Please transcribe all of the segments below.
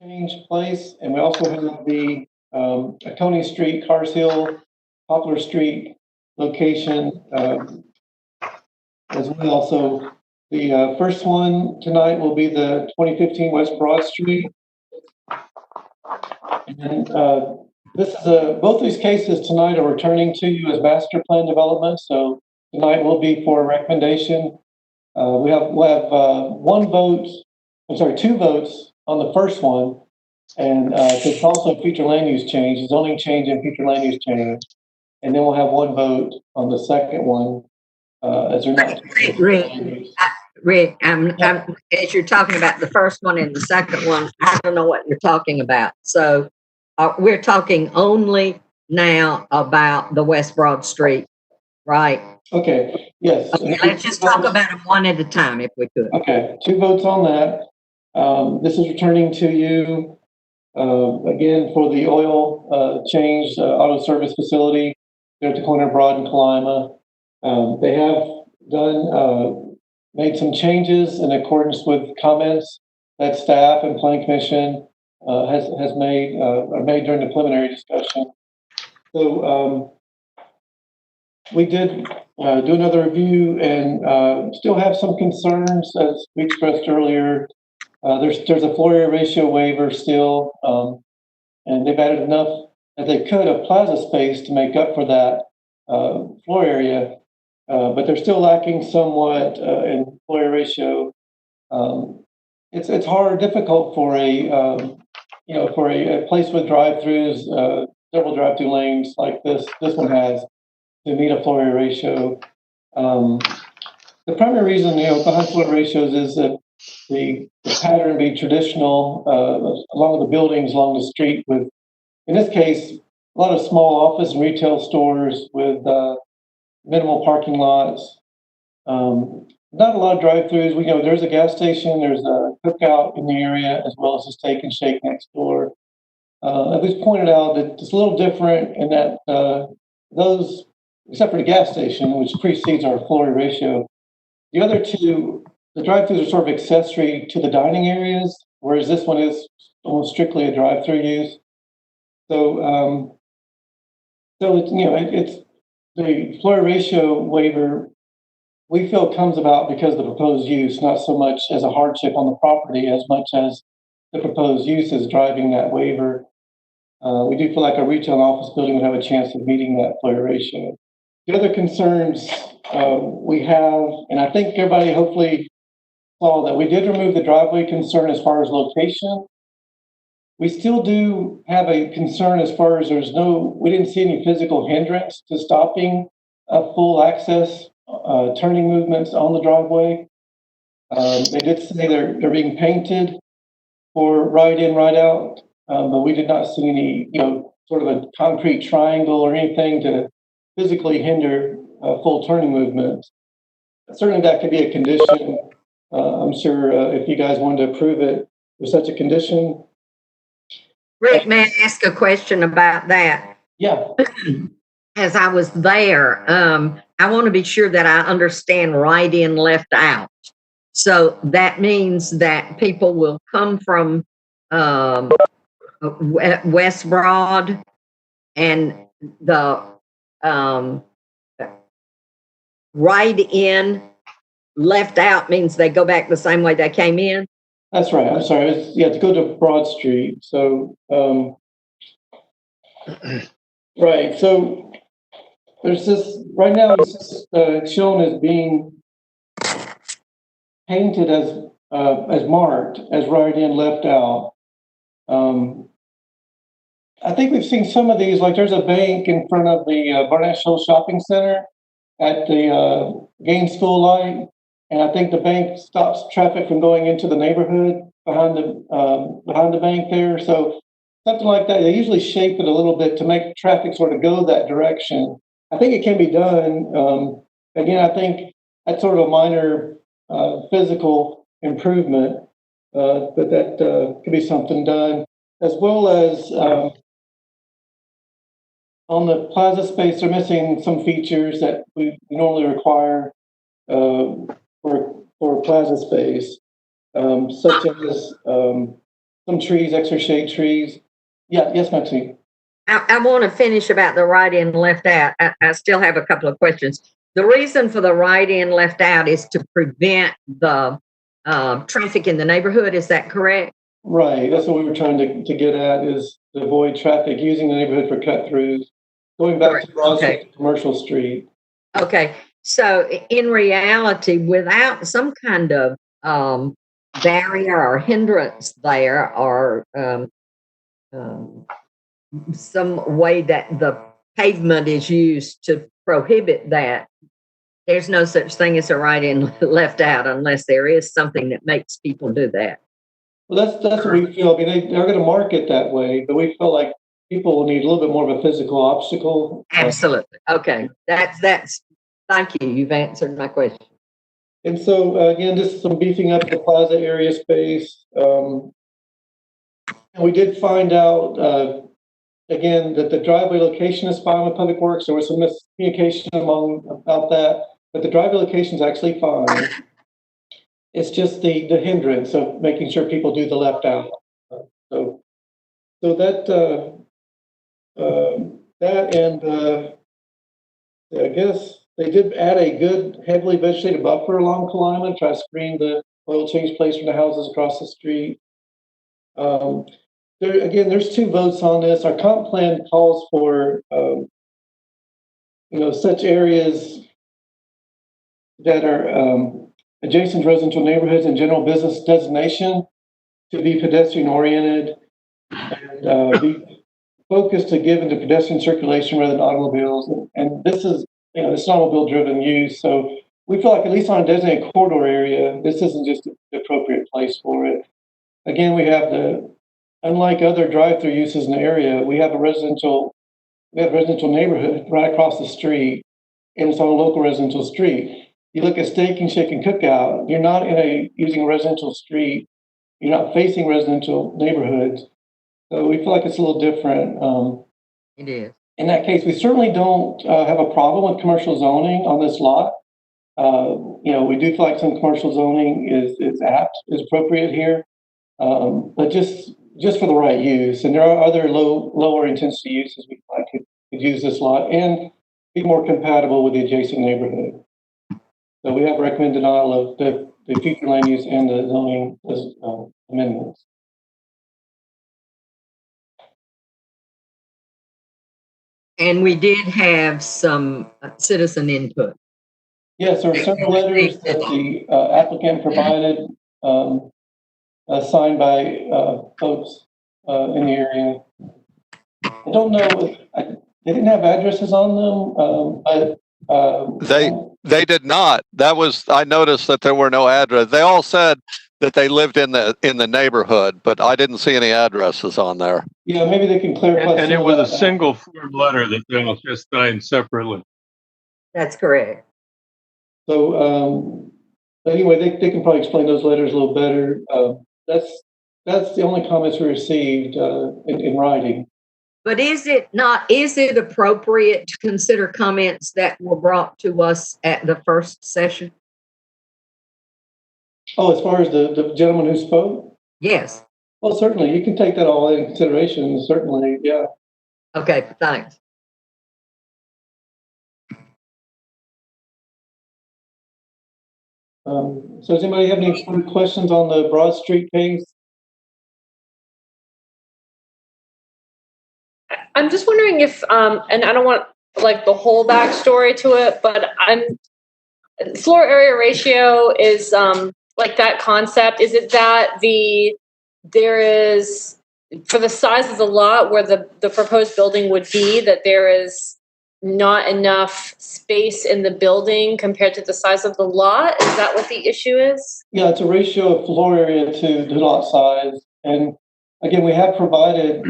change place, and we also have the Tony Street, Cars Hill, Poplar Street location as well. So the first one tonight will be the 2015 West Broad Street. And this is both these cases tonight are returning to you as master plan development. So tonight will be for recommendation. We'll have two votes on the first one, and it's also future land use change, zoning change and future land use change. And then we'll have one vote on the second one, as they're not. Rick, as you're talking about the first one and the second one, I don't know what you're talking about. So we're talking only now about the West Broad Street, right? Okay, yes. Okay, let's just talk about them one at a time if we could. Okay, two votes on that. This is returning to you again for the oil change auto service facility there at the corner of Broad and Kalima. They have made some changes in accordance with comments that staff and Planning Commission has made during the preliminary discussion. So we did do another review and still have some concerns, as we expressed earlier. There's a floor area ratio waiver still, and they've added enough that they could of plaza space to make up for that floor area, but they're still lacking somewhat in floor area ratio. It's difficult for a place with drive-throughs, several drive-through lanes like this one has, to meet a floor area ratio. The primary reason behind floor area ratios is that the pattern be traditional along the buildings along the street with, in this case, a lot of small office and retail stores with minimal parking lots. Not a lot of drive-throughs. We know there's a gas station, there's a cookout in the area, as well as a Steak and Shake next door. As we pointed out, that it's a little different in that those, except for the gas station, which precedes our floor area ratio, the other two, the drive-throughs are sort of accessory to the dining areas, whereas this one is almost strictly a drive-through use. So, it's the floor area ratio waiver. We feel comes about because of the proposed use, not so much as a hardship on the property, as much as the proposed use is driving that waiver. We do feel like a retail and office building would have a chance of meeting that floor area ratio. The other concerns we have, and I think everybody hopefully saw that we did remove the driveway concern as far as location. We still do have a concern as far as we didn't see any physical hindrance to stopping full access turning movements on the driveway. They did say they're being painted for right in, right out, but we did not see any, sort of a concrete triangle or anything to physically hinder full turning movements. Certainly that could be a condition. I'm sure if you guys wanted to approve it with such a condition. Rick, may I ask a question about that? Yeah. As I was there, I want to be sure that I understand right in, left out. So that means that people will come from West Broad, and the right in, left out means they go back the same way they came in? That's right. I'm sorry. To go to Broad Street. So, right. So there's this, right now it's shown as being painted as marked as right in, left out. I think we've seen some of these, like there's a bank in front of the Barnett Show Shopping Center at the Gaines School light. And I think the bank stops traffic from going into the neighborhood behind the bank there. So something like that. They usually shape it a little bit to make traffic sort of go that direction. I think it can be done. Again, I think that's sort of a minor physical improvement, but that could be something done. As well as on the plaza space, they're missing some features that we normally require for plaza space, such as some trees, extra shade trees. Yeah, yes, Maxine. I want to finish about the right in, left out. I still have a couple of questions. The reason for the right in, left out is to prevent the traffic in the neighborhood. Is that correct? Right. That's what we were trying to get at, is to avoid traffic using the neighborhood for cut throughs, going back to Broad Street to Commercial Street. Okay. So in reality, without some kind of barrier or hindrance there, or some way that the pavement is used to prohibit that, there's no such thing as a right in, left out, unless there is something that makes people do that. Well, that's what we feel. I mean, they're going to market that way, but we feel like people will need a little bit more of a physical obstacle. Absolutely. Okay. That's, thank you. You've answered my question. And so, again, just some beefing up the plaza area space. We did find out, again, that the driveway location is fine with Public Works. There was some miscommunication about that, but the driveway location is actually fine. It's just the hindrance of making sure people do the left out. So that and I guess they did add a good heavily vegetated buffer along Kalima, try to screen the oil change place from the houses across the street. There's two votes on this. Our comp plan calls for such areas that are adjacent to residential neighborhoods and general business designation to be pedestrian oriented and be focused to give into pedestrian circulation rather than automobiles. And this is, this automobile driven use. So we feel like, at least on a designated corridor area, this isn't just the appropriate place for it. Again, we have unlike other drive-through uses in the area, we have a residential neighborhood right across the street, and it's on a local residential street. You look at Steak and Shake and Cookout, you're not using a residential street, you're not facing residential neighborhoods. So we feel like it's a little different. It is. In that case, we certainly don't have a problem with commercial zoning on this lot. We do feel like some commercial zoning is appropriate here, but just for the right use. And there are other lower intensity uses we feel like could use this lot and be more compatible with the adjacent neighborhood. So we have recommended denial of the future land use and the zoning amendments. And we did have some citizen input. Yes, there were several letters that the applicant provided, signed by folks in the area. I don't know, they didn't have addresses on them, but they did not. I noticed that there were no addresses. They all said that they lived in the neighborhood, but I didn't see any addresses on there. Yeah, maybe they can clarify. And it was a single form letter that they all just signed separately. That's correct. So anyway, they can probably explain those letters a little better. That's the only comments we received in writing. But is it appropriate to consider comments that were brought to us at the first session? Oh, as far as the gentleman who spoke? Yes. Well, certainly. You can take that all into consideration, certainly, yeah. Okay, thanks. So does anybody have any questions on the Broad Street case? I'm just wondering if, and I don't want like the whole backstory to it, but floor area ratio is like that concept. Is it that there is, for the size of the lot where the proposed building would be, that there is not enough space in the building compared to the size of the lot? Is that what the issue is? Yeah, it's a ratio of floor area to lot size. And again, we have provided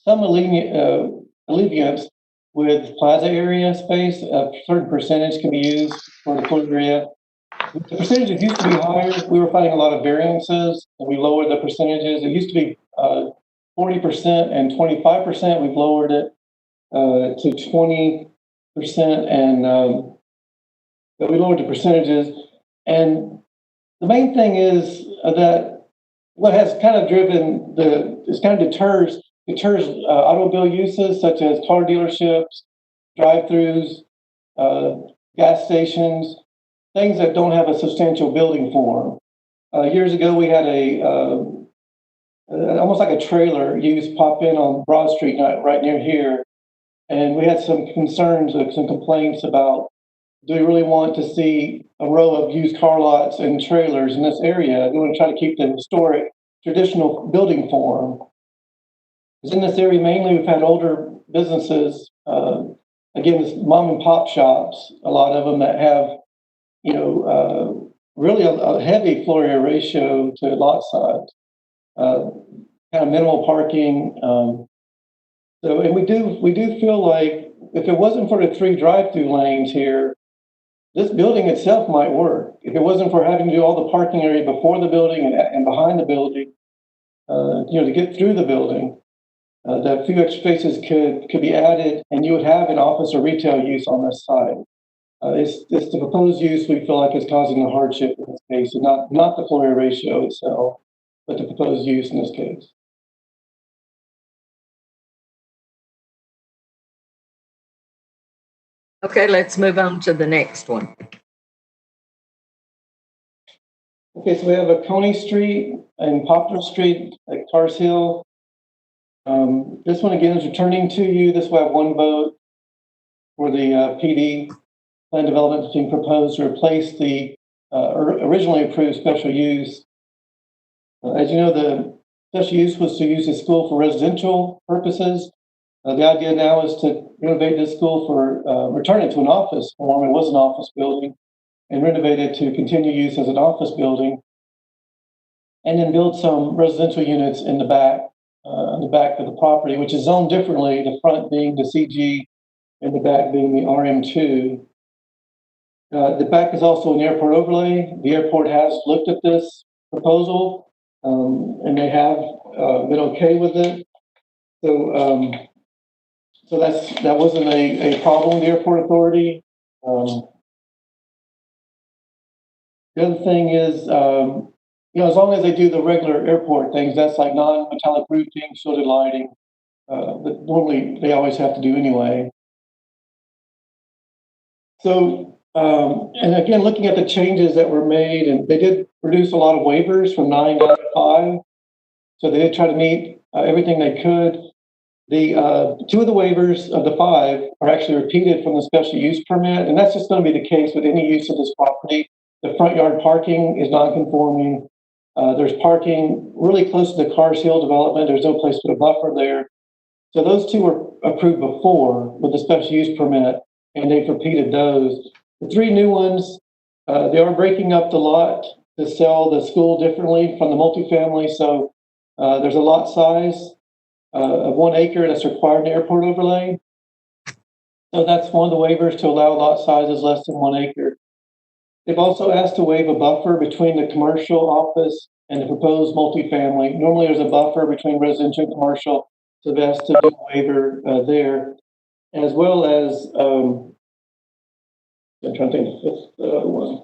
some alleviance with plaza area space. A certain percentage can be used for the floor area. The percentages used to be higher. We were finding a lot of variances, and we lowered the percentages. It used to be 40% and 25%. We've lowered it to 20%, and we lowered the percentages. And the main thing is that what has kind of driven it's kind of deters automobile uses such as car dealerships, drive-throughs, gas stations, things that don't have a substantial building form. Years ago, we had almost like a trailer use pop in on Broad Street right near here, and we had some concerns, some complaints about, do we really want to see a row of used car lots and trailers in this area? We want to try to keep the historic, traditional building form. Because in this area, mainly we've had older businesses, again, this mom and pop shops, a lot of them that have, really a heavy floor area ratio to lot size, kind of minimal parking. And we do feel like if it wasn't for the 3 drive-through lanes here, this building itself might work. If it wasn't for having to do all the parking area before the building and behind the building, to get through the building, that few extra spaces could be added, and you would have an office or retail use on this side. It's the proposed use we feel like is causing the hardship in this case, and not the floor area ratio itself, but the proposed use in this case. Okay, let's move on to the next one. Okay, so we have a Coney Street and Poplar Street at Cars Hill. This one again is returning to you. This will have 1 vote for the PD plan development that's being proposed to replace the originally approved special use. As you know, the special use was to use the school for residential purposes. The idea now is to renovate this school return it to an office form. It was an office building, and renovate it to continue use as an office building, and then build some residential units in the back of the property, which is zoned differently, the front being the CG and the back being the RM2. The back is also an airport overlay. The airport has looked at this proposal, and they have been okay with it. So that wasn't a problem with the airport authority. The other thing is, as long as they do the regular airport things, that's like non-metallic roofing, shielded lighting, that normally they always have to do anyway. So, and again, looking at the changes that were made, and they did produce a lot of waivers from 9 down to 5. So they did try to meet everything they could. The 2 of the waivers of the 5 are actually repeated from the special use permit, and that's just going to be the case with any use of this property. The front yard parking is non-conforming. There's parking really close to the Cars Hill development. There's no place to put a buffer there. So those 2 were approved before with the special use permit, and they've repeated those. The 3 new ones, they are breaking up the lot to sell the school differently from the multifamily. So there's a lot size of 1 acre that's required in the airport overlay. So that's one of the waivers, to allow lot sizes less than 1 acre. They've also asked to waive a buffer between the commercial office and the proposed multifamily. Normally there's a buffer between residential and commercial, so they've asked to do a waiver there, as well as, I'm trying to think of the 5th one.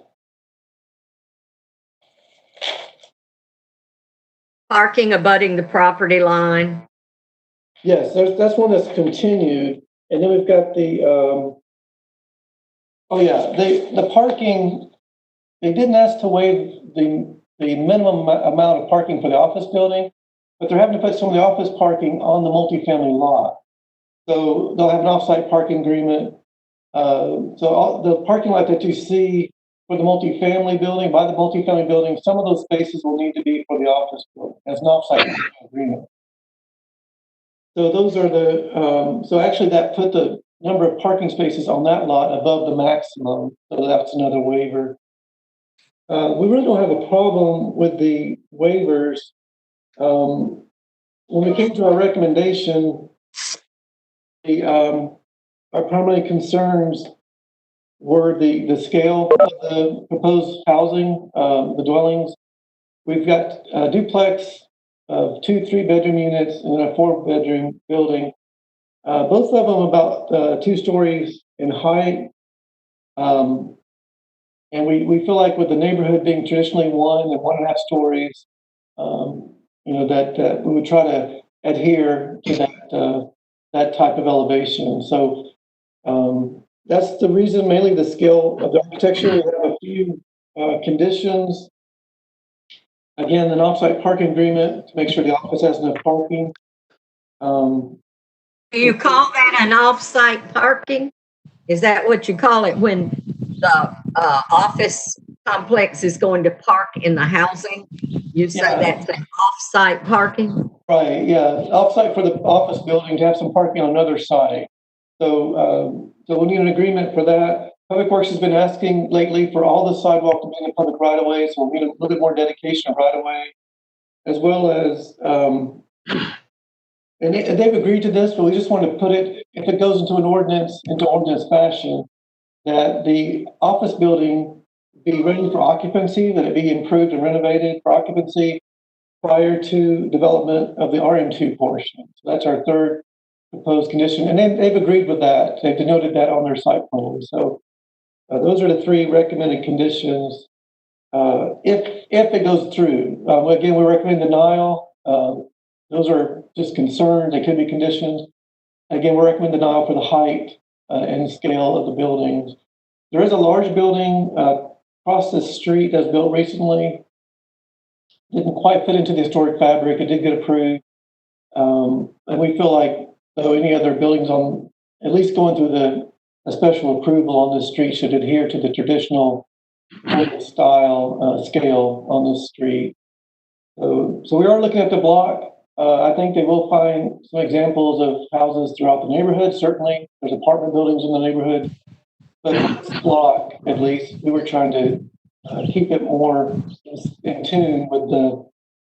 Parking abutting the property line. Yes, that's one that's continued. And then we've got the parking. They didn't ask to waive the minimum amount of parking for the office building, but they're having to put some of the office parking on the multifamily lot. So they'll have an offsite parking agreement. So all the parking lot that you see for the multifamily building, by the multifamily building, some of those spaces will need to be for the office building as an offsite agreement. So those are so actually that put the number of parking spaces on that lot above the maximum. So that's another waiver. We really don't have a problem with the waivers. When we came to our recommendation, our primary concerns were the scale of the proposed housing, the dwellings. We've got a duplex of 2 3-bedroom units and a 4-bedroom building. Both of them about 2 stories in height. And we feel like with the neighborhood being traditionally 1 and 1.5 stories, that we would try to adhere to that type of elevation. So that's the reason, mainly the scale of the architecture. We have a few conditions. Again, an offsite parking agreement to make sure the office has enough parking. Do you call that an off-site parking? Is that what you call it when the office complex is going to park in the housing? You say that's an off-site parking? Right, yeah, off-site for the office building to have some parking on another site. So we need an agreement for that. Public Works has been asking lately for all the sidewalk to be in the public right of way, so we need a little bit more dedication of right of way, as well as, and they've agreed to this, but we just want to put it, if it goes into ordinance fashion, that the office building be ready for occupancy, that it be improved and renovated for occupancy prior to development of the RM2 portion. So that's our third proposed condition, and they've agreed with that. They've denoted that on their site plan. So those are the three recommended conditions. If it goes through, again, we recommend denial. Those are just concerns. They could be conditions. Again, we recommend denial for the height and scale of the buildings. There is a large building across the street that's built recently. Didn't quite fit into the historic fabric. It did get approved. And we feel like, though, any other buildings on, at least going through a special approval on this street should adhere to the traditional style scale on this street. So we are looking at the block. I think they will find some examples of houses throughout the neighborhood. Certainly, there's apartment buildings in the neighborhood. But this block, at least, we were trying to keep it more in tune with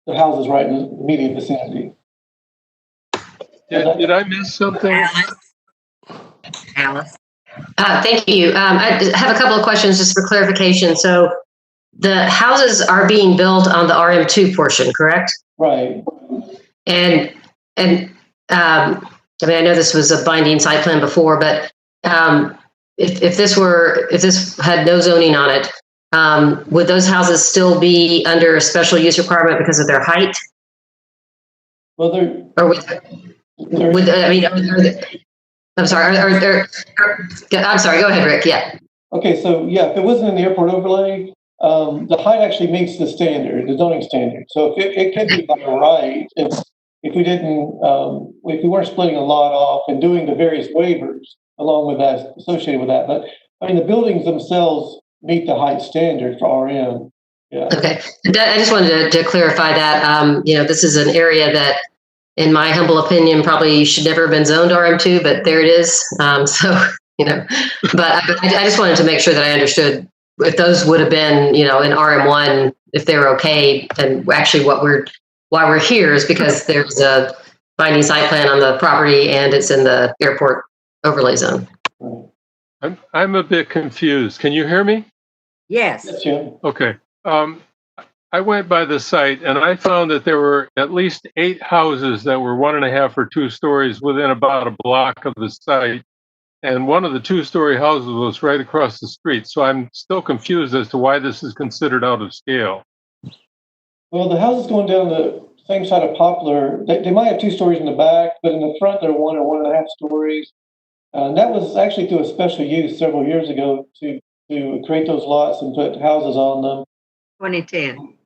the houses right in the immediate vicinity. Did I miss something? Alice? Thank you. I have a couple of questions just for clarification. So the houses are being built on the RM2 portion, correct? Right. And I mean, I know this was a binding site plan before, but if this had no zoning on it, would those houses still be under a special use requirement because of their height? Well, I'm sorry. I'm sorry. Go ahead, Rick. Yeah. Okay. So if it wasn't in the airport overlay, the height actually meets the standard, the zoning standard. So if it could be by right if we didn't, if we weren't splitting a lot off and doing the various waivers along with that associated with that. But I mean, the buildings themselves meet the height standard for RM. Yeah. Okay. I just wanted to clarify that. This is an area that, in my humble opinion, probably should never have been zoned RM2, but there it is. But I just wanted to make sure that I understood if those would have been, in RM1, if they're okay. And actually why we're here is because there's a binding site plan on the property and it's in the airport overlay zone. I'm a bit confused. Can you hear me? Yes. Okay. I went by the site and I found that there were at least 8 houses that were 1.5 or 2 stories within about a block of the site. And one of the 2-story houses was right across the street. So I'm still confused as to why this is considered out of scale. Well, the houses going down the same side of Poplar, they might have 2 stories in the back, but in the front they're 1 or 1.5 stories. And that was actually through a special use several years ago to create those lots and put houses on them. 2010.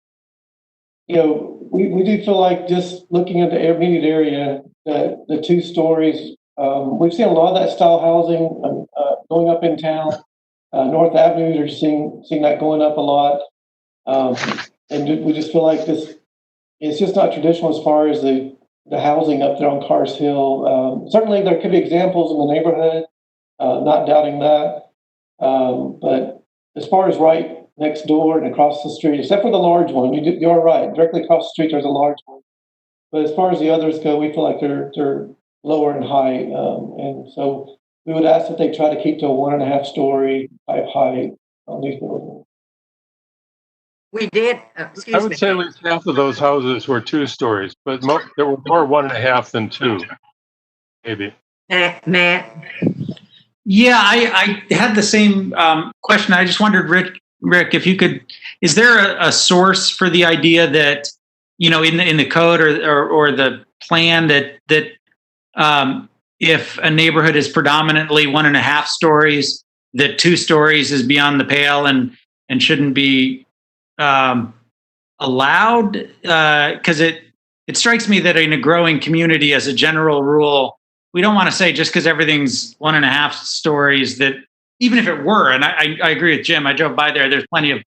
We do feel like just looking at the immediate area, that the 2 stories, we've seen a lot of that style housing going up in town. North Avenue, you're seeing that going up a lot. And we just feel like it's just not traditional as far as the housing up there on Cars Hill. Certainly there could be examples in the neighborhood, not doubting that. But as far as right next door and across the street, except for the large one, you are right. Directly across the street, there's a large one. But as far as the others go, we feel like they're lower in height. And so we would ask that they try to keep to a 1.5 story type height on these buildings. We did. I would say at least half of those houses were 2 stories, but there were more 1.5 than 2, maybe. Matt? Yeah, I had the same question. I just wondered, Rick, if you could, is there a source for the idea that in the code or the plan that if a neighborhood is predominantly 1.5 stories, that 2 stories is beyond the pale and shouldn't be allowed? Because it strikes me that in a growing community, as a general rule, we don't want to say just because everything's 1.5 stories that, even if it were, and I agree with Jim, I drove by there, there's plenty of,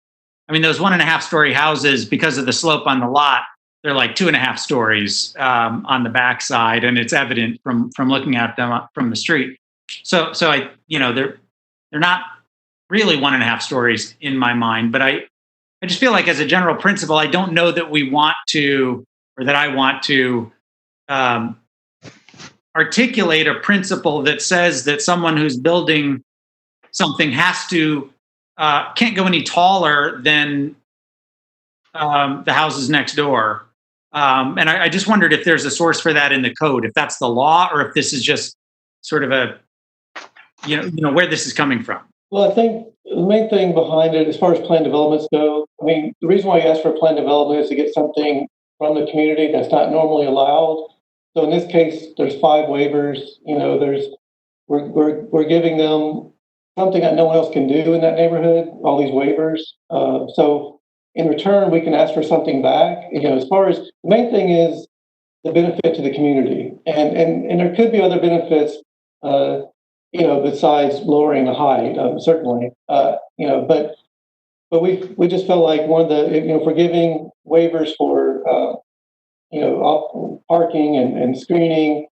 those 1.5 story houses, because of the slope on the lot, they're like 2.5 stories on the backside, and it's evident from looking at them from the street. So they're not really 1.5 stories in my mind, but I just feel like, as a general principle, I don't know that we want to, or that I want to articulate a principle that says that someone who's building something has to can't go any taller than the houses next door. And I just wondered if there's a source for that in the code, if that's the law, or if this is just sort of a, where this is coming from. Well, I think the main thing behind it, as far as plan developments go, the reason why you ask for a plan development is to get something from the community that's not normally allowed. So in this case, there's 5 waivers. We're giving them something that no one else can do in that neighborhood, all these waivers. So in return, we can ask for something back. As far as the main thing is the benefit to the community, and there could be other benefits, besides lowering the height, certainly. But we just felt like one of the, if we're giving waivers for parking and screening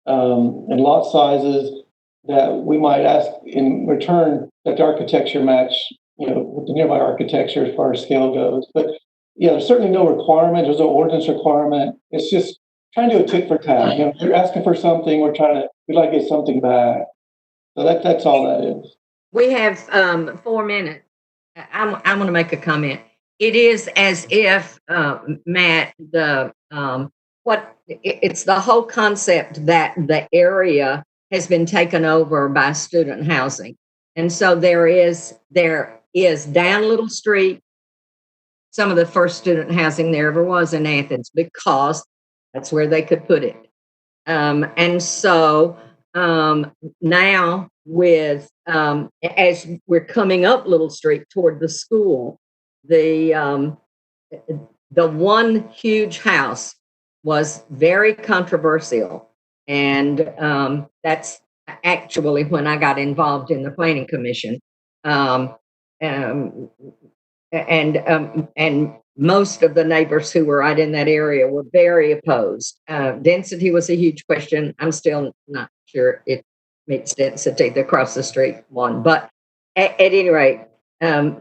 and lot sizes, that we might ask in return that the architecture match, with the nearby architecture as far as scale goes. But there's certainly no requirement. There's no ordinance requirement. It's just trying to do a tit for tat. You're asking for something. We'd like to get something back. So that's all that is. We have 4 minutes. I'm going to make a comment. It is as if, Matt, it's the whole concept that the area has been taken over by student housing. And so there is down Little Street, some of the first student housing there ever was in Athens, because that's where they could put it. And so now with, as we're coming up Little Street toward the school, the one huge house was very controversial. And that's actually when I got involved in the planning commission. And most of the neighbors who were right in that area were very opposed. Density was a huge question. I'm still not sure it meets density, the across the street one. But at any rate,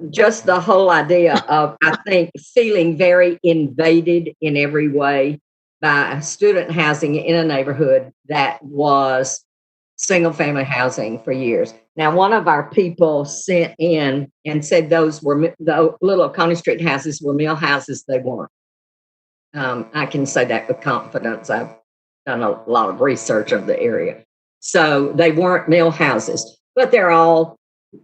just the whole idea of, I think, feeling very invaded in every way by student housing in a neighborhood that was single family housing for years. Now, one of our people sent in and said those were the little Oconee Street houses were mill houses. They weren't. I can say that with confidence. I've done a lot of research of the area. So they weren't mill houses, but they're all,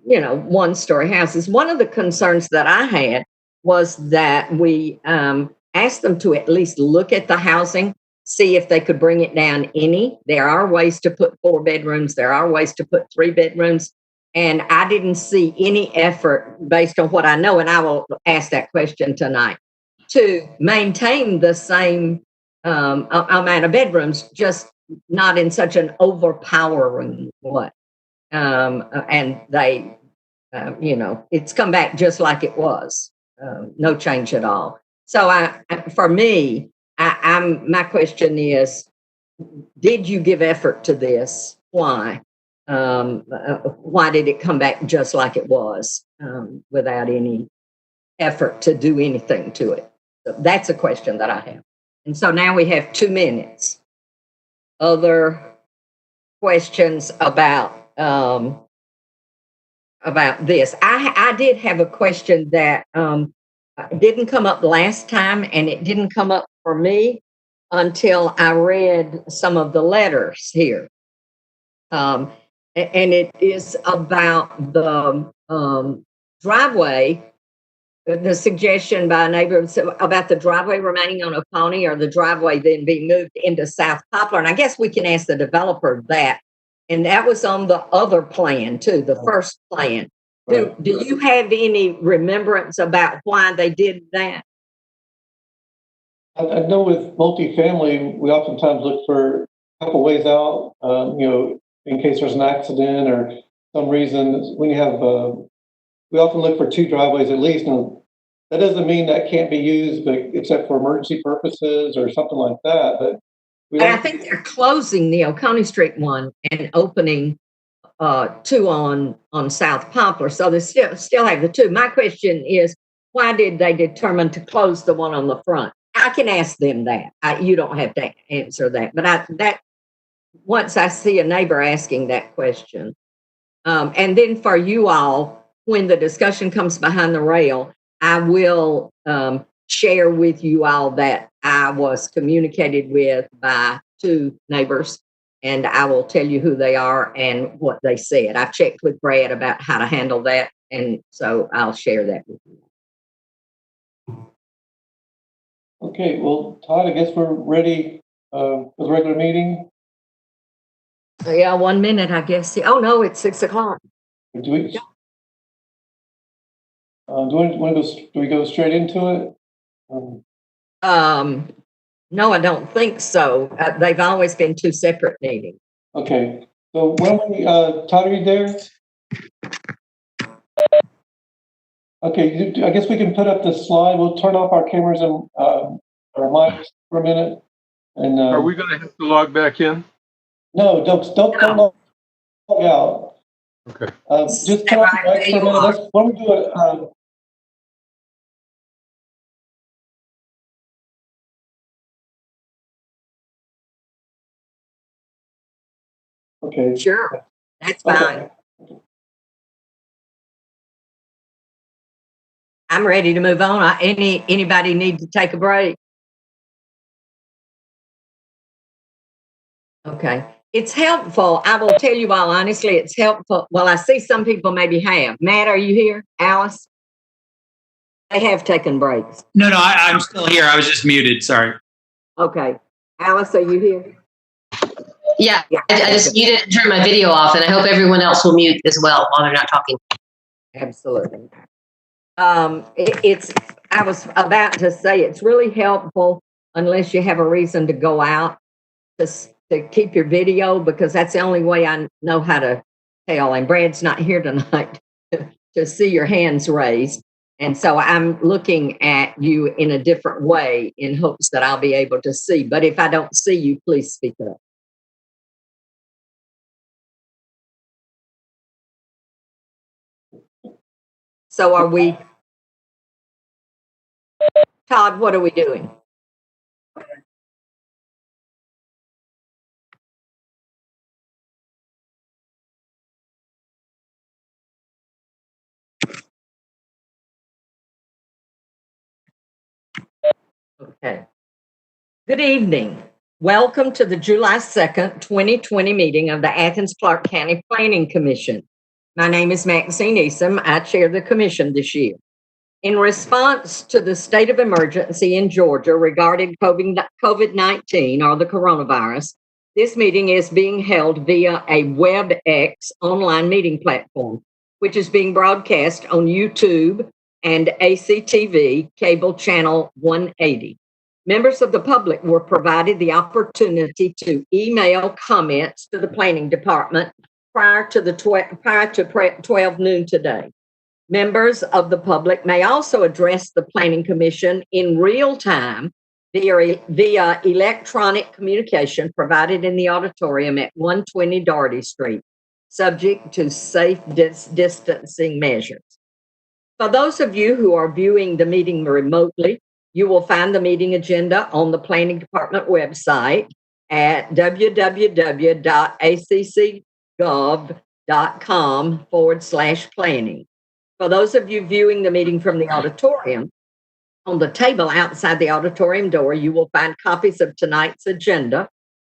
1-story houses. One of the concerns that I had was that we asked them to at least look at the housing, see if they could bring it down any. There are ways to put 4 bedrooms. There are ways to put 3 bedrooms. And I didn't see any effort, based on what I know, and I will ask that question tonight, to maintain the same amount of bedrooms, just not in such an overpowering way. And they, it's come back just like it was, no change at all. So for me, my question is, did you give effort to this? Why? Why did it come back just like it was, without any effort to do anything to it? So that's a question that I have. And so now we have 2 minutes. Other questions about this? I did have a question that didn't come up last time, and it didn't come up for me until I read some of the letters here. And it is about the driveway the suggestion by a neighbor about the driveway remaining on Oconee or the driveway then being moved into South Poplar. And I guess we can ask the developer that. And that was on the other plan too, the first plan. Do you have any remembrance about why they did that? I know with multifamily, we oftentimes look for a couple ways out, in case there's an accident or some reason. When you have, we often look for 2 driveways at least. Now, that doesn't mean that can't be used, but except for emergency purposes or something like that. But I think they're closing the Oconee Street one and opening 2 on South Poplar. So they still have the 2. My question is, why did they determine to close the one on the front? I can ask them that. You don't have to answer that. But once I see a neighbor asking that question, and then for you all, when the discussion comes behind the rail, I will share with you all that I was communicated with by 2 neighbors, and I will tell you who they are and what they said. I've checked with Brad about how to handle that, and so I'll share that with you. Okay, well, Todd, I guess we're ready for the regular meeting. Yeah, 1 minute, I guess. Oh no, it's 6 o'clock. Do we go straight into it? No, I don't think so. They've always been 2 separate meetings. Okay, so when we, Todd, are you there? Okay, I guess we can put up the slide. We'll turn off our cameras and our mics for a minute. And Are we going to have to log back in? No, don't log out. Okay. Just turn off the mics for a minute. Why don't we do it? Okay. Sure, that's fine. Okay. I'm ready to move on. Anybody need to take a break? Okay. It's helpful. I will tell you all honestly, it's helpful. Well, I see some people maybe have. Matt, are you here? Alice? They have taken breaks. No, I'm still here. I was just muted. Sorry. Okay. Alice, are you here? Yeah, I just muted and turned my video off, and I hope everyone else will mute as well while they're not talking. Absolutely. I was about to say it's really helpful unless you have a reason to go out to keep your video, because that's the only way I know how to tell. And Brad's not here tonight to see your hands raised. And so I'm looking at you in a different way in hopes that I'll be able to see. But if I don't see you, please speak up. So are we, Todd, what are we doing? Okay. Good evening. Welcome to the July 2nd, 2020 meeting of the Athens-Clarke County Planning Commission. My name is Maxine Easom. I chair the commission this year. In response to the state of emergency in Georgia regarding COVID-19 or the coronavirus, this meeting is being held via a WebEx online meeting platform, which is being broadcast on YouTube and ACTV cable channel 180. Members of the public were provided the opportunity to email comments to the planning department prior to 12 noon today. Members of the public may also address the Planning Commission in real time via electronic communication provided in the auditorium at 120 Doherty Street, subject to safe distancing measures. For those of you who are viewing the meeting remotely, you will find the meeting agenda on the Planning Department website at www.accgov.com/planning. For those of you viewing the meeting from the auditorium, on the table outside the auditorium door, you will find copies of tonight's agenda,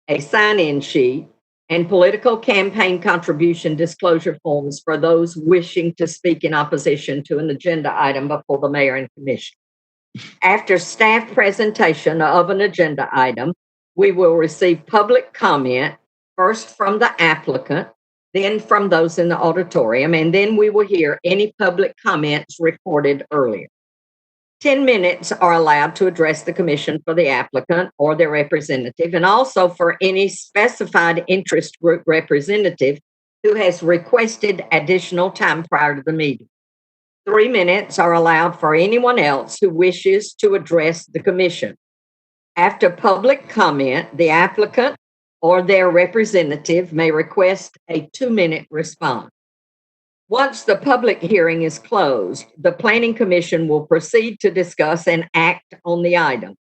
a sign-in sheet, and political campaign contribution disclosure forms for those wishing to speak in opposition to an agenda item before the mayor and commission. After staff presentation of an agenda item, we will receive public comment, first from the applicant, then from those in the auditorium, and then we will hear any public comments recorded earlier. 10 minutes are allowed to address the commission for the applicant or their representative, and also for any specified interest group representative who has requested additional time prior to the meeting. 3 minutes are allowed for anyone else who wishes to address the commission. After public comment, the applicant or their representative may request a 2-minute response. Once the public hearing is closed, the Planning Commission will proceed to discuss and act on the item.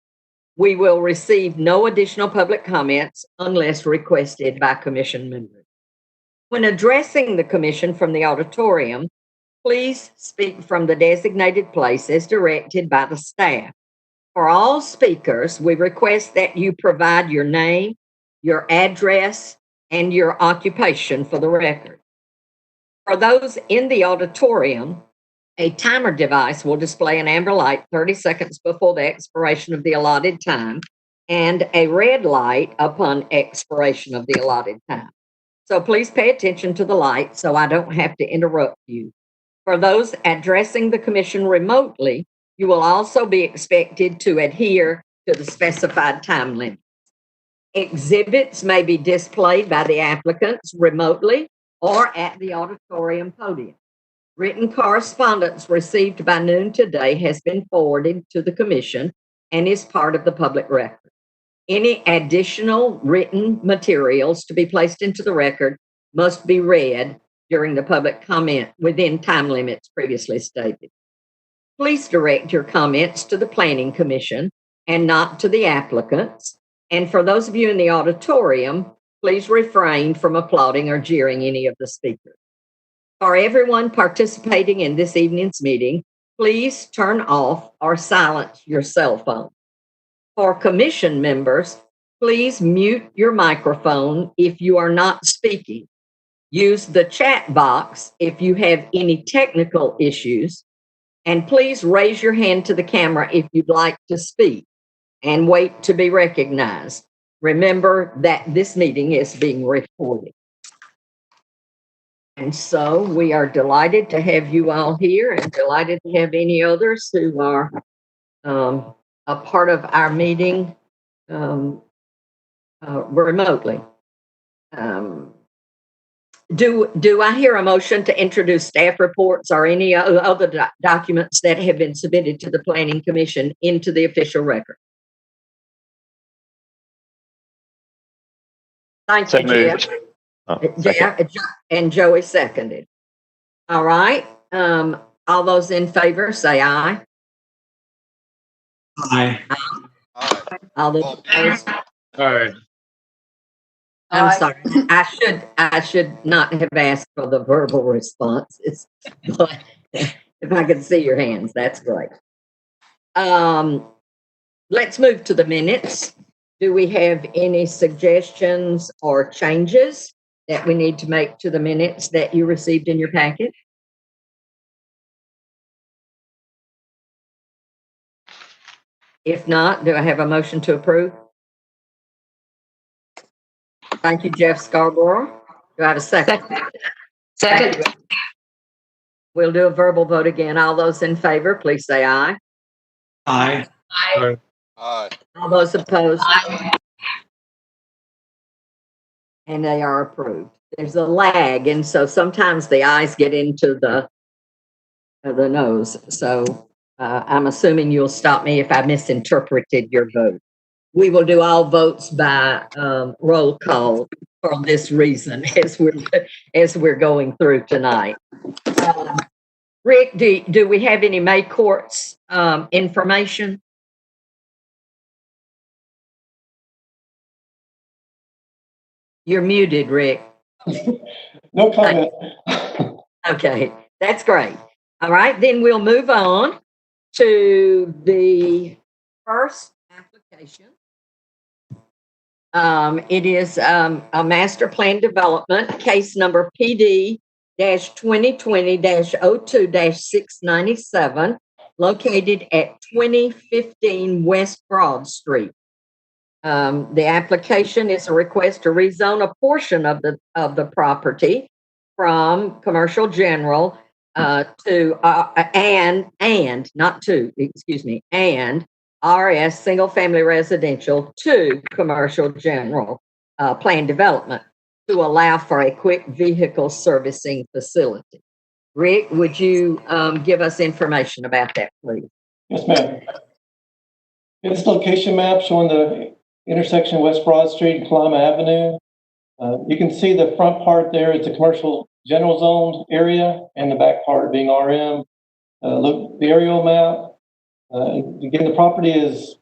We will receive no additional public comments unless requested by commission members. When addressing the commission from the auditorium, please speak from the designated place as directed by the staff. For all speakers, we request that you provide your name, your address, and your occupation for the record. For those in the auditorium, a timer device will display an amber light 30 seconds before the expiration of the allotted time and a red light upon expiration of the allotted time. So please pay attention to the light so I don't have to interrupt you. For those addressing the commission remotely, you will also be expected to adhere to the specified time limit. Exhibits may be displayed by the applicants remotely or at the auditorium podium. Written correspondence received by noon today has been forwarded to the commission and is part of the public record. Any additional written materials to be placed into the record must be read during the public comment within time limits previously stated. Please direct your comments to the Planning Commission and not to the applicants. And for those of you in the auditorium, please refrain from applauding or jeering any of the speakers. For everyone participating in this evening's meeting, please turn off or silence your cell phone. For commission members, please mute your microphone if you are not speaking. Use the chat box if you have any technical issues, and please raise your hand to the camera if you'd like to speak and wait to be recognized. Remember that this meeting is being recorded. And so we are delighted to have you all here and delighted to have any others who are a part of our meeting remotely. Do I hear a motion to introduce staff reports or any other documents that have been submitted to the Planning Commission into the official record? Thank you, Jeff. Jeff and Joey seconded. All right. All those in favor say aye. Aye. All those opposed? All right. I'm sorry. I should not have asked for the verbal responses, but if I could see your hands, that's great. Let's move to the minutes. Do we have any suggestions or changes that we need to make to the minutes that you received in your packet? If not, do I have a motion to approve? Thank you, Jeff Scarborough. Do I have a second? Second. We'll do a verbal vote again. All those in favor, please say aye. Aye. Aye. Aye. All those opposed? Aye. And they are approved. There's a lag, and so sometimes the ayes get into the nose. So I'm assuming you'll stop me if I misinterpreted your vote. We will do all votes by roll call for this reason as we're going through tonight. Rick, do we have any May courts information? You're muted, Rick. No comment. Okay, that's great. All right, then we'll move on to the first application It is a master plan development, case number PD-2020-02-697, located at 2015 West Broad Street. The application is a request to rezone a portion of the property from commercial general to and RS single family residential to commercial general plan development to allow for a quick vehicle servicing facility. Rick, would you give us information about that, please? Yes, ma'am. This location map showing the intersection of West Broad Street and Kalama Avenue. You can see the front part there. It's a commercial general zone area, and the back part being RM. Look, the aerial map. Again, the property is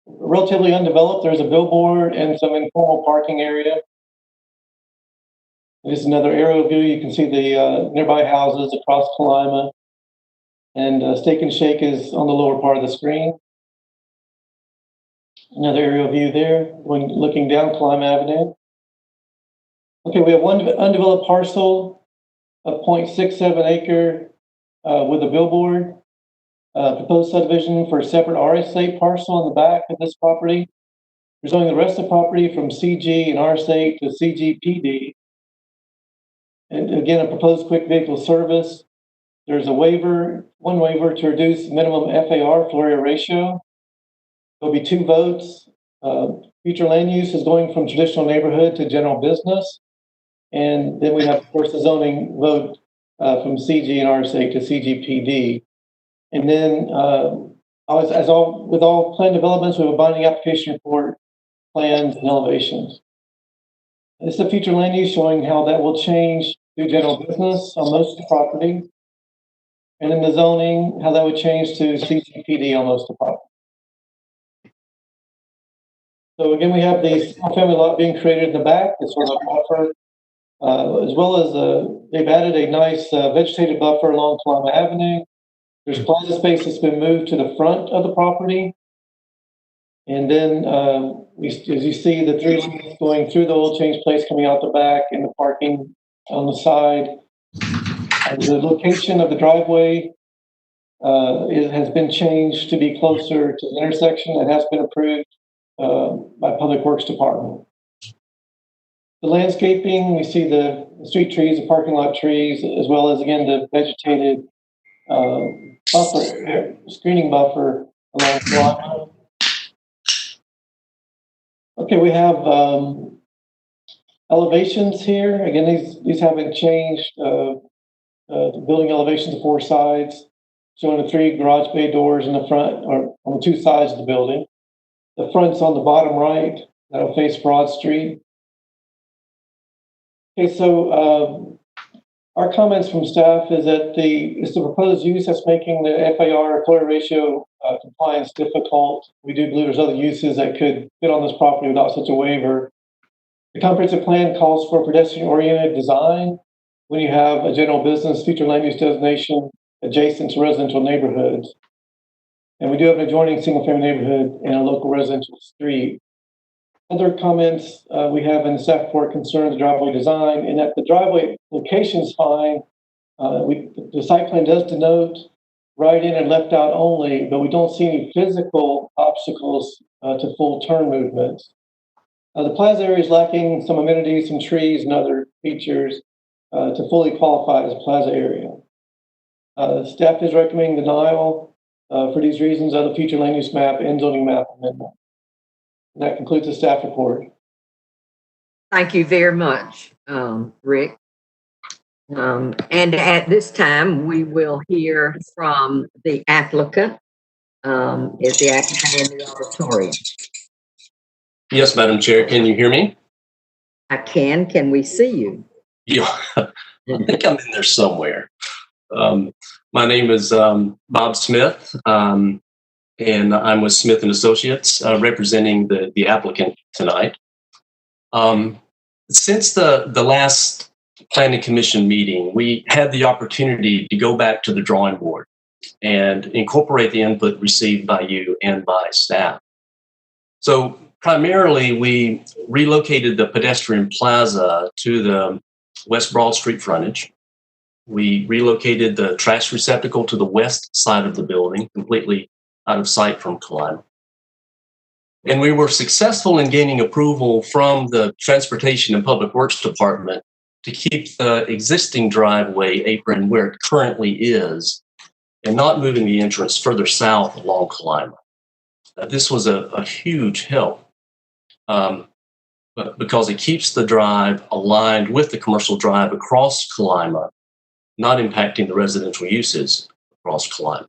relatively undeveloped. There's a billboard and some informal parking area. There's another aerial view. You can see the nearby houses across Kalima. And Steak and Shake is on the lower part of the screen. Another aerial view there, when looking down Kalima Avenue. Okay, we have one undeveloped parcel of 0.67 acre with a billboard. Proposed subdivision for a separate RS8 parcel on the back of this property. We're zoning the rest of the property from CG and RS8 to CGPD. And again, a proposed quick vehicle service. There's a waiver, one waiver to reduce minimum FAR floor area ratio. There'll be 2 votes. Future land use is going from traditional neighborhood to general business. And then we have, of course, the zoning vote from CG and RS8 to CGPD. And then, with all plan developments, we have a binding application report, plans, and elevations. This is the future land use showing how that will change to general business on most of the property. And then the zoning, how that would change to CGPD on most of the property. So again, we have the single family lot being created in the back, it's sort of a buffer, as well as they've added a nice vegetated buffer along Kalama Avenue. There's plaza space that's been moved to the front of the property. And then, as you see, the 3 lanes going through the oil change place coming out the back and the parking on the side. And the location of the driveway has been changed to be closer to the intersection. It has been approved by Public Works Department. The landscaping, we see the street trees, the parking lot trees, as well as, again, the vegetated buffer, screening buffer along the line. Okay, we have elevations here. Again, these haven't changed. The building elevations, 4 sides, showing the 3 garage bay doors in the front, or on the 2 sides of the building. The front's on the bottom right, that'll face Broad Street. Okay, so our comments from staff is that it's the proposed use that's making the FAR floor ratio compliance difficult. We do believe there's other uses that could fit on this property without such a waiver. The comprehensive plan calls for pedestrian-oriented design when you have a general business future land use designation adjacent to residential neighborhoods. And we do have an adjoining single-family neighborhood and a local residential street. Other comments we have in the staff report concern the driveway design, and that the driveway location is fine. The site plan does denote right in and left out only, but we don't see any physical obstacles to full turn movements. The plaza area is lacking some amenities, some trees, and other features to fully qualify as a plaza area. Staff is recommending denial for these reasons of the future land use map and zoning map amendment. And that concludes the staff report. Thank you very much, Rick. And at this time, we will hear from the applicant. Is the applicant in the auditorium? Yes, Madam Chair. Can you hear me? I can. Can we see you? Yeah, I think I'm in there somewhere. My name is Bob Smith, and I'm with Smith and Associates, representing the applicant tonight. Since the last Planning Commission meeting, we had the opportunity to go back to the drawing board and incorporate the input received by you and by staff. So Primarily, we relocated the pedestrian plaza to the West Broad Street frontage. We relocated the trash receptacle to the west side of the building, completely out of sight from Kalima. And we were successful in gaining approval from the Transportation and Public Works Department to keep the existing driveway apron where it currently is and not moving the entrance further south along Kalima. This was a huge help because it keeps the drive aligned with the commercial drive across Kalima, not impacting the residential uses across Kalima.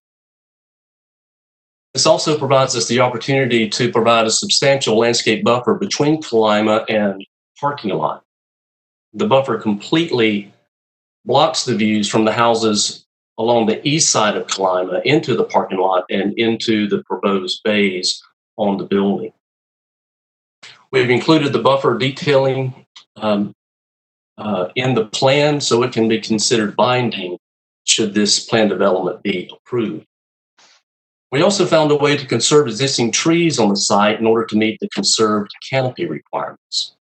This also provides us the opportunity to provide a substantial landscape buffer between Kalima and parking lot. The buffer completely blocks the views from the houses along the east side of Kalima into the parking lot and into the proposed bays on the building. We've included the buffer detailing in the plan so it can be considered binding should this plan development be approved. We also found a way to conserve existing trees on the site in order to meet the conserved canopy requirements.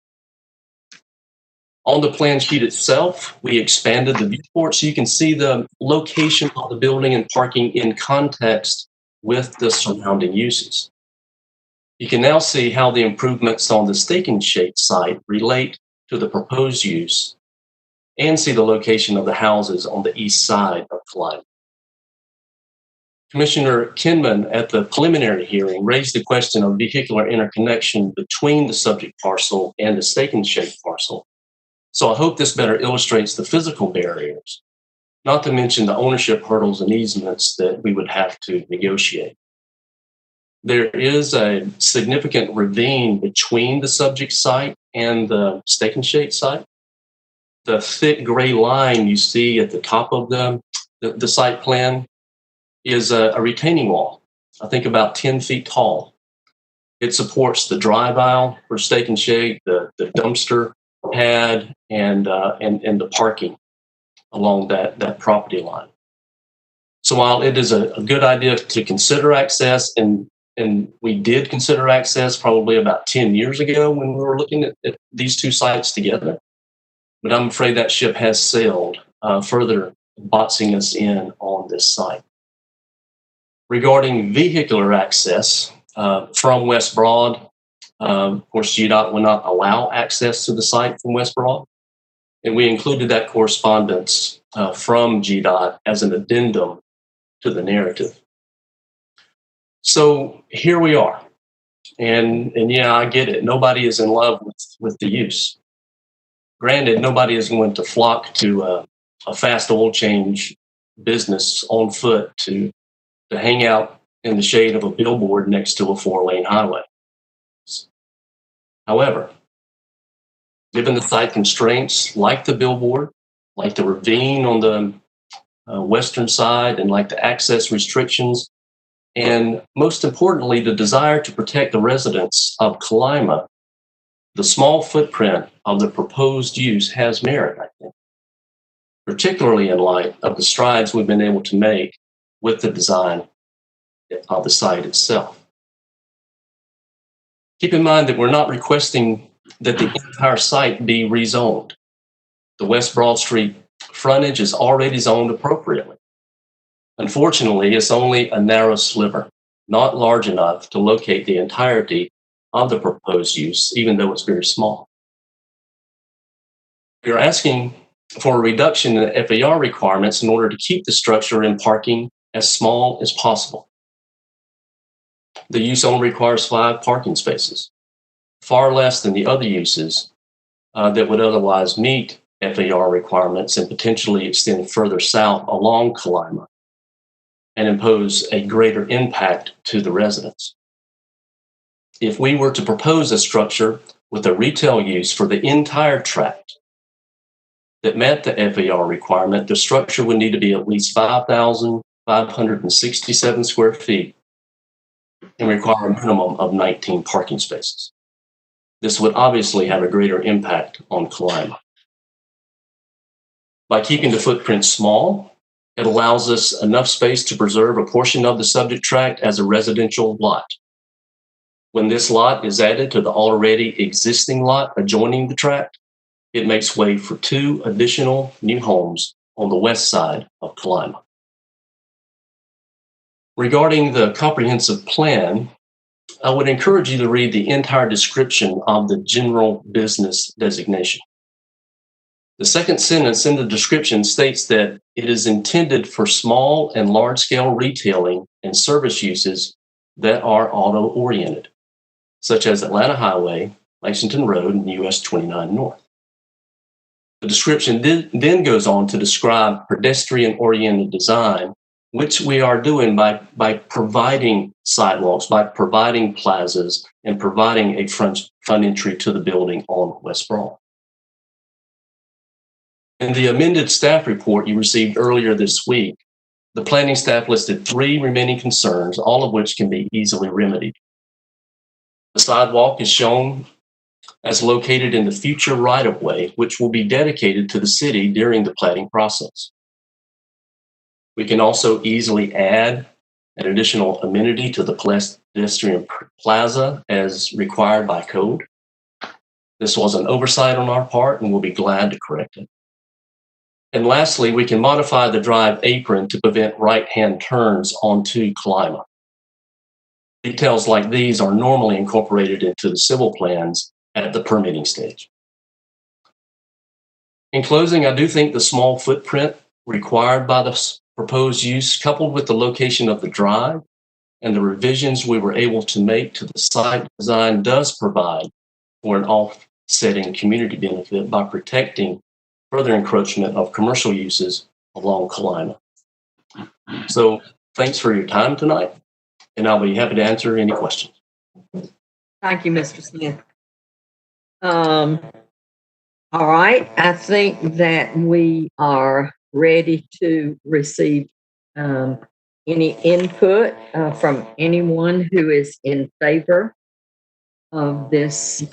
On the plan sheet itself, we expanded the viewport so you can see the location of the building and parking in context with the surrounding uses. You can now see how the improvements on the Steak and Shake site relate to the proposed use and see the location of the houses on the east side of Kalima. Commissioner Kinman at the preliminary hearing raised the question of vehicular interconnection between the subject parcel and the Steak and Shake parcel. So I hope this better illustrates the physical barriers, not to mention the ownership hurdles and easements that we would have to negotiate. There is a significant ravine between the subject site and the Steak and Shake site. The thick gray line you see at the top of the site plan is a retaining wall, I think about 10 feet tall. It supports the drive aisle for Steak and Shake, the dumpster pad, and the parking along that property line. So while it is a good idea to consider access, and we did consider access probably about 10 years ago when we were looking at these two sites together, but I'm afraid that ship has sailed, further boxing us in on this site. Regarding vehicular access from West Broad, of course, GDOT will not allow access to the site from West Broad, and we included that correspondence from GDOT as an addendum to the narrative. So here we are, and yeah, I get it. Nobody is in love with the use. Granted, nobody is going to flock to a fast oil change business on foot to hang out in the shade of a billboard next to a 4-lane highway. However, given the site constraints like the billboard, like the ravine on the western side, and like the access restrictions, and most importantly, the desire to protect the residents of Kalima, the small footprint of the proposed use has merit, I think, particularly in light of the strides we've been able to make with the design of the site itself. Keep in mind that we're not requesting that the entire site be rezoned. The West Broad Street frontage is already zoned appropriately. Unfortunately, it's only a narrow sliver, not large enough to locate the entirety of the proposed use, even though it's very small. We're asking for a reduction in the FAR requirements in order to keep the structure and parking as small as possible. The use only requires 5 parking spaces, far less than the other uses that would otherwise meet FAR requirements and potentially extend further south along Kalima and impose a greater impact to the residents. If we were to propose a structure with a retail use for the entire tract that met the FAR requirement, the structure would need to be at least 5,567 square feet and require a minimum of 19 parking spaces. This would obviously have a greater impact on Kalima. By keeping the footprint small, it allows us enough space to preserve a portion of the subject tract as a residential lot. When this lot is added to the already existing lot adjoining the tract, it makes way for 2 additional new homes on the west side of Kalima. Regarding the comprehensive plan, I would encourage you to read the entire description of the general business designation. The second sentence in the description states that it is intended for small and large-scale retailing and service uses that are auto-oriented, such as Atlanta Highway, Lexington Road, and US 29 North. The description then goes on to describe pedestrian-oriented design, which we are doing by providing sidewalks, by providing plazas, and providing a front entry to the building on West Broad. In the amended staff report you received earlier this week, the planning staff listed 3 remaining concerns, all of which can be easily remedied. The sidewalk is shown as located in the future right-of-way, which will be dedicated to the city during the planning process. We can also easily add an additional amenity to the pedestrian plaza as required by code. This was an oversight on our part, and we'll be glad to correct it. And lastly, we can modify the drive apron to prevent right-hand turns onto Kalima. Details like these are normally incorporated into the civil plans at the permitting stage. In closing, I do think the small footprint required by the proposed use, coupled with the location of the drive and the revisions we were able to make to the site design, does provide for an offsetting community benefit by protecting further encroachment of commercial uses along Kalima. So thanks for your time tonight, and I'll be happy to answer any questions. Thank you, Mr. Smith. All right, I think that we are ready to receive any input from anyone who is in favor of this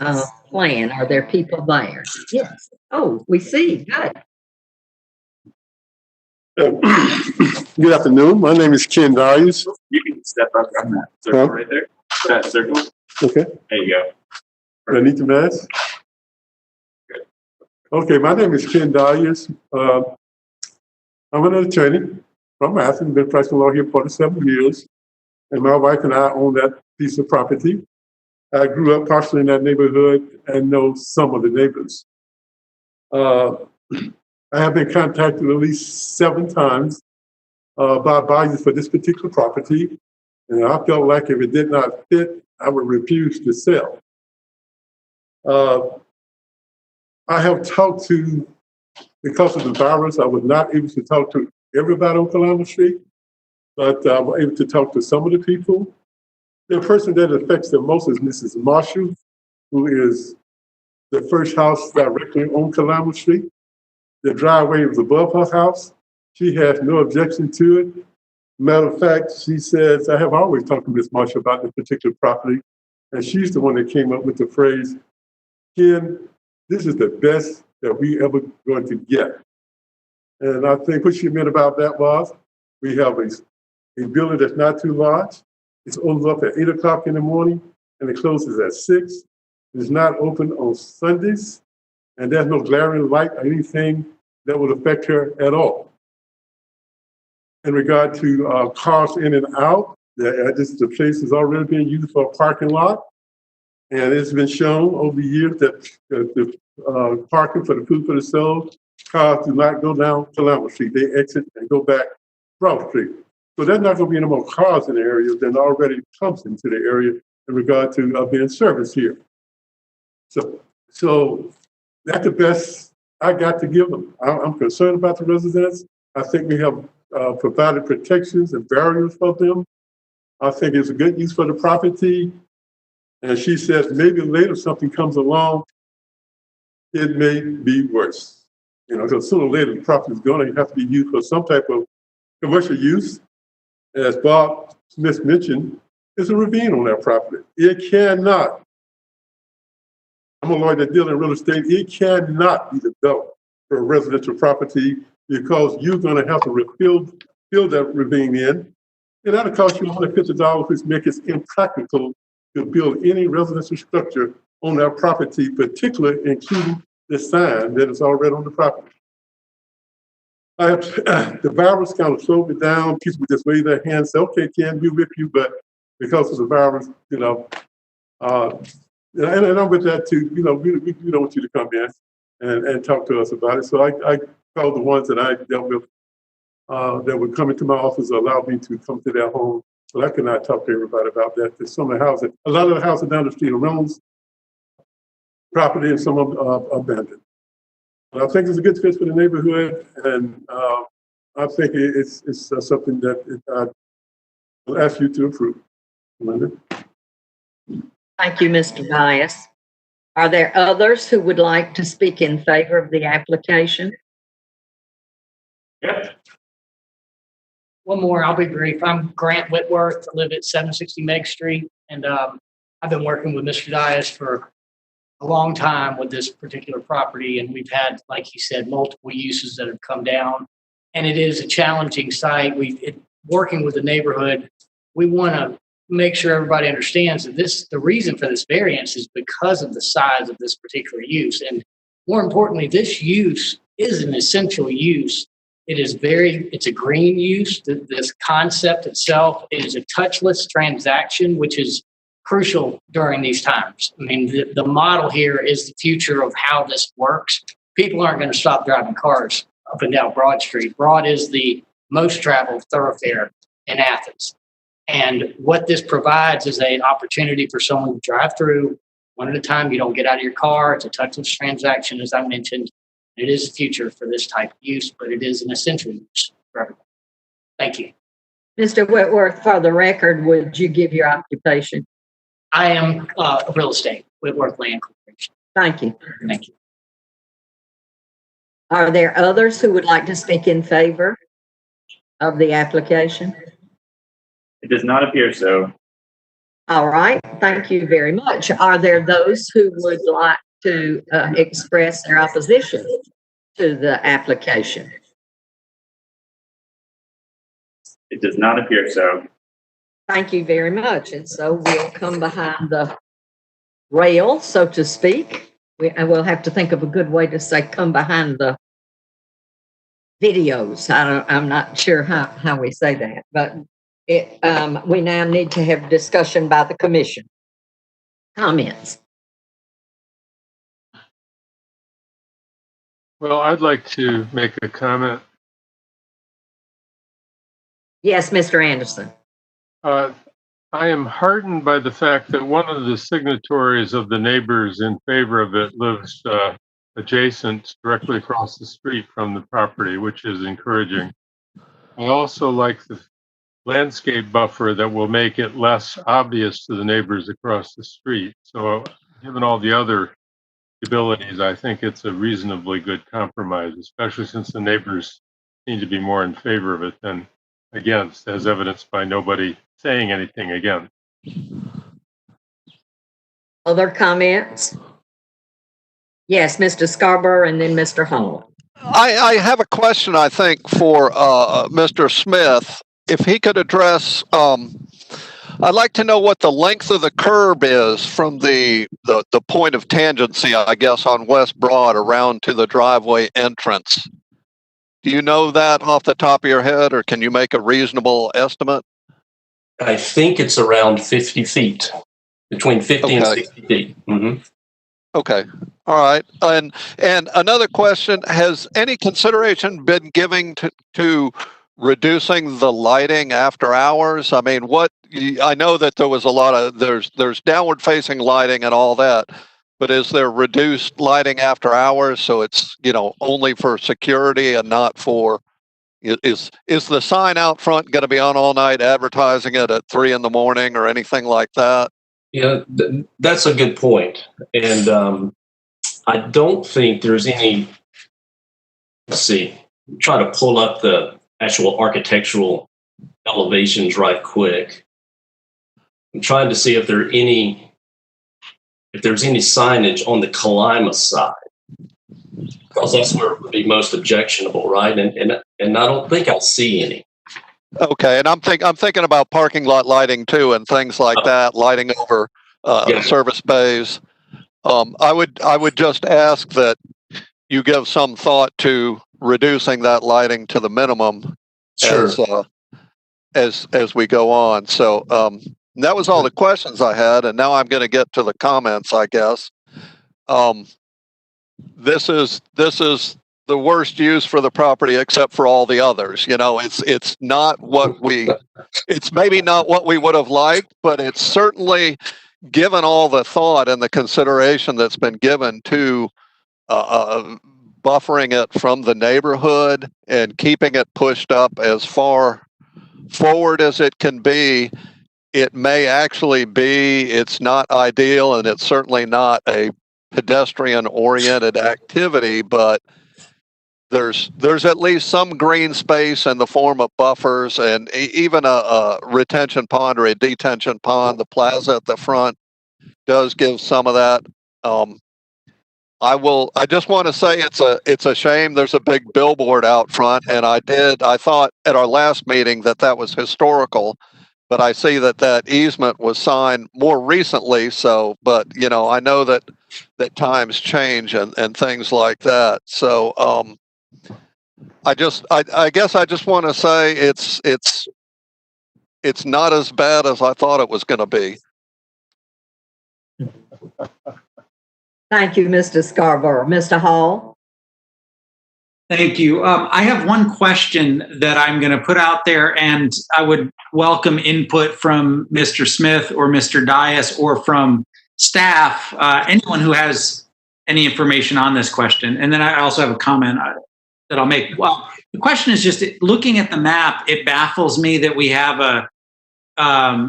plan. Are there people there? Yes. Oh, we see. Good. Good afternoon. My name is Ken Darius. You can step up on that circle right there. That circle. Okay. There you go. Do I need to mask? Good. Okay, my name is Ken Darius. I'm an attorney from Athens, been practicing law here for 47 years. And my wife and I own that piece of property. I grew up partially in that neighborhood and know some of the neighbors. I have been contacted at least 7 times by buyers for this particular property. And I felt like if it did not fit, I would refuse to sell. I have talked to, because of the virus, I was not able to talk to everybody on Kalima Street, but I was able to talk to some of the people. The person that affects the most is Mrs. Marshall, who is the first house directly on Kalima Street. The driveway is above her house. She has no objection to it. Matter of fact, she says, I have always talked to Ms. Marshall about this particular property, and she's the one that came up with the phrase, Ken, this is the best that we ever going to get. And I think what she meant about that was, we have a building that's not too large. It's opens up at 8 o'clock in the morning, and it closes at 6. It's not open on Sundays, and there's no glaring light or anything that would affect her at all. In regard to cars in and out, the place is already being used for a parking lot. And it's been shown over the years that the parking for the food for the soul, cars do not go down Kalima Street. They exit and go back Broad Street. So there's not going to be any more cars in the area than already comes into the area in regard to being serviced here. So that's the best I got to give them. I'm concerned about the residents. I think we have provided protections and barriers for them. I think it's a good use for the property. And she says maybe later something comes along, it may be worse. You know, because sooner or later the property is going to have to be used for some type of commercial use. As Bob Smith mentioned, there's a ravine on that property. It cannot, I'm a lawyer that deals in real estate, it cannot be developed for a residential property because you're going to have to fill that ravine in. And that'll cost you $150, which makes it impractical to build any residential structure on their property, particularly including the sign that is already on the property. The virus kind of slowed me down. People would just wave their hands and say, okay, Ken, we're with you, but because of the virus, and I'm with that too, we don't want you to come in and talk to us about it. So I called the ones that I dealt with that would come into my office, allow me to come to their home. But I could not talk to everybody about that. There's some of the houses, a lot of the houses down the street are rental property and some of them are abandoned. But I think it's a good fit for the neighborhood, and I think it's something that I will ask you to approve. Linda? Thank you, Mr. Bias. Are there others who would like to speak in favor of the application? Yep. One more, I'll be brief. I'm Grant Whitworth. I live at 760 Meg Street, and I've been working with Mr. Dias for a long time with this particular property, and we've had, like he said, multiple uses that have come down, and it is a challenging site. Working with the neighborhood, we want to make sure everybody understands that the reason for this variance is because of the size of this particular use, and more importantly, this use is an essential use. It's a green use. This concept itself is a touchless transaction, which is crucial during these times. I mean, the model here is the future of how this works. People aren't going to stop driving cars up and down Broad Street. Broad is the most traveled thoroughfare in Athens. And what this provides is an opportunity for someone to drive through one at a time. You don't get out of your car. It's a touchless transaction, as I mentioned. It is the future for this type of use, but it is an essential use for everyone. Thank you. Mr. Whitworth, for the record, would you give your occupation? I am real estate, Whitworth Land Corporation. Thank you. Thank you. Are there others who would like to speak in favor of the application? It does not appear so. All right, thank you very much. Are there those who would like to express their opposition to the application? It does not appear so. Thank you very much. And so we'll come behind the rail, so to speak. We'll have to think of a good way to say come behind the videos. I'm not sure how we say that, but we now need to have discussion by the commission. Comments? Well, I'd like to make a comment. Yes, Mr. Anderson. I am heartened by the fact that one of the signatories of the neighbors in favor of it lives adjacent, directly across the street from the property, which is encouraging. I also like the landscape buffer that will make it less obvious to the neighbors across the street. So given all the other abilities, I think it's a reasonably good compromise, especially since the neighbors seem to be more in favor of it than against, as evidenced by nobody saying anything against. Other comments? Yes, Mr. Scarborough and then Mr. Hall. I have a question, I think, for Mr. Smith. If he could address, I'd like to know what the length of the curb is from the point of tangency, I guess, on West Broad around to the driveway entrance. Do you know that off the top of your head, or can you make a reasonable estimate? I think it's around 50 feet, between 50 and 60 feet. Mm-hmm. Okay. All right. And another question, has any consideration been given to reducing the lighting after hours? I mean, I know that there was a lot of, there's downward facing lighting and all that, but is there reduced lighting after hours? So it's, only for security and not for, is the sign out front going to be on all night advertising it at 3 a.m. or anything like that? Yeah, that's a good point. And I don't think there's any, let's see, try to pull up the actual architectural elevations right quick. I'm trying to see if there's any signage on the Kalima side, because that's where it would be most objectionable, right? And I don't think I'll see any. Okay, and I'm thinking about parking lot lighting too, and things like that, lighting over service bays. I would just ask that you give some thought to reducing that lighting to the minimum as we go on. So that was all the questions I had, and now I'm going to get to the comments, I guess. This is the worst use for the property except for all the others. It's not it's maybe not what we would have liked, but it's certainly, given all the thought and the consideration that's been given to buffering it from the neighborhood and keeping it pushed up as far forward as it can be. It may actually be, it's not ideal, and it's certainly not a pedestrian oriented activity, but there's at least some green space in the form of buffers, and even a retention pond or a detention pond. The plaza at the front does give some of that. I just want to say it's a shame there's a big billboard out front, and I thought at our last meeting that was historical, but I see that easement was signed more recently. So, but I know that times change and things like that. So, I guess I just want to say it's not as bad as I thought it was going to be. Thank you, Mr. Scarborough. Mr. Hall? Thank you. I have one question that I'm going to put out there, and I would welcome input from Mr. Smith or Mr. Dias or from staff, anyone who has any information on this question. And then I also have a comment that I'll make. Well, the question is just, looking at the map, it baffles me that we have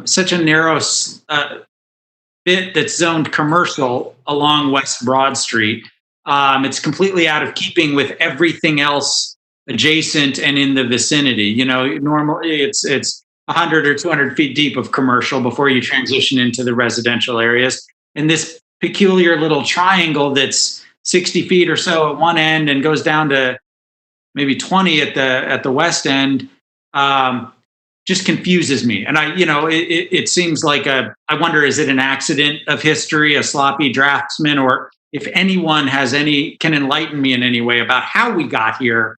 such a narrow bit that's zoned commercial along West Broad Street. It's completely out of keeping with everything else adjacent and in the vicinity. Normally it's 100 or 200 feet deep of commercial before you transition into the residential areas. And this peculiar little triangle that's 60 feet or so at one end and goes down to maybe 20 at the west end, just confuses me. And it seems like I wonder, is it an accident of history, a sloppy draftsman, or if anyone can enlighten me in any way about how we got here,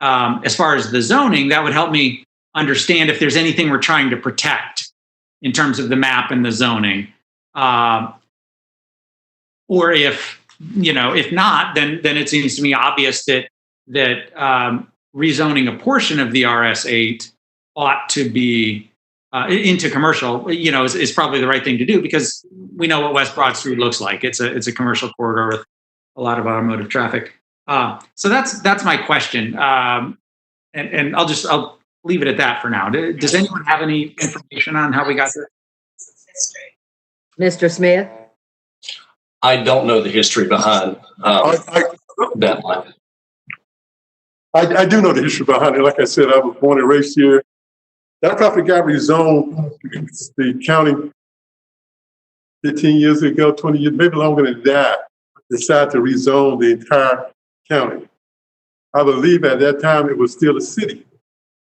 as far as the zoning, that would help me understand if there's anything we're trying to protect in terms of the map and the zoning. Or if not, then it seems to me obvious that rezoning a portion of the RS8 ought to be into commercial, is probably the right thing to do, because we know what West Broad Street looks like. It's a commercial corridor with a lot of automotive traffic. So that's my question. And I'll leave it at that for now. Does anyone have any information on how we got there? Mr. Smith? I don't know the history behind that line. I do know the history behind it. Like I said, I was born and raised here. That property got rezoned, the county 15 years ago, 20 years, maybe longer than that, decided to rezone the entire county. I believe at that time it was still a city.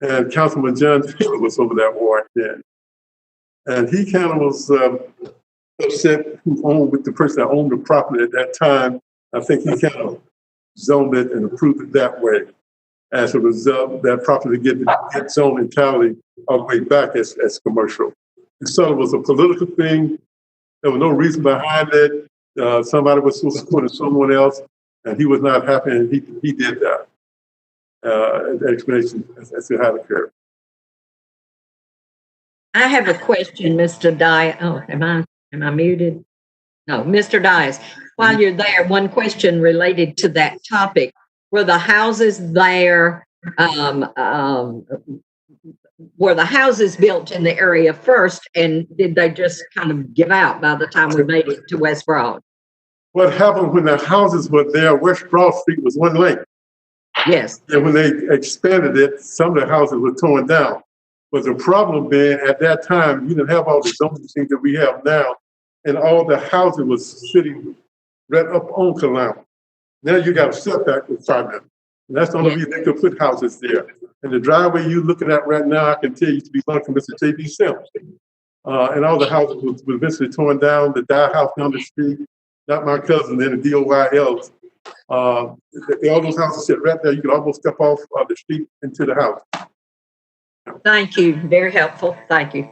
And Councilman John Taylor was over that ward then. And he kind of was upset with the person that owned the property at that time. I think he kind of zoned it and approved it that way. As a result, that property get zoned entirely all the way back as commercial. It sort of was a political thing. There was no reason behind it. Somebody was supporting someone else, and he was not happy, and he did that. The explanation as to how it occurred. I have a question, Mr. Dias. Oh, am I muted? No, Mr. Dias. While you're there, one question related to that topic. Were the houses there, were the houses built in the area first, and did they just kind of give out by the time we made it to West Broad? What happened when the houses were there, West Broad Street was one lane. Yes. And when they expanded it, some of the houses were torn down. But the problem being, at that time, you didn't have all the zoning things that we have now, and all the housing was sitting right up on Kalama. Now you got a setback requirement. And that's the only reason they could put houses there. And the driveway you're looking at right now, I can tell you to be belong to Mr. J.B. Sims. and all the houses was eventually torn down. The Dye house down the street, not my cousin, and the DOYLs. All those houses sit right there. You could almost step off the street into the house. Thank you. Very helpful. Thank you.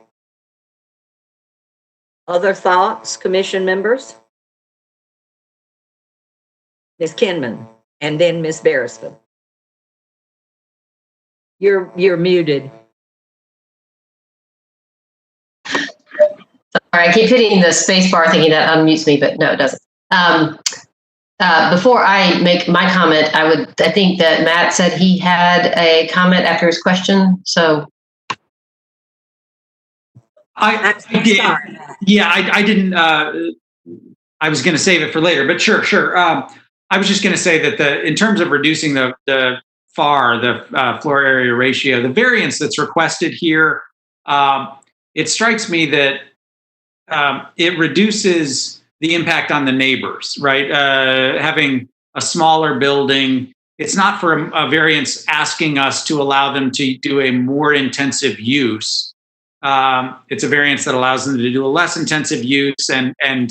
Other thoughts, commission members? Ms. Kinman, and then Ms. Beresford. You're muted. Sorry, I keep hitting the space bar thinking that unmutes me, but no, it doesn't. Before I make my comment, I think that Matt said he had a comment after his question. So I did. Yeah, I didn't. I was going to save it for later, but sure. I was just going to say that in terms of reducing the FAR, the floor area ratio, the variance that's requested here, it strikes me that it reduces the impact on the neighbors, right? Having a smaller building, it's not for a variance asking us to allow them to do a more intensive use. It's a variance that allows them to do a less intensive use and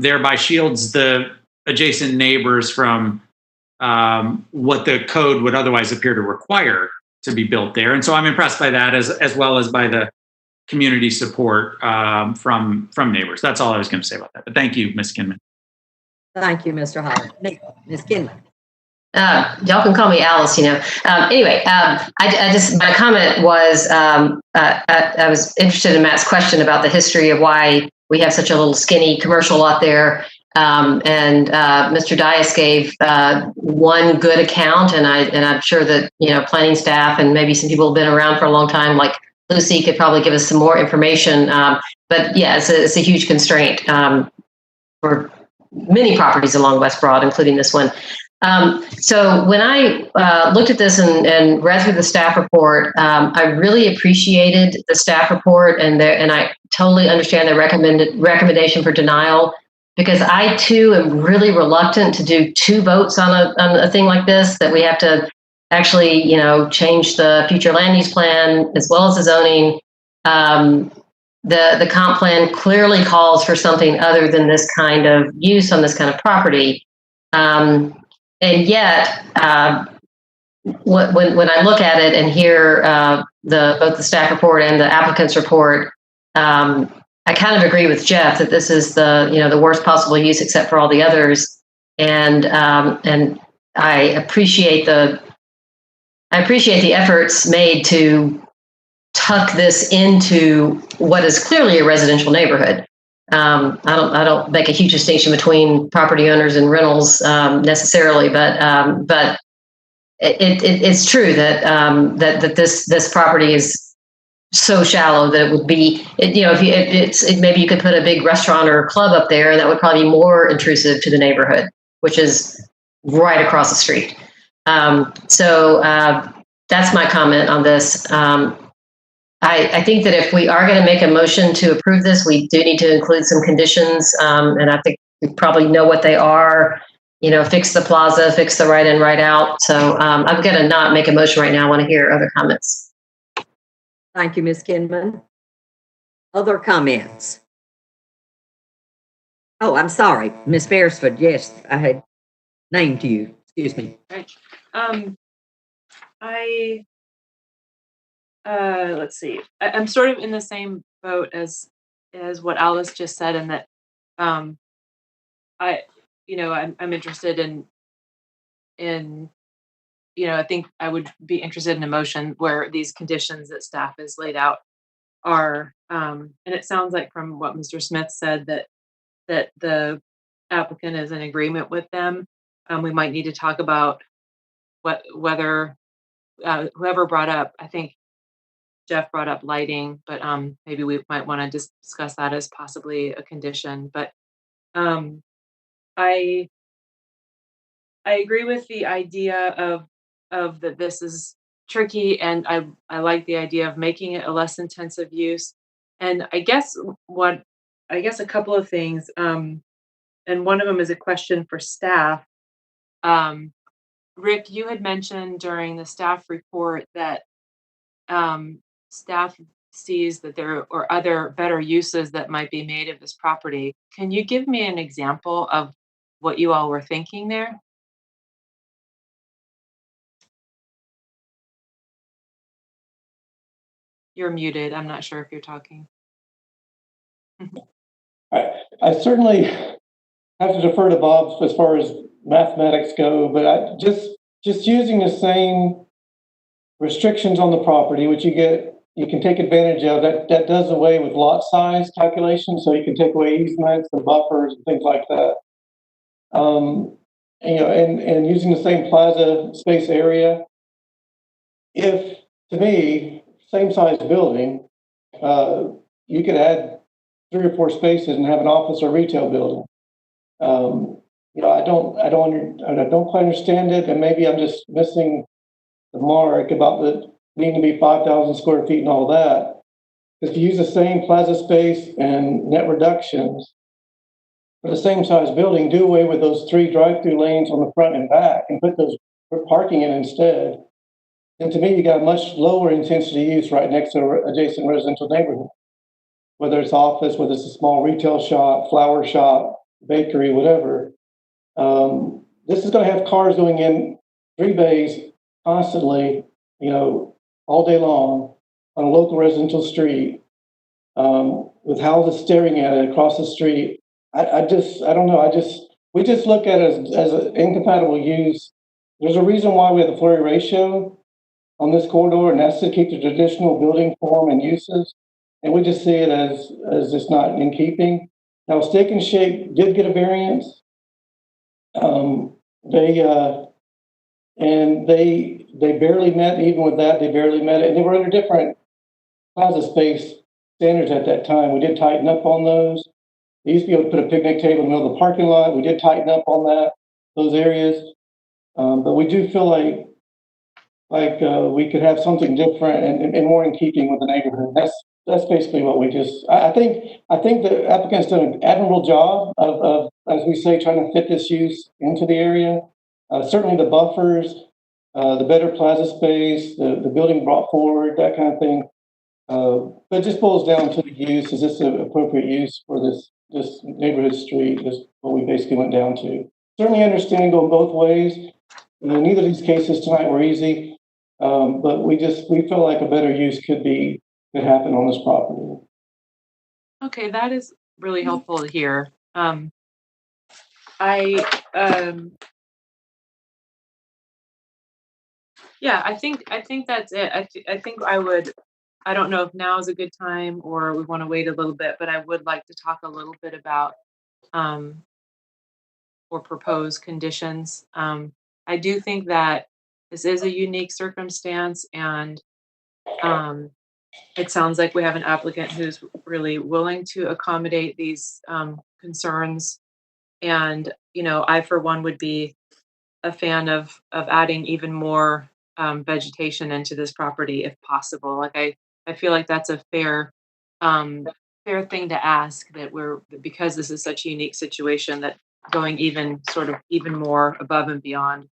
thereby shields the adjacent neighbors from what the code would otherwise appear to require to be built there. And so I'm impressed by that as well as by the community support from neighbors. That's all I was going to say about that. But thank you, Ms. Kinman. Thank you, Mr. Holland. Ms. Kinman. Y'all can call me Alice, Anyway, my comment was, I was interested in Matt's question about the history of why we have such a little skinny commercial lot there. And Mr. Dias gave one good account, and I'm sure that planning staff and maybe some people have been around for a long time, like Lucy, could probably give us some more information. But yeah, it's a huge constraint for many properties along West Broad, including this one. So when I looked at this and read through the staff report, I really appreciated the staff report, and I totally understand their recommendation for denial, because I too am really reluctant to do two votes on a thing like this, that we have to actually change the future land use plan as well as the zoning. The comp plan clearly calls for something other than this kind of use on this kind of property. And yet, when I look at it and hear both the staff report and the applicant's report, I kind of agree with Jeff that this is the worst possible use except for all the others. And I appreciate the efforts made to tuck this into what is clearly a residential neighborhood. I don't make a huge distinction between property owners and rentals necessarily, but it's true that this property is so shallow that it would be, maybe you could put a big restaurant or club up there, and that would probably be more intrusive to the neighborhood, which is right across the street. So that's my comment on this. I think that if we are going to make a motion to approve this, we do need to include some conditions, and I think we probably know what they are. Fix the plaza, fix the right in, right out. So I'm going to not make a motion right now. I want to hear other comments. Thank you, Ms. Kinman. Other comments? Oh, I'm sorry, Ms. Beresford. Yes, I had named you. Excuse me. Right. Let's see. I'm sort of in the same boat as what Alice just said, in that I'm interested in I think I would be interested in a motion where these conditions that staff has laid out are, and it sounds like from what Mr. Smith said that the applicant is in agreement with them. We might need to talk about whether whoever brought up, I think Jeff brought up lighting, but maybe we might want to discuss that as possibly a condition. But I agree with the idea of that this is tricky, and I like the idea of making it a less intensive use. And I guess a couple of things, and one of them is a question for staff. Rick, you had mentioned during the staff report that staff sees that there or other better uses that might be made of this property. Can you give me an example of what you all were thinking there? You're muted. I'm not sure if you're talking. I certainly have to defer to Bob as far as mathematics go, but I just using the same restrictions on the property, which you can take advantage of. That does away with lot size calculations, so you can take away easements and buffers and things like that. And using the same plaza space area. If, to me, same size building, you could add 3 or 4 spaces and have an office or retail building. I don't quite understand it, and maybe I'm just missing the mark about the needing to be 5,000 square feet and all that. If you use the same plaza space and net reductions for the same size building, do away with those 3 drive-through lanes on the front and back and put those parking in instead. And to me, you got a much lower intensity use right next to an adjacent residential neighborhood. Whether it's office, whether it's a small retail shop, flower shop, bakery, whatever. This is going to have cars going in 3 bays constantly, all day long on a local residential street, with houses staring at it across the street. I don't know. We just look at it as an incompatible use. There's a reason why we have the flurry ratio on this corridor, and that's to keep the traditional building form and uses. And we just see it as just not in keeping. Now, Steak and Shake did get a variance. They barely met. Even with that, they barely met it. And they were under different plaza space standards at that time. We did tighten up on those. They used to be able to put a picnic table in the middle of the parking lot. We did tighten up on those areas. But we do feel like we could have something different and more in keeping with the neighborhood. That's basically what we just. I think the applicant's done an admirable job of, as we say, trying to fit this use into the area. Certainly the buffers, the better plaza space, the building brought forward, that kind of thing. But it just boils down to the use. Is this an appropriate use for this neighborhood street? Is what we basically went down to. Certainly understand going both ways. Neither of these cases tonight were easy, but we feel like a better use could happen on this property. Okay, that is really helpful to hear. I think that's it. I think I don't know if now is a good time or we want to wait a little bit, but I would like to talk a little bit about or propose conditions. I do think that this is a unique circumstance, and it sounds like we have an applicant who's really willing to accommodate these concerns. And, I, for one, would be a fan of adding even more vegetation into this property if possible. Like, I feel like that's a fair thing to ask, because this is such a unique situation, that going even more above and beyond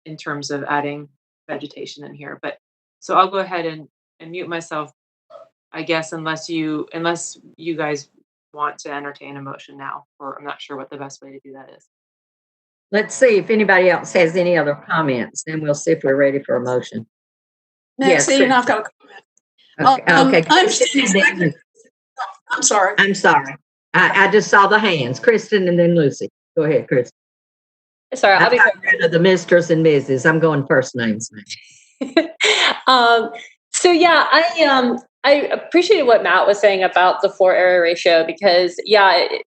in terms of adding vegetation in here. But so I'll go ahead and mute myself, I guess, unless you guys want to entertain a motion now, or I'm not sure what the best way to do that is. Let's see if anybody else has any other comments, then we'll see if we're ready for a motion. Maxine, I've got a comment. Okay. I'm sorry. I'm sorry. I just saw the hands. Kristen and then Lucy. Go ahead, Kristen. Sorry, I'll be rid of the Misters and Mrs. I'm going first names now. So yeah, I appreciated what Matt was saying about the floor area ratio, because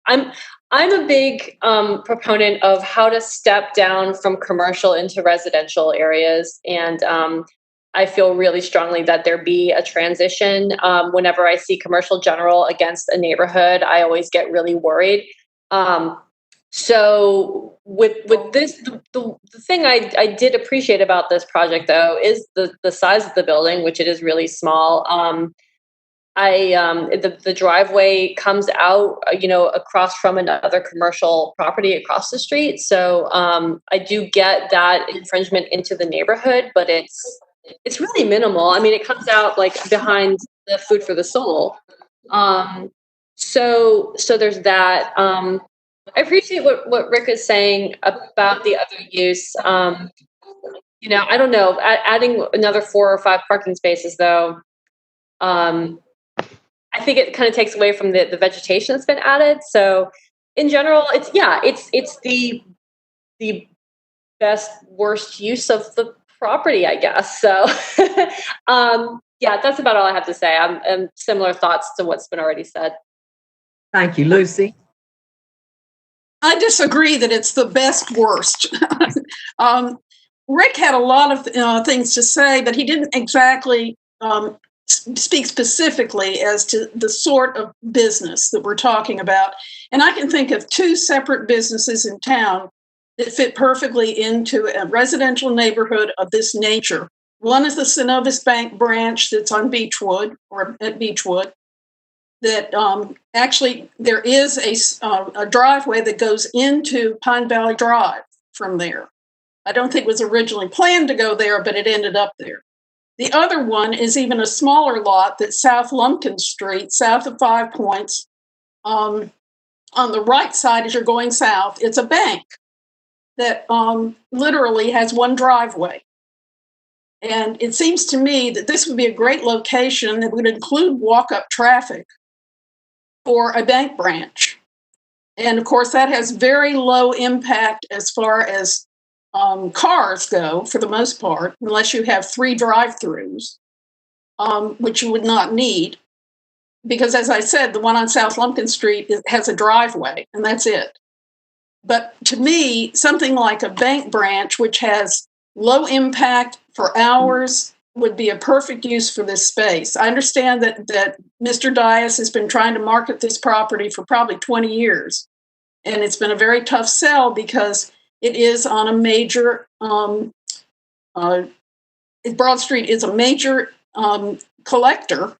I'm a big proponent of how to step down from commercial into residential areas, and I feel really strongly that there be a transition. Whenever I see commercial general against a neighborhood, I always get really worried. So with this, the thing I did appreciate about this project, though, is the size of the building, which it is really small. The driveway comes out, across from another commercial property across the street. So I do get that infringement into the neighborhood, but it's really minimal. I mean, it comes out like behind the food for the soul. So there's that. I appreciate what Rick is saying about the other use. I don't know, adding another 4 or 5 parking spaces though. I think it kind of takes away from the vegetation that's been added. So in general, it's the best worst use of the property, I guess. So that's about all I have to say. I'm similar thoughts to what's been already said. Thank you, Lucy. I disagree that it's the best worst. Rick had a lot of things to say, but he didn't exactly speak specifically as to the sort of business that we're talking about. And I can think of 2 separate businesses in town that fit perfectly into a residential neighborhood of this nature. One is the Synovus Bank branch that's on Beechwood, or at Beechwood, that actually there is a driveway that goes into Pine Valley Drive from there. I don't think it was originally planned to go there, but it ended up there. The other one is even a smaller lot that's South Lumpkin Street, south of 5 Points. On the right side, as you're going south, it's a bank that literally has one driveway. And it seems to me that this would be a great location that would include walk-up traffic for a bank branch. And of course, that has very low impact as far as cars go, for the most part, unless you have 3 drive-throughs, which you would not need. Because as I said, the one on South Lumpkin Street has a driveway, and that's it. But to me, something like a bank branch, which has low impact for hours, would be a perfect use for this space. I understand that Mr. Dias has been trying to market this property for probably 20 years. And it's been a very tough sell because it is on a major, Broad Street is a major collector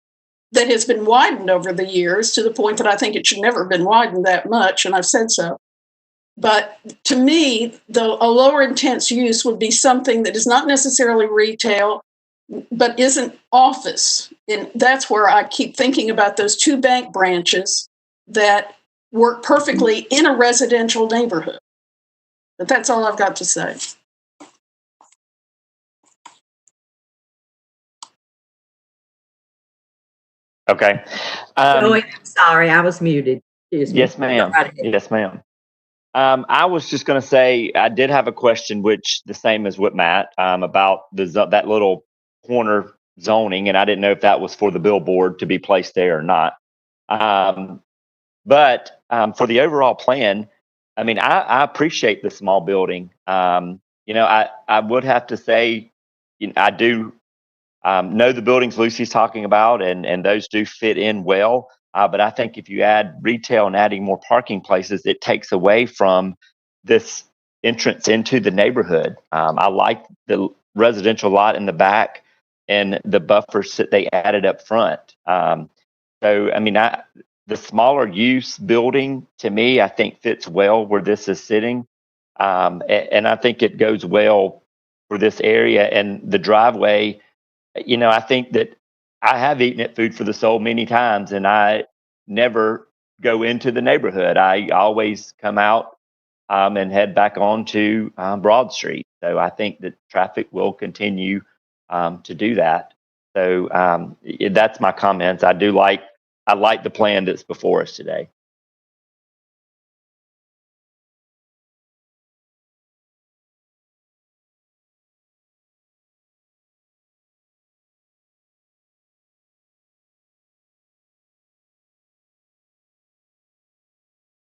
that has been widened over the years to the point that I think it should never have been widened that much, and I've said so. But to me, a lower intense use would be something that is not necessarily retail, but isn't office. And that's where I keep thinking about those 2 bank branches that work perfectly in a residential neighborhood. But that's all I've got to say. Okay. Joey, I'm sorry, I was muted. Excuse me. Yes, ma'am. Yes, ma'am. I was just going to say I did have a question, which the same as with Matt, about that little corner zoning, and I didn't know if that was for the billboard to be placed there or not. But for the overall plan, I mean, I appreciate the small building. I would have to say, I do know the buildings Lucy's talking about, and those do fit in well. But I think if you add retail and adding more parking places, it takes away from this entrance into the neighborhood. I like the residential lot in the back and the buffers that they added up front. So, I mean, the smaller use building, to me, I think fits well where this is sitting. And I think it goes well for this area. And the driveway, I think that I have eaten at Food for the Soul many times, and I never go into the neighborhood. I always come out and head back onto Broad Street. So I think that traffic will continue to do that. So that's my comments. I like the plan that's before us today.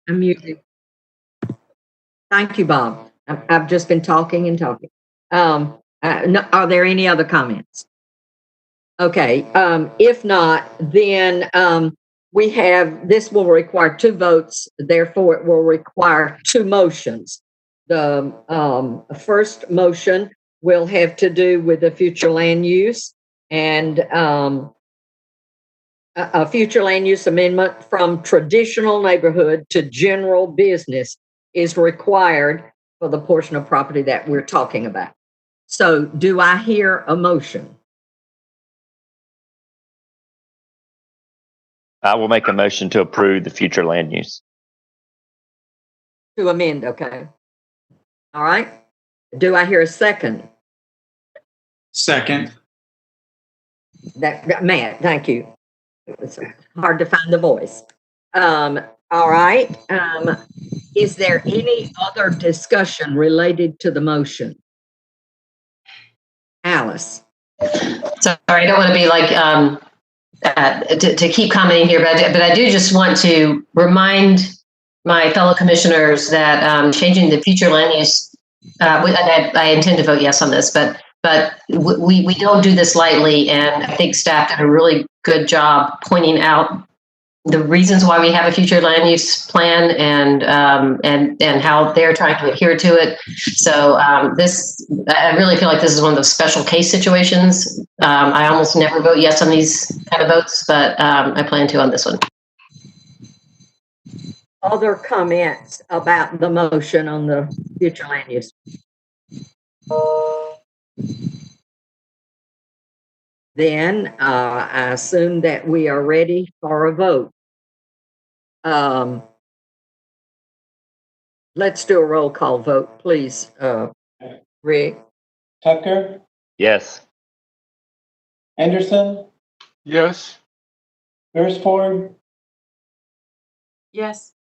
I'm muted. Thank you, Bob. I've just been talking and talking. Are there any other comments? Okay. If not, then this will require 2 votes. Therefore, it will require 2 motions. The first motion will have to do with the future land use, and a future land use amendment from traditional neighborhood to general business is required for the portion of property that we're talking about. So do I hear a motion? I will make a motion to approve the future land use. To amend, okay. All right. Do I hear a second? Second. Matt, thank you. It was hard to find the voice. All right. Is there any other discussion related to the motion? Alice. Sorry, I don't want to be like to keep commenting here, but I do just want to remind my fellow commissioners that changing the future land use, I intend to vote yes on this, but we don't do this lightly, and I think staff did a really good job pointing out the reasons why we have a future land use plan and how they're trying to adhere to it. So I really feel like this is one of those special case situations. I almost never vote yes on these kind of votes, but I plan to on this one. Other comments about the motion on the future land use? Then I assume that we are ready for a vote. Let's do a roll call vote, please. Rick? Tucker? Yes. Anderson? Yes. Beresford? Yes.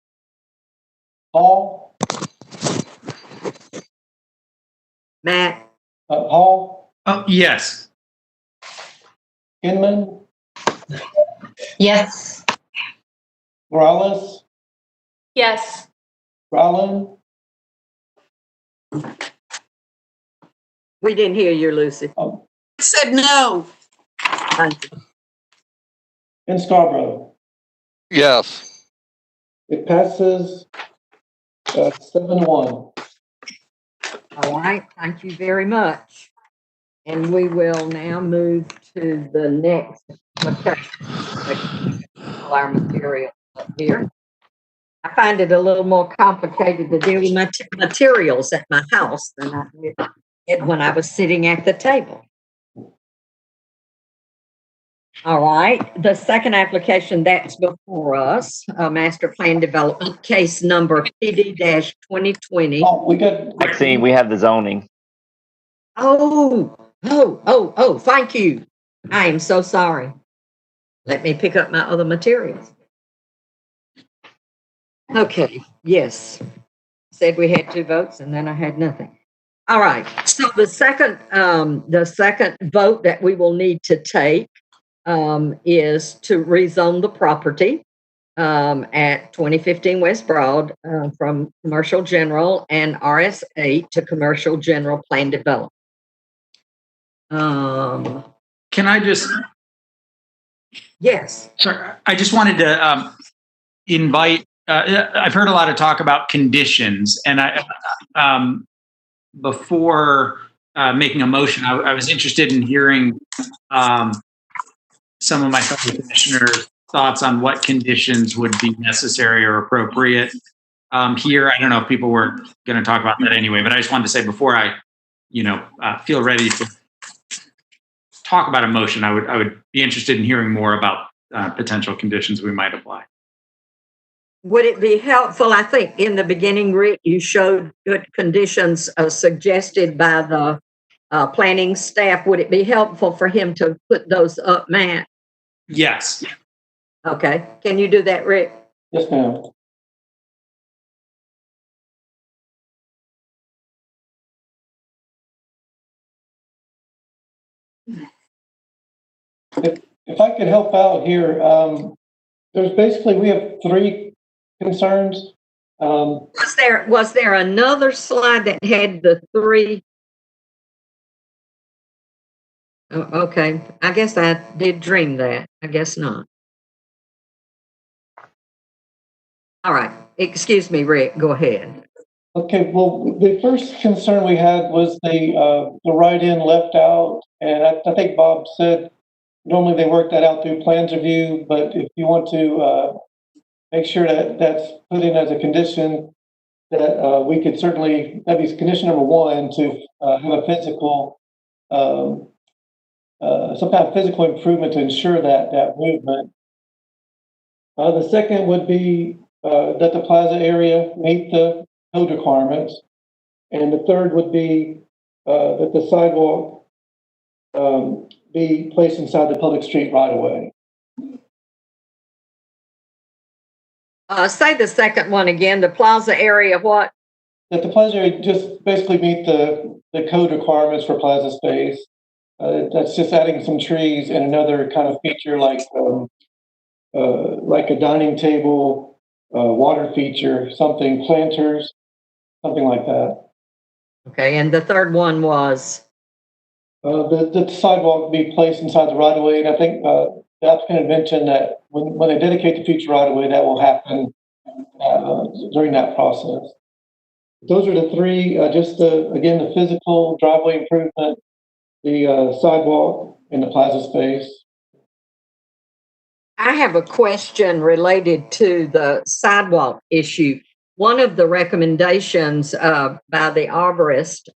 Hall? Matt? Hall? Oh, yes. Inman? Yes. Morales? Yes. Rollin? We didn't hear you, Lucy. I said no. Thank you. And Scarborough? Yes. It passes 7-1. All right, thank you very much. And we will now move to the next application. Our material up here. I find it a little more complicated to deal with materials at my house than I did when I was sitting at the table. All right, the second application that's before us, master plan development, case number PD-2020. Oh, we got. Maxine, we have the zoning. Oh, thank you. I am so sorry. Let me pick up my other materials. Okay, yes. Said we had 2 votes and then I had nothing. All right, so the second vote that we will need to take is to rezone the property at 2015 West Broad from commercial general and RS8 to commercial general plan development. Can I just? Yes. Sorry, I just wanted to invite. I've heard a lot of talk about conditions, and before making a motion, I was interested in hearing some of my fellow commissioners' thoughts on what conditions would be necessary or appropriate here. I don't know if people were going to talk about that anyway, but I just wanted to say before I, feel ready to talk about a motion, I would be interested in hearing more about potential conditions we might apply. Would it be helpful? I think in the beginning, Rick, you showed good conditions suggested by the planning staff. Would it be helpful for him to put those up, Matt? Yes. Okay. Can you do that, Rick? Yes, ma'am. If I could help out here, we have 3 concerns. Was there another slide that had the 3? Oh, okay, I guess I did dream that. I guess not. All right, excuse me, Rick, go ahead. Okay, well, the first concern we had was the right in left out, and I think Bob said normally they work that out through plans review, but if you want to make sure that that's put in as a condition, that we could certainly, that'd be condition number 1, to have a physical, some kind of physical improvement to ensure that movement. The second would be that the plaza area meet the code requirements. And the third would be that the sidewalk be placed inside the public street right away. Say the second one again, the plaza area, what? That the plaza area just basically meet the code requirements for plaza space. That's just adding some trees and another kind of feature like a dining table, water feature, something, planters, something like that. Okay, and the third one was? The sidewalk be placed inside the right of way, and I think the applicant had mentioned that when they dedicate the future right of way, that will happen during that process. Those are the three, just again, the physical driveway improvement, the sidewalk, and the plaza space. I have a question related to the sidewalk issue. One of the recommendations by the arborist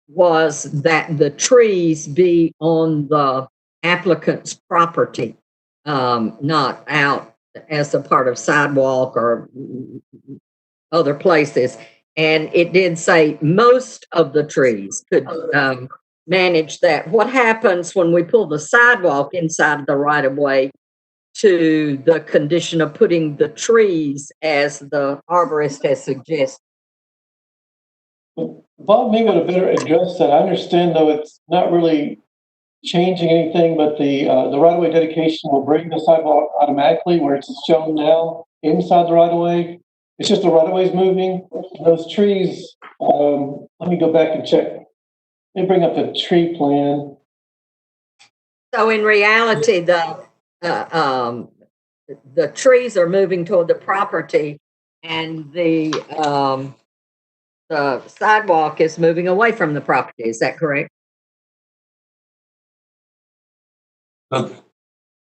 was that the trees be on the applicant's property, not out as a part of sidewalk or other places. And it did say most of the trees could manage that. What happens when we pull the sidewalk inside the right of way to the condition of putting the trees as the arborist has suggested? Bob may want to better address that. I understand, though, it's not really changing anything, but the right-of-way dedication will bring the sidewalk automatically where it's shown now inside the right-of-way. It's just the right-of-way is moving. Those trees, let me go back and check. They bring up the tree plan. So in reality, the trees are moving toward the property, and the sidewalk is moving away from the property. Is that correct?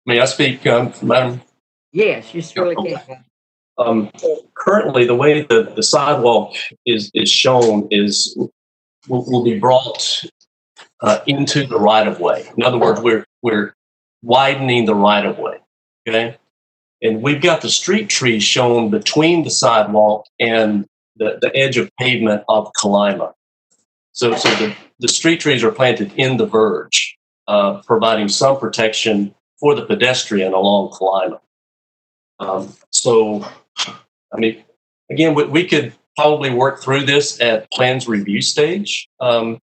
May I speak, Madam? Yes, you surely can. Currently, the way the sidewalk is shown is will be brought into the right of way. In other words, we're widening the right of way. Okay, and we've got the street trees shown between the sidewalk and the edge of pavement of Kalima. So the street trees are planted in the verge, providing some protection for the pedestrian along Kalima. So, I mean, again, we could probably work through this at plans review stage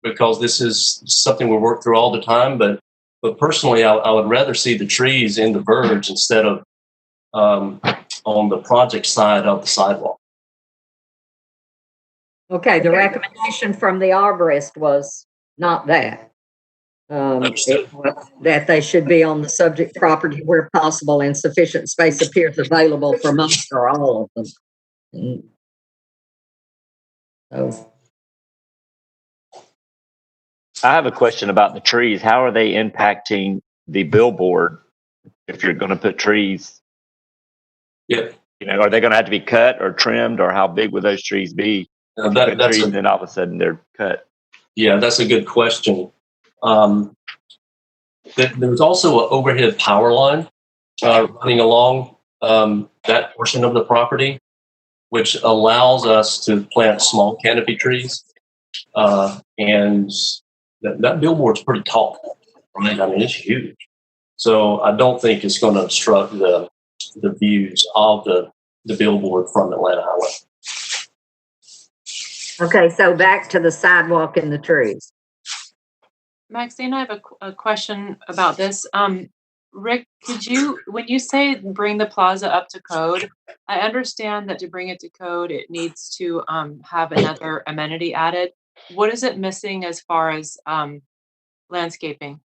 because this is something we work through all the time. But personally, I would rather see the trees in the verge instead of on the project side of the sidewalk. Okay, the recommendation from the arborist was not that. It was that they should be on the subject property where possible and sufficient space appears available for most or all of them. So. I have a question about the trees. How are they impacting the billboard if you're going to put trees? Yeah. You know, are they going to have to be cut or trimmed, or how big would those trees be? And then all of a sudden they're cut. Yeah, that's a good question. There's also an overhead power line running along that portion of the property, which allows us to plant small canopy trees. And that billboard's pretty tall, right? I mean, it's huge. So I don't think it's going to obstruct the views of the billboard from Atlanta Highway. Okay, so back to the sidewalk and the trees. Maxine, I have a question about this. Rick, when you say bring the plaza up to code, I understand that to bring it to code, it needs to have another amenity added. What is it missing as far as landscaping?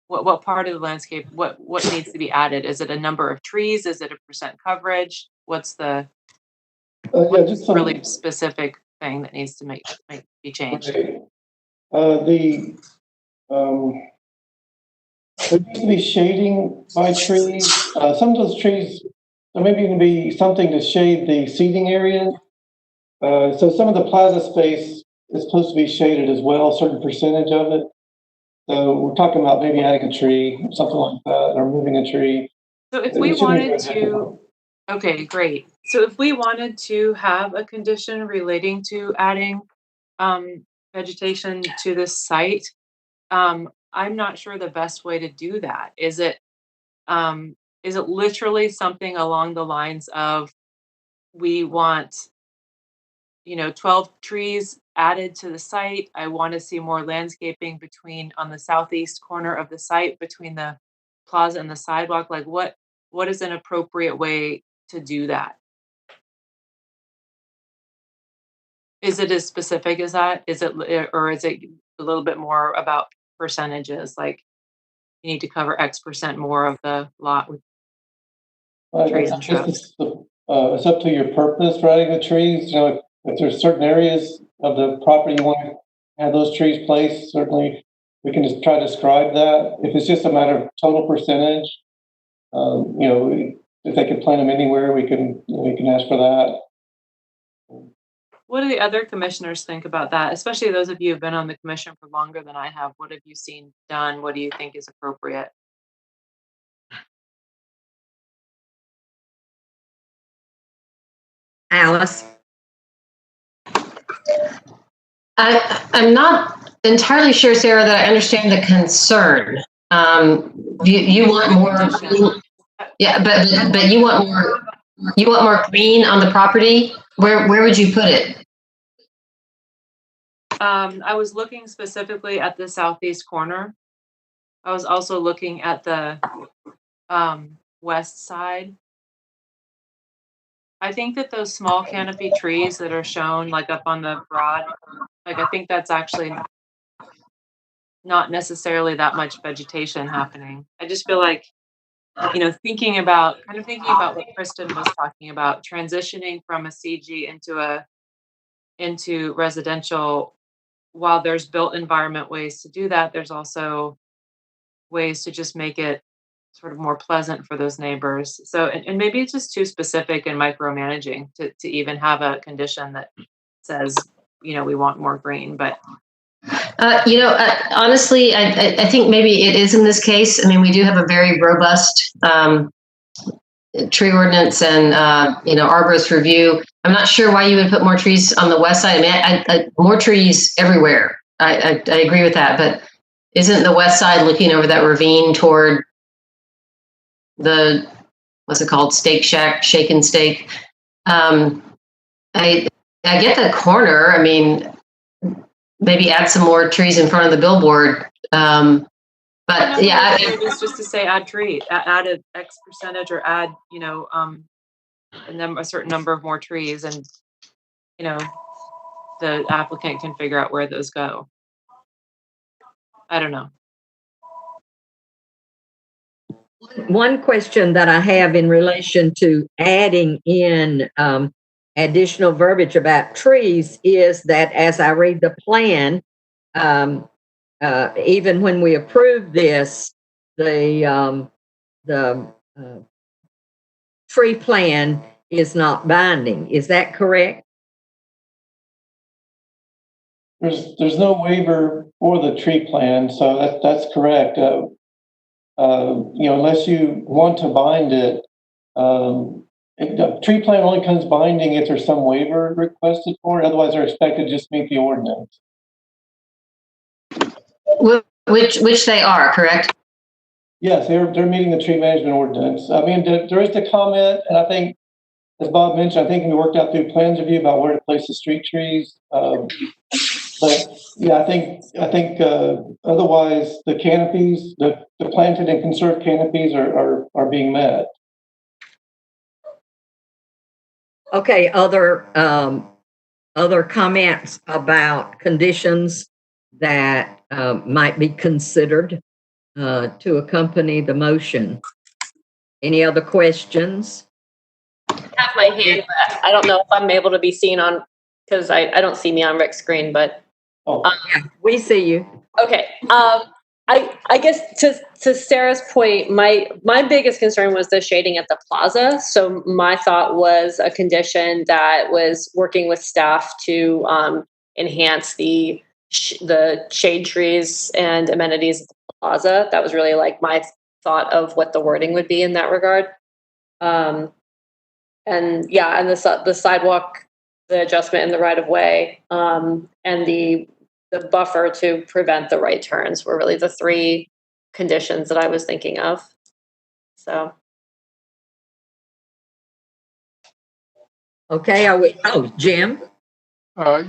What part of the landscape, what needs to be added? Is it a number of trees? Is it a percent coverage? What's the just really specific thing that needs to be changed? Okay. There needs to be shading by trees. Some of those trees, there maybe going to be something to shade the seating area. So some of the plaza space is supposed to be shaded as well, a certain percentage of it. So we're talking about maybe adding a tree, something like that, or moving a tree. So if we wanted to, okay, great. So if we wanted to have a condition relating to adding vegetation to this site, I'm not sure the best way to do that. Is it literally something along the lines of we want, 12 trees added to the site. I want to see more landscaping on the southeast corner of the site between the plaza and the sidewalk. Like what is an appropriate way to do that? Is it as specific as that? Or is it a little bit more about percentages? Like you need to cover X percent more of the lot with trees and shrubs. It's up to your purpose for adding the trees. If there's certain areas of the property you want to have those trees placed, certainly we can just try to describe that. If it's just a matter of total percentage, if they can plant them anywhere, we can ask for that. What do the other commissioners think about that? Especially those of you who've been on the commission for longer than I have. What have you seen done? What do you think is appropriate? Alice? I'm not entirely sure, Sarah, that I understand the concern. You want more, yeah, but you want more green on the property. Where would you put it? I was looking specifically at the southeast corner. I was also looking at the west side. I think that those small canopy trees that are shown like up on the broad, like I think that's actually not necessarily that much vegetation happening. I just feel like, thinking about what Kristen was talking about, transitioning from a CG into residential. While there's built environment ways to do that, there's also ways to just make it sort of more pleasant for those neighbors. So, and maybe it's just too specific and micromanaging to even have a condition that says, we want more green, but. Honestly, I think maybe it is in this case. I mean, we do have a very robust tree ordinance and, arborist review. I'm not sure why you would put more trees on the west side. I mean, more trees everywhere. I agree with that, but isn't the west side looking over that ravine toward the, what's it called? Steak Shack, Shake and Steak. I get the corner. I mean, maybe add some more trees in front of the billboard. But yeah, it's just to say add an X percentage or add, a certain number of more trees, and the applicant can figure out where those go. I don't know. One question that I have in relation to adding in additional verbiage about trees is that as I read the plan, even when we approve this, the tree plan is not binding. Is that correct? There's no waiver for the tree plan, so that's correct. Unless you want to bind it, the tree plan only comes binding if there's some waiver requested for it. Otherwise, they're expected to just meet the ordinance. Which they are, correct? Yes, they're meeting the tree management ordinance. I mean, there is the comment, and I think, as Bob mentioned, I think we worked out through plans review about where to place the street trees. But yeah, I think otherwise the canopies, the planted and conserved canopies are being met. Okay. Other comments about conditions that might be considered to accompany the motion. Any other questions? I have my hand, but I don't know if I'm able to be seen on, because I don't see me on Rick's screen, but. Yeah, we see you. Okay. I guess to Sarah's point, my biggest concern was the shading at the plaza. So my thought was a condition that was working with staff to enhance the shade trees and amenities at the plaza. That was really like my thought of what the wording would be in that regard. And yeah, and the sidewalk, the adjustment in the right of way, and the buffer to prevent the right turns were really the three conditions that I was thinking of. So. Okay, Jim?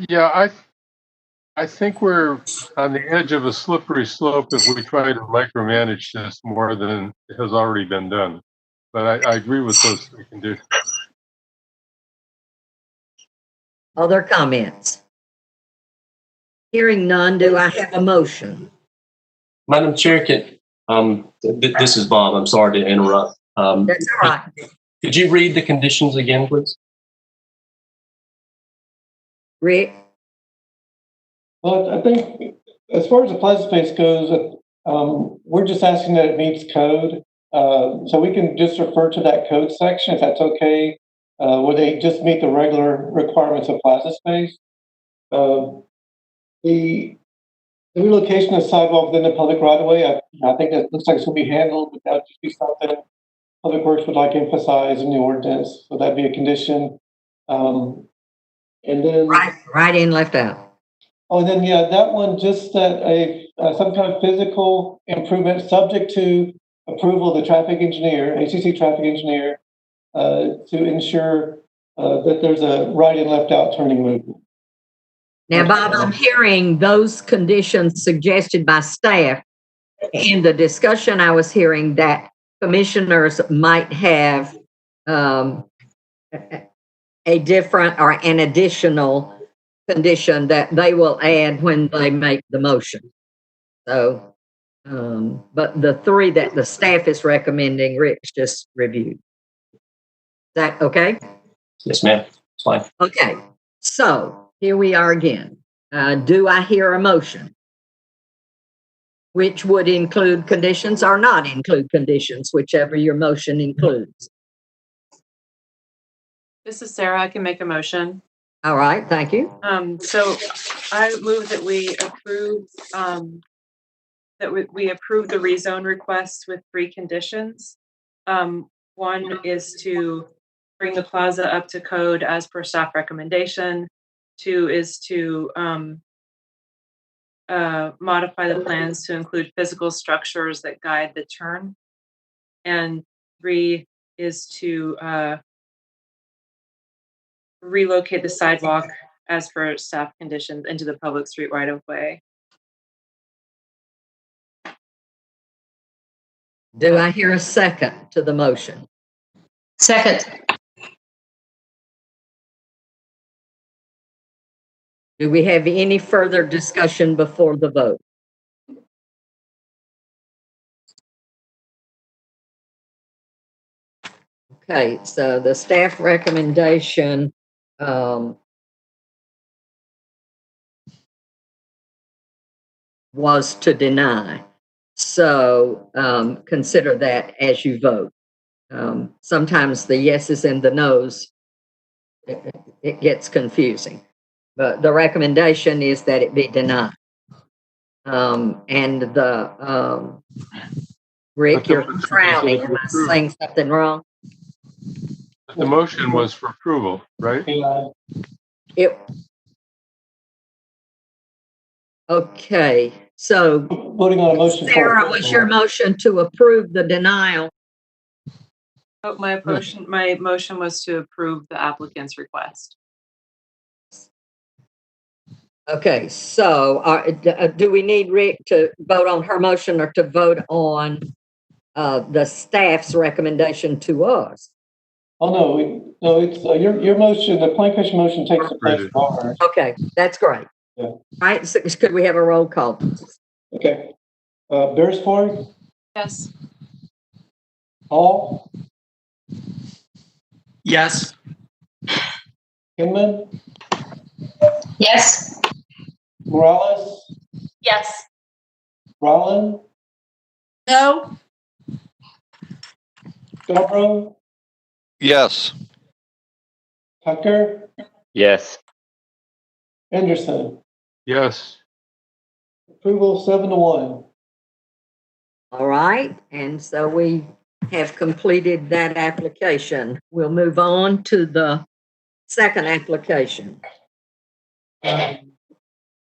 Yeah, I think we're on the edge of a slippery slope if we try to micromanage this more than has already been done. But I agree with those three conditions. Other comments? Hearing none, do I have a motion? Madam Chair, this is Bob. I'm sorry to interrupt. That's all right. Could you read the conditions again, please? Rick? Well, I think as far as the plaza space goes, we're just asking that it meets code. So we can just refer to that code section if that's okay, where they just meet the regular requirements of plaza space. The relocation of sidewalk within the public right of way, I think that looks like it's going to be handled, but that would just be something Public Works would like to emphasize in the ordinance. So that'd be a condition. And then right in, left out. Oh, and then yeah, that one just that some kind of physical improvement subject to approval of the traffic engineer, ACC traffic engineer, to ensure that there's a right and left out turning movement. Now, Bob, I'm hearing those conditions suggested by staff. In the discussion I was hearing that commissioners might have a different or an additional condition that they will add when they make the motion. So, but the three that the staff is recommending, Rick's just reviewed. Is that okay? Yes, ma'am. It's fine. Okay. So here we are again. Do I hear a motion? Which would include conditions or not include conditions, whichever your motion includes. This is Sarah. I can make a motion. All right, thank you. So I move that we approve we approve the rezone request with 3 conditions. One is to bring the plaza up to code as per staff recommendation. 2 is to modify the plans to include physical structures that guide the turn. And 3 is to relocate the sidewalk as per staff conditions into the public street right of way. Do I hear a second to the motion? Second. Do we have any further discussion before the vote? Okay, so the staff recommendation was to deny. So consider that as you vote. Sometimes the yeses and the nos, it gets confusing. But the recommendation is that it be denied. And the, Rick, you're frowning. Am I saying something wrong? The motion was for approval, right? Okay, so voting on a motion. Sarah, was your motion to approve the denial? Oh, my motion was to approve the applicant's request. Okay, so do we need Rick to vote on her motion or to vote on the staff's recommendation to us? Oh, no, it's your motion, the planning commission motion takes the place of ours. Okay, that's great. Yeah. All right, so could we have a roll call? Okay. Beresford? Yes. Hall? Yes. Hinman? Yes. Morales? Yes. Rollin? No. Scarborough? Yes. Tucker? Yes. Anderson? Yes. Approval 7-1. All right, and so we have completed that application. We'll move on to the second application,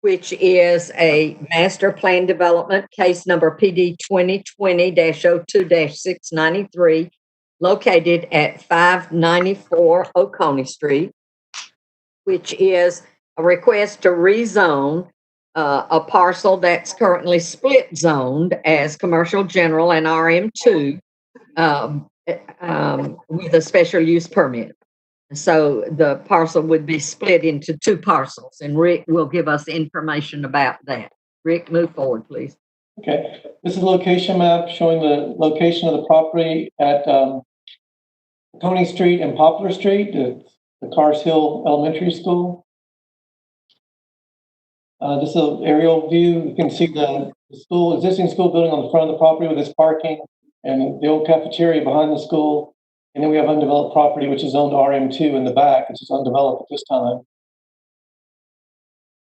which is a master plan development, case number PD 2020-02-693, located at 594 Oconee Street, which is a request to rezone a parcel that's currently split zoned as commercial general and RM2 with a special use permit. So the parcel would be split into two parcels, and Rick will give us information about that. Rick, move forward, please. Okay, this is a location map showing the location of the property at Coney Street and Poplar Street, the Cars Hill Elementary School. This is an aerial view. You can see the existing school building on the front of the property with its parking and the old cafeteria behind the school. And then we have undeveloped property, which is owned RM2 in the back, which is undeveloped at this time.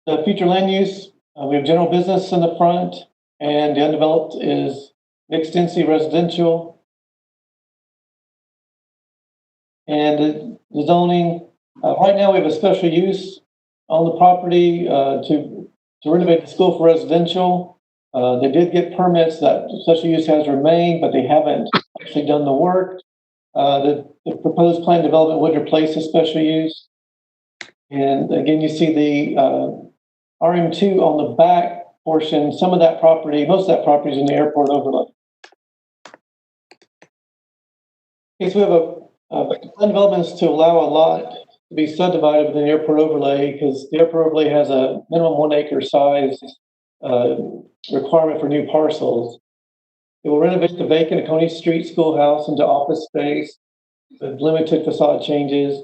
The future land use, we have general business in the front, and the undeveloped is mixed density residential. And the zoning, right now we have a special use on the property to renovate the school for residential. They did get permits. That special use has remained, but they haven't actually done the work. The proposed plan development would replace the special use. And again, you see the RM2 on the back portion. Some of that property, most of that property is in the airport overlay. Okay, so we have a plan development is to allow a lot to be subdivided within the airport overlay, because the airport overlay has a minimum 1 acre size requirement for new parcels. It will renovate the vacant Coney Street schoolhouse into office space with limited facade changes.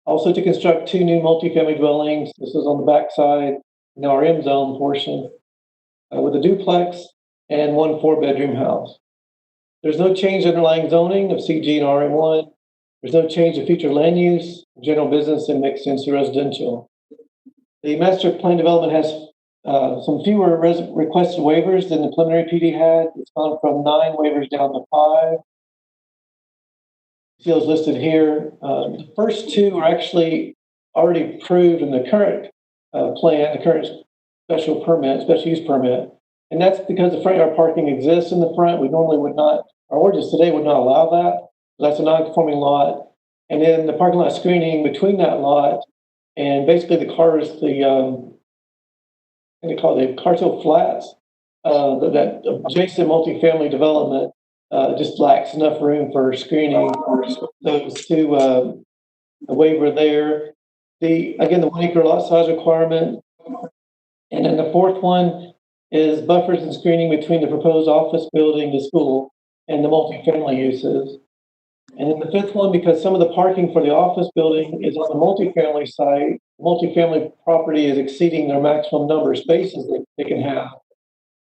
Also to construct 2 new multifamily dwellings. This is on the back side in the RM zone portion with a duplex and 1 4-bedroom house. There's no change in underlying zoning of CG and RM1. There's no change in future land use, general business, and mixed density residential. The master plan development has some fewer requested waivers than the preliminary PD had. It's gone from 9 waivers down to 5. Fields listed here. The first 2 are actually already approved in the current plan, the current special use permit. And that's because the front yard parking exists in the front. We normally would not, our ordinance today would not allow that. That's a non-conforming lot. And then the parking lot screening between that lot and basically the cars, what do you call it, Cars Hill Flats, that adjacent multifamily development just lacks enough room for screening. Those 2 a waiver there. Again, the 1 acre lot size requirement. And then the 4th one is buffers and screening between the proposed office building, the school, and the multifamily uses. And then the 5th one, because some of the parking for the office building is on the multifamily site, multifamily property is exceeding their maximum number of spaces that they can have.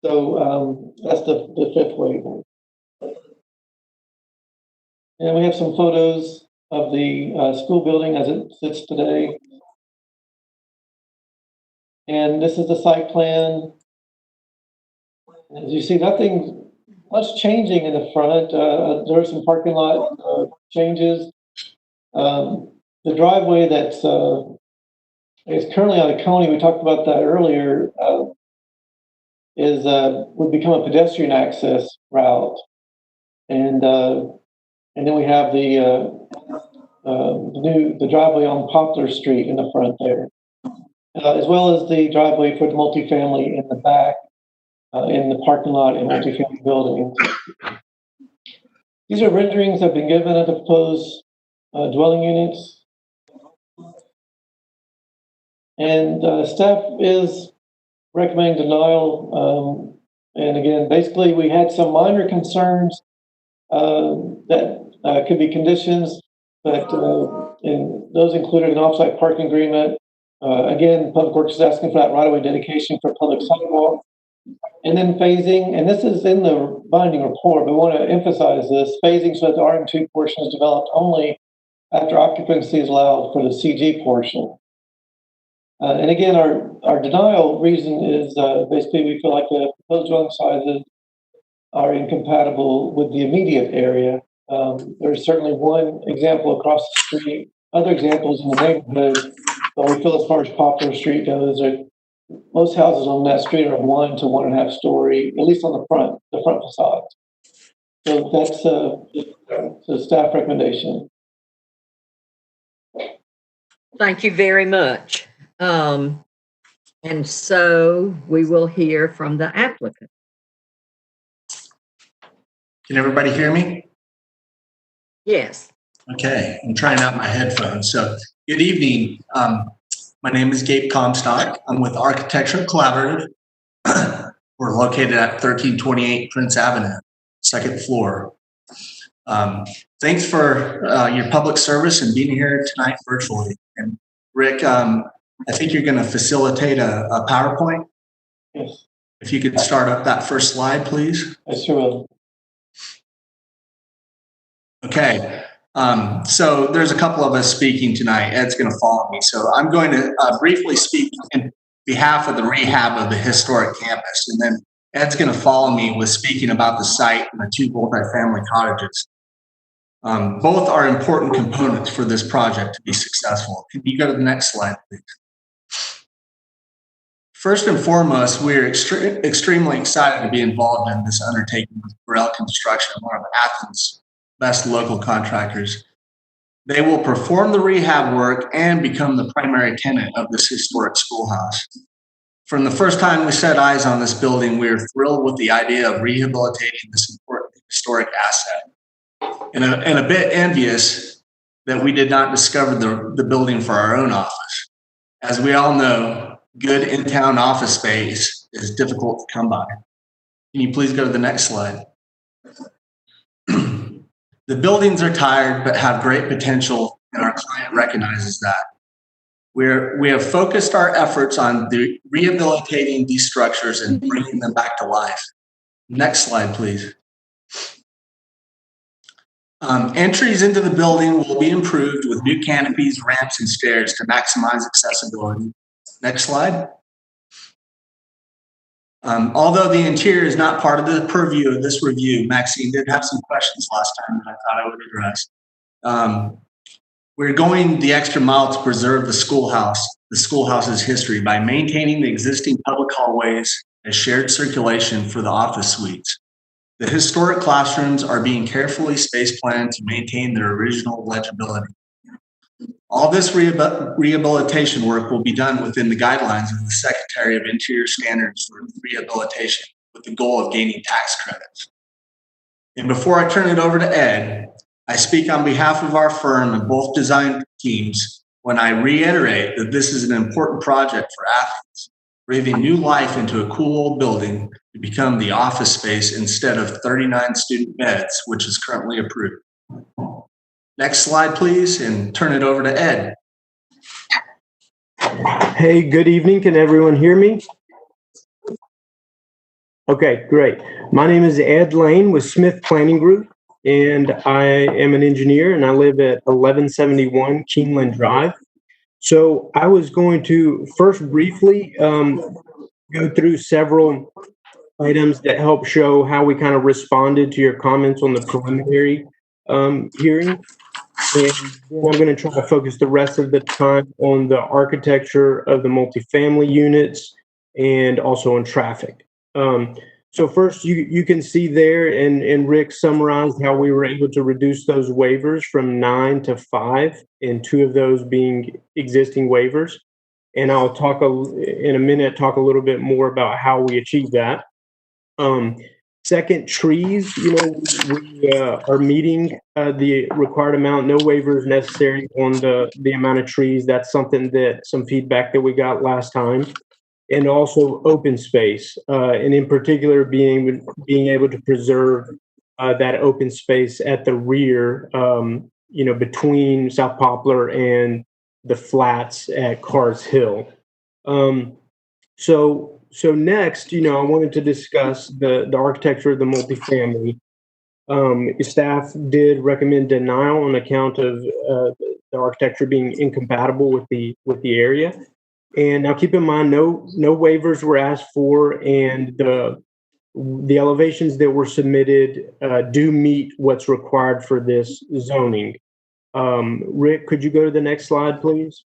So that's the 5th waiver. And we have some photos of the school building as it sits today. And this is the site plan. As you see, nothing much changing in the front. There are some parking lot changes. The driveway that's is currently on the Coney, we talked about that earlier, would become a pedestrian access route. And then we have the driveway on Poplar Street in the front there, as well as the driveway for the multifamily in the back, in the parking lot and multifamily buildings. These are renderings that have been given of the proposed dwelling units. And staff is recommending denial. And again, basically, we had some minor concerns that could be conditions, but those included an offsite parking agreement. Again, Public Works is asking for that right-of-way dedication for public sidewalk. And then phasing, and this is in the binding report, but we want to emphasize this, phasing so that the RM2 portion is developed only after occupancy is allowed for the CG portion. And again, our denial reason is basically we feel like the proposed dwelling sizes are incompatible with the immediate area. There's certainly one example across the street, other examples in the neighborhood, but we feel as far as Poplar Street goes, most houses on that street are 1 to 1.5 story, at least on the front facade. So that's the staff recommendation. Thank you very much. And so we will hear from the applicant. Can everybody hear me? Yes. Okay, I'm trying out my headphones. So, good evening. My name is Gabe Comstock. I'm with Architectural Collaborative. We're located at 1328 Prince Avenue, second floor. Thanks for your public service and being here tonight virtually. And Rick, I think you're going to facilitate a PowerPoint. Yes. If you could start up that first slide, please. I sure will. Okay. So there's a couple of us speaking tonight. Ed's going to follow me. So I'm going to briefly speak in behalf of the rehab of the historic campus. And then Ed's going to follow me with speaking about the site and the 2 multifamily cottages. Both are important components for this project to be successful. Can you go to the next slide, please? First and foremost, we're extremely excited to be involved in this undertaking with Burrell Construction, one of Athens' best local contractors. They will perform the rehab work and become the primary tenant of this historic schoolhouse. From the first time we set eyes on this building, we are thrilled with the idea of rehabilitating this important historic asset. And a bit envious that we did not discover the building for our own office. As we all know, good in-town office space is difficult to come by. Can you please go to the next slide? The buildings are tired but have great potential, and our client recognizes that. We have focused our efforts on rehabilitating these structures and bringing them back to life. Next slide, please. Entries into the building will be improved with new canopies, ramps, and stairs to maximize accessibility. Next slide. Although the interior is not part of the purview of this review, Maxine did have some questions last time that I thought I would address. We're going the extra mile to preserve the schoolhouse's history by maintaining the existing public hallways as shared circulation for the office suites. The historic classrooms are being carefully space planned to maintain their original legibility. All this rehabilitation work will be done within the guidelines of the Secretary of Interior Standards for Rehabilitation with the goal of gaining tax credits. And before I turn it over to Ed, I speak on behalf of our firm and both design teams when I reiterate that this is an important project for Athens, breathing new life into a cool old building to become the office space instead of 39 student beds, which is currently approved. Next slide, please, and turn it over to Ed. Hey, good evening. Can everyone hear me? Okay, great. My name is Ed Lane with Smith Planning Group, and I am an engineer, and I live at 1171 Keeneland Drive. So I was going to first briefly go through several items that help show how we kind of responded to your comments on the preliminary hearing. And then I'm going to try to focus the rest of the time on the architecture of the multifamily units and also on traffic. So first, you can see there, and Rick summarized how we were able to reduce those waivers from 9 to 5, and 2 of those being existing waivers. And I'll talk in a minute, talk a little bit more about how we achieved that. Second, trees, we are meeting the required amount. No waivers necessary on the amount of trees. That's some feedback that we got last time. And also open space, and in particular being able to preserve that open space at the rear, between South Poplar and the flats at Carr's Hill. So next, I wanted to discuss the architecture of the multifamily. Staff did recommend denial on account of the architecture being incompatible with the area. And now keep in mind, no waivers were asked for, and the the elevations that were submitted do meet what's required for this zoning. Rick, could you go to the next slide, please?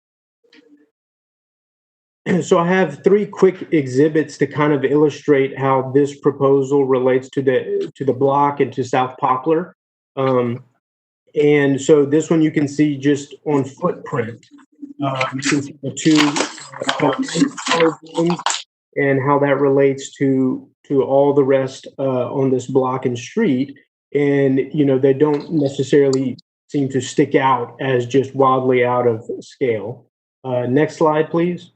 So I have 3 quick exhibits to kind of illustrate how this proposal relates to the block and to South Poplar. And so this one you can see just on footprint. You can see the 2 rooms and how that relates to all the rest on this block and street. And, you know, they don't necessarily seem to stick out as just wildly out of scale. Next slide, please.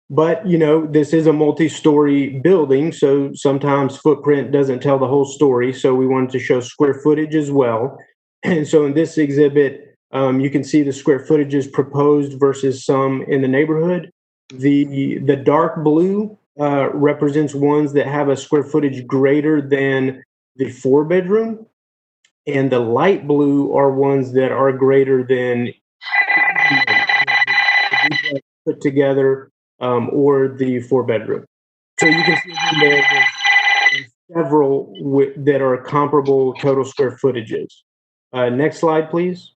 But, you know, this is a multi-story building, so sometimes footprint doesn't tell the whole story. So we wanted to show square footage as well. And so in this exhibit, you can see the square footages proposed versus some in the neighborhood. The dark blue represents ones that have a square footage greater than the 4-bedroom. And the light blue are ones that are greater than put together or the 4-bedroom. So you can see there's several that are comparable total square footages. Next slide, please.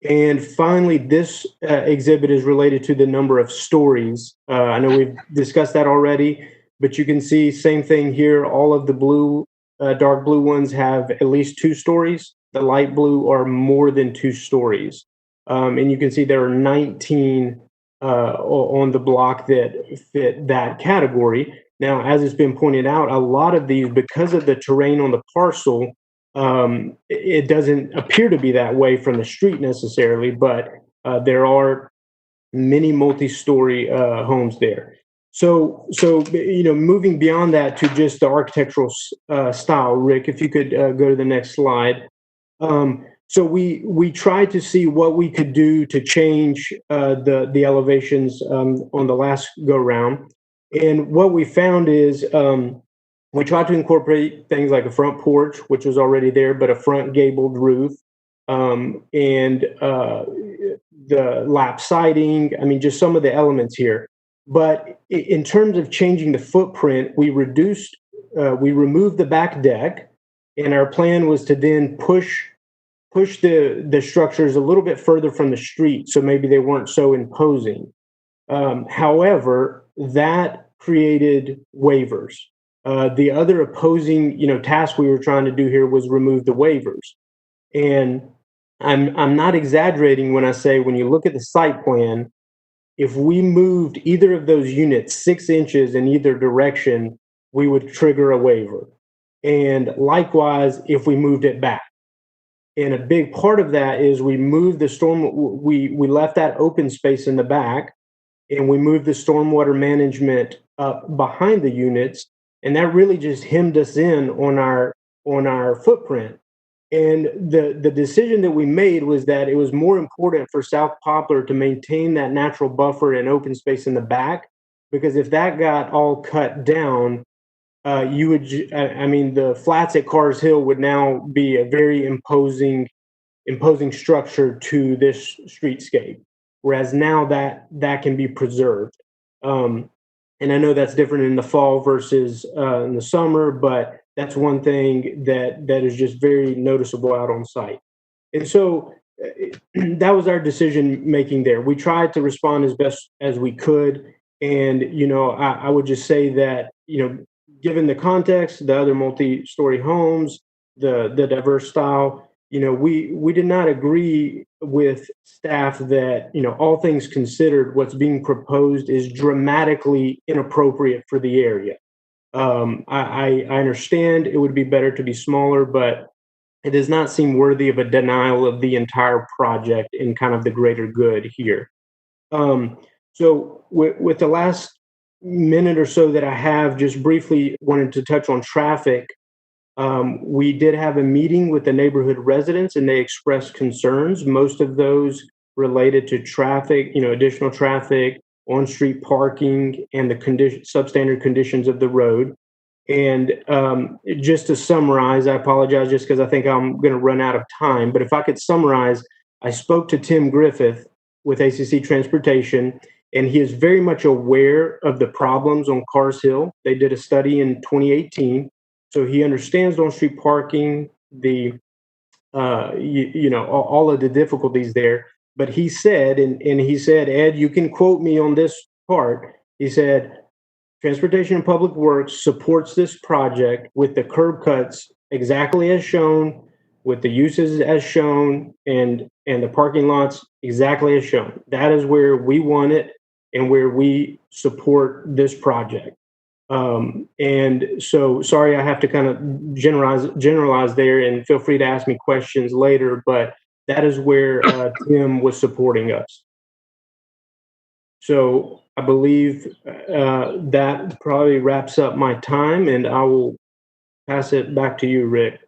And finally, this exhibit is related to the number of stories. I know we've discussed that already, but you can see same thing here. All of the blue, dark blue ones have at least 2 stories. The light blue are more than 2 stories. And you can see there are 19 on the block that fit that category. Now, as it's been pointed out, a lot of these, because of the terrain on the parcel, it doesn't appear to be that way from the street necessarily, but there are many multi-story homes there. So you know, moving beyond that to just the architectural style, Rick, if you could go to the next slide. So we tried to see what we could do to change the elevations on the last go round, and what we found is we tried to incorporate things like a front porch, which was already there, but a front gabled roof, and the lap siding. I mean, just some of the elements here. But in terms of changing the footprint, we removed the back deck, and our plan was to then push the structures a little bit further from the street, so maybe they weren't so imposing. However, that created waivers. The other opposing, you know, task we were trying to do here was remove the waivers. And I'm not exaggerating when I say, when you look at the site plan, if we moved either of those units 6 inches in either direction, we would trigger a waiver. And likewise, if we moved it back. And a big part of that is we moved the we left that open space in the back, and we moved the stormwater management up behind the units. And that really just hemmed us in on our footprint. And the decision that we made was that it was more important for South Poplar to maintain that natural buffer and open space in the back, because if that got all cut down, you would, I mean, the flats at Carr's Hill would now be a very imposing structure to this streetscape, whereas now that can be preserved. And I know that's different in the fall versus in the summer, but that's one thing that is just very noticeable out on site. And so that was our decision making there. We tried to respond as best as we could. And, you know, I would just say that, you know, given the context, the other multi-story homes, the diverse style, you know, we did not agree with staff that, you know, all things considered, what's being proposed is dramatically inappropriate for the area. I understand it would be better to be smaller, but it does not seem worthy of a denial of the entire project in kind of the greater good here. So with the last minute or so that I have, just briefly wanted to touch on traffic. We did have a meeting with the neighborhood residents, and they expressed concerns. Most of those related to traffic, you know, additional traffic, on-street parking, and the substandard conditions of the road. And just to summarize, I apologize just because I think I'm going to run out of time, but if I could summarize, I spoke to Tim Griffith with ACC Transportation, and he is very much aware of the problems on Cars Hill. They did a study in 2018, so he understands on-street parking, the all of the difficulties there. But he said, and he said, Ed, you can quote me on this part. He said, Transportation and Public Works supports this project with the curb cuts exactly as shown, with the uses as shown, and the parking lots exactly as shown. That is where we want it and where we support this project. And so, sorry, I have to kind of generalize there, and feel free to ask me questions later, but that is where Tim was supporting us. So I believe that probably wraps up my time, and I will pass it back to you, Rick.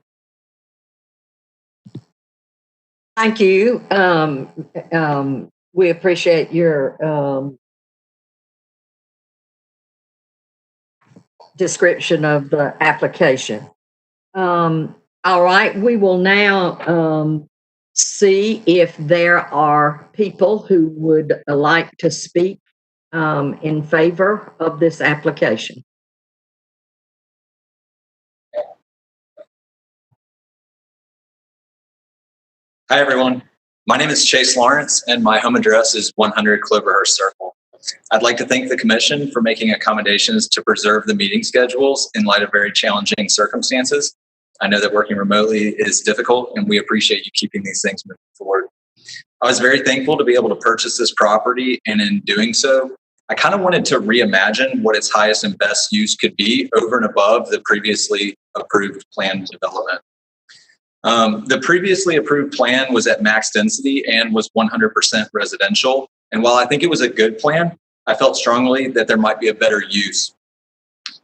Thank you. We appreciate your description of the application. All right, we will now see if there are people who would like to speak in favor of this application. Hi, everyone. My name is Chase Lawrence, and my home address is 100 Cloverhurst Circle. I'd like to thank the Commission for making accommodations to preserve the meeting schedules in light of very challenging circumstances. I know that working remotely is difficult, and we appreciate you keeping these things moving forward. I was very thankful to be able to purchase this property, and in doing so, I kind of wanted to reimagine what its highest and best use could be over and above the previously approved planned development. The previously approved plan was at max density and was 100% residential. And while I think it was a good plan, I felt strongly that there might be a better use.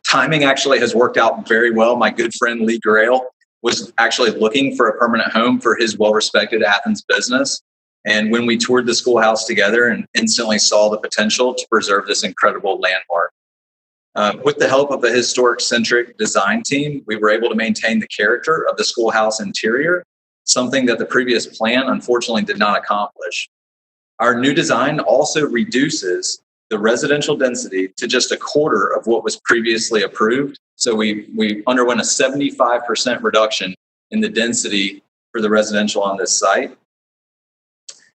Timing actually has worked out very well. My good friend Lee Grail was actually looking for a permanent home for his well-respected Athens business. And when we toured the schoolhouse together and instantly saw the potential to preserve this incredible landmark. With the help of a historic-centric design team, we were able to maintain the character of the schoolhouse interior, something that the previous plan unfortunately did not accomplish. Our new design also reduces the residential density to just a quarter of what was previously approved. So we underwent a 75% reduction in the density for the residential on this site.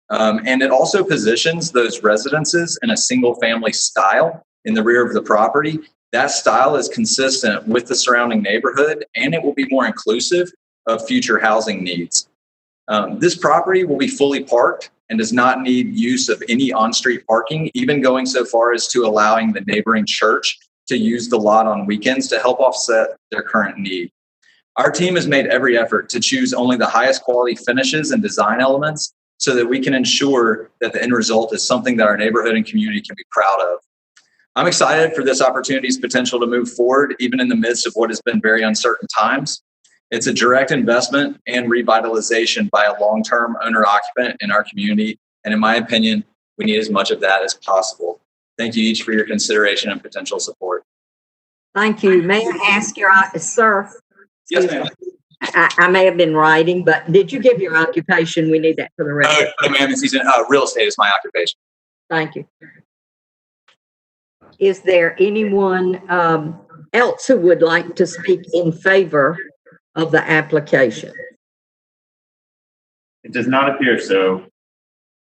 And it also positions those residences in a single-family style in the rear of the property. That style is consistent with the surrounding neighborhood, and it will be more inclusive of future housing needs. This property will be fully parked and does not need use of any on-street parking, even going so far as to allowing the neighboring church to use the lot on weekends to help offset their current need. Our team has made every effort to choose only the highest quality finishes and design elements so that we can ensure that the end result is something that our neighborhood and community can be proud of. I'm excited for this opportunity's potential to move forward, even in the midst of what has been very uncertain times. It's a direct investment and revitalization by a long-term owner-occupant in our community. And in my opinion, we need as much of that as possible. Thank you each for your consideration and potential support. Thank you. May I ask your, sir? Yes, ma'am. I may have been writing, but did you give your occupation? We need that for the record. No, ma'am. Real estate is my occupation. Thank you. Is there anyone else who would like to speak in favor of the application? It does not appear so.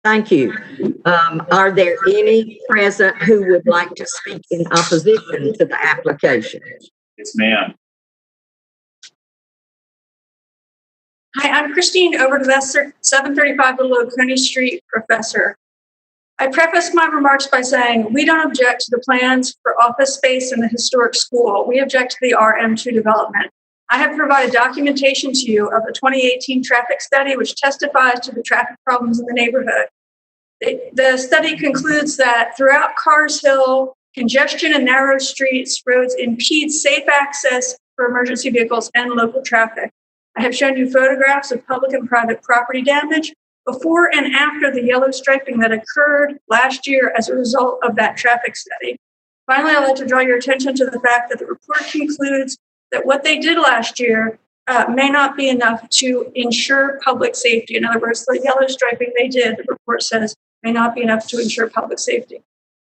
Thank you. Are there any present who would like to speak in opposition to the application? Yes, ma'am. Hi, I'm Christine Overdvester, 735 Little Oconee Street, professor. I preface my remarks by saying we don't object to the plans for office space in the historic school. We object to the RM2 development. I have provided documentation to you of the 2018 traffic study, which testifies to the traffic problems in the neighborhood. The study concludes that throughout Cars Hill, congestion and narrow streets, roads impede safe access for emergency vehicles and local traffic. I have shown you photographs of public and private property damage before and after the yellow striping that occurred last year as a result of that traffic study. Finally, I'd like to draw your attention to the fact that the report concludes that what they did last year may not be enough to ensure public safety. In other words, the yellow striping they did, the report says, may not be enough to ensure public safety.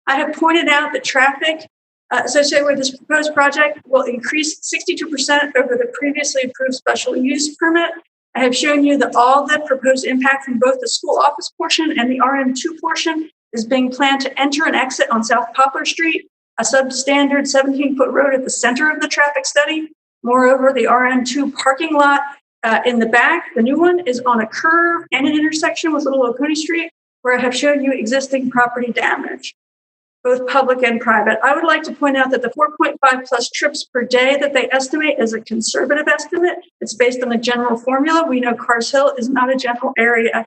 I have pointed out that traffic associated with this proposed project will increase 62% over the previously approved special use permit. I have shown you that all the proposed impact from both the school office portion and the RM2 portion is being planned to enter and exit on South Poplar Street, a substandard 17-foot road at the center of the traffic study. Moreover, the RM2 parking lot in the back, the new one, is on a curve and an intersection with Little Oconee Street, where I have shown you existing property damage, both public and private. I would like to point out that the 4.5 plus trips per day that they estimate is a conservative estimate. It's based on a general formula. We know Cars Hill is not a general area.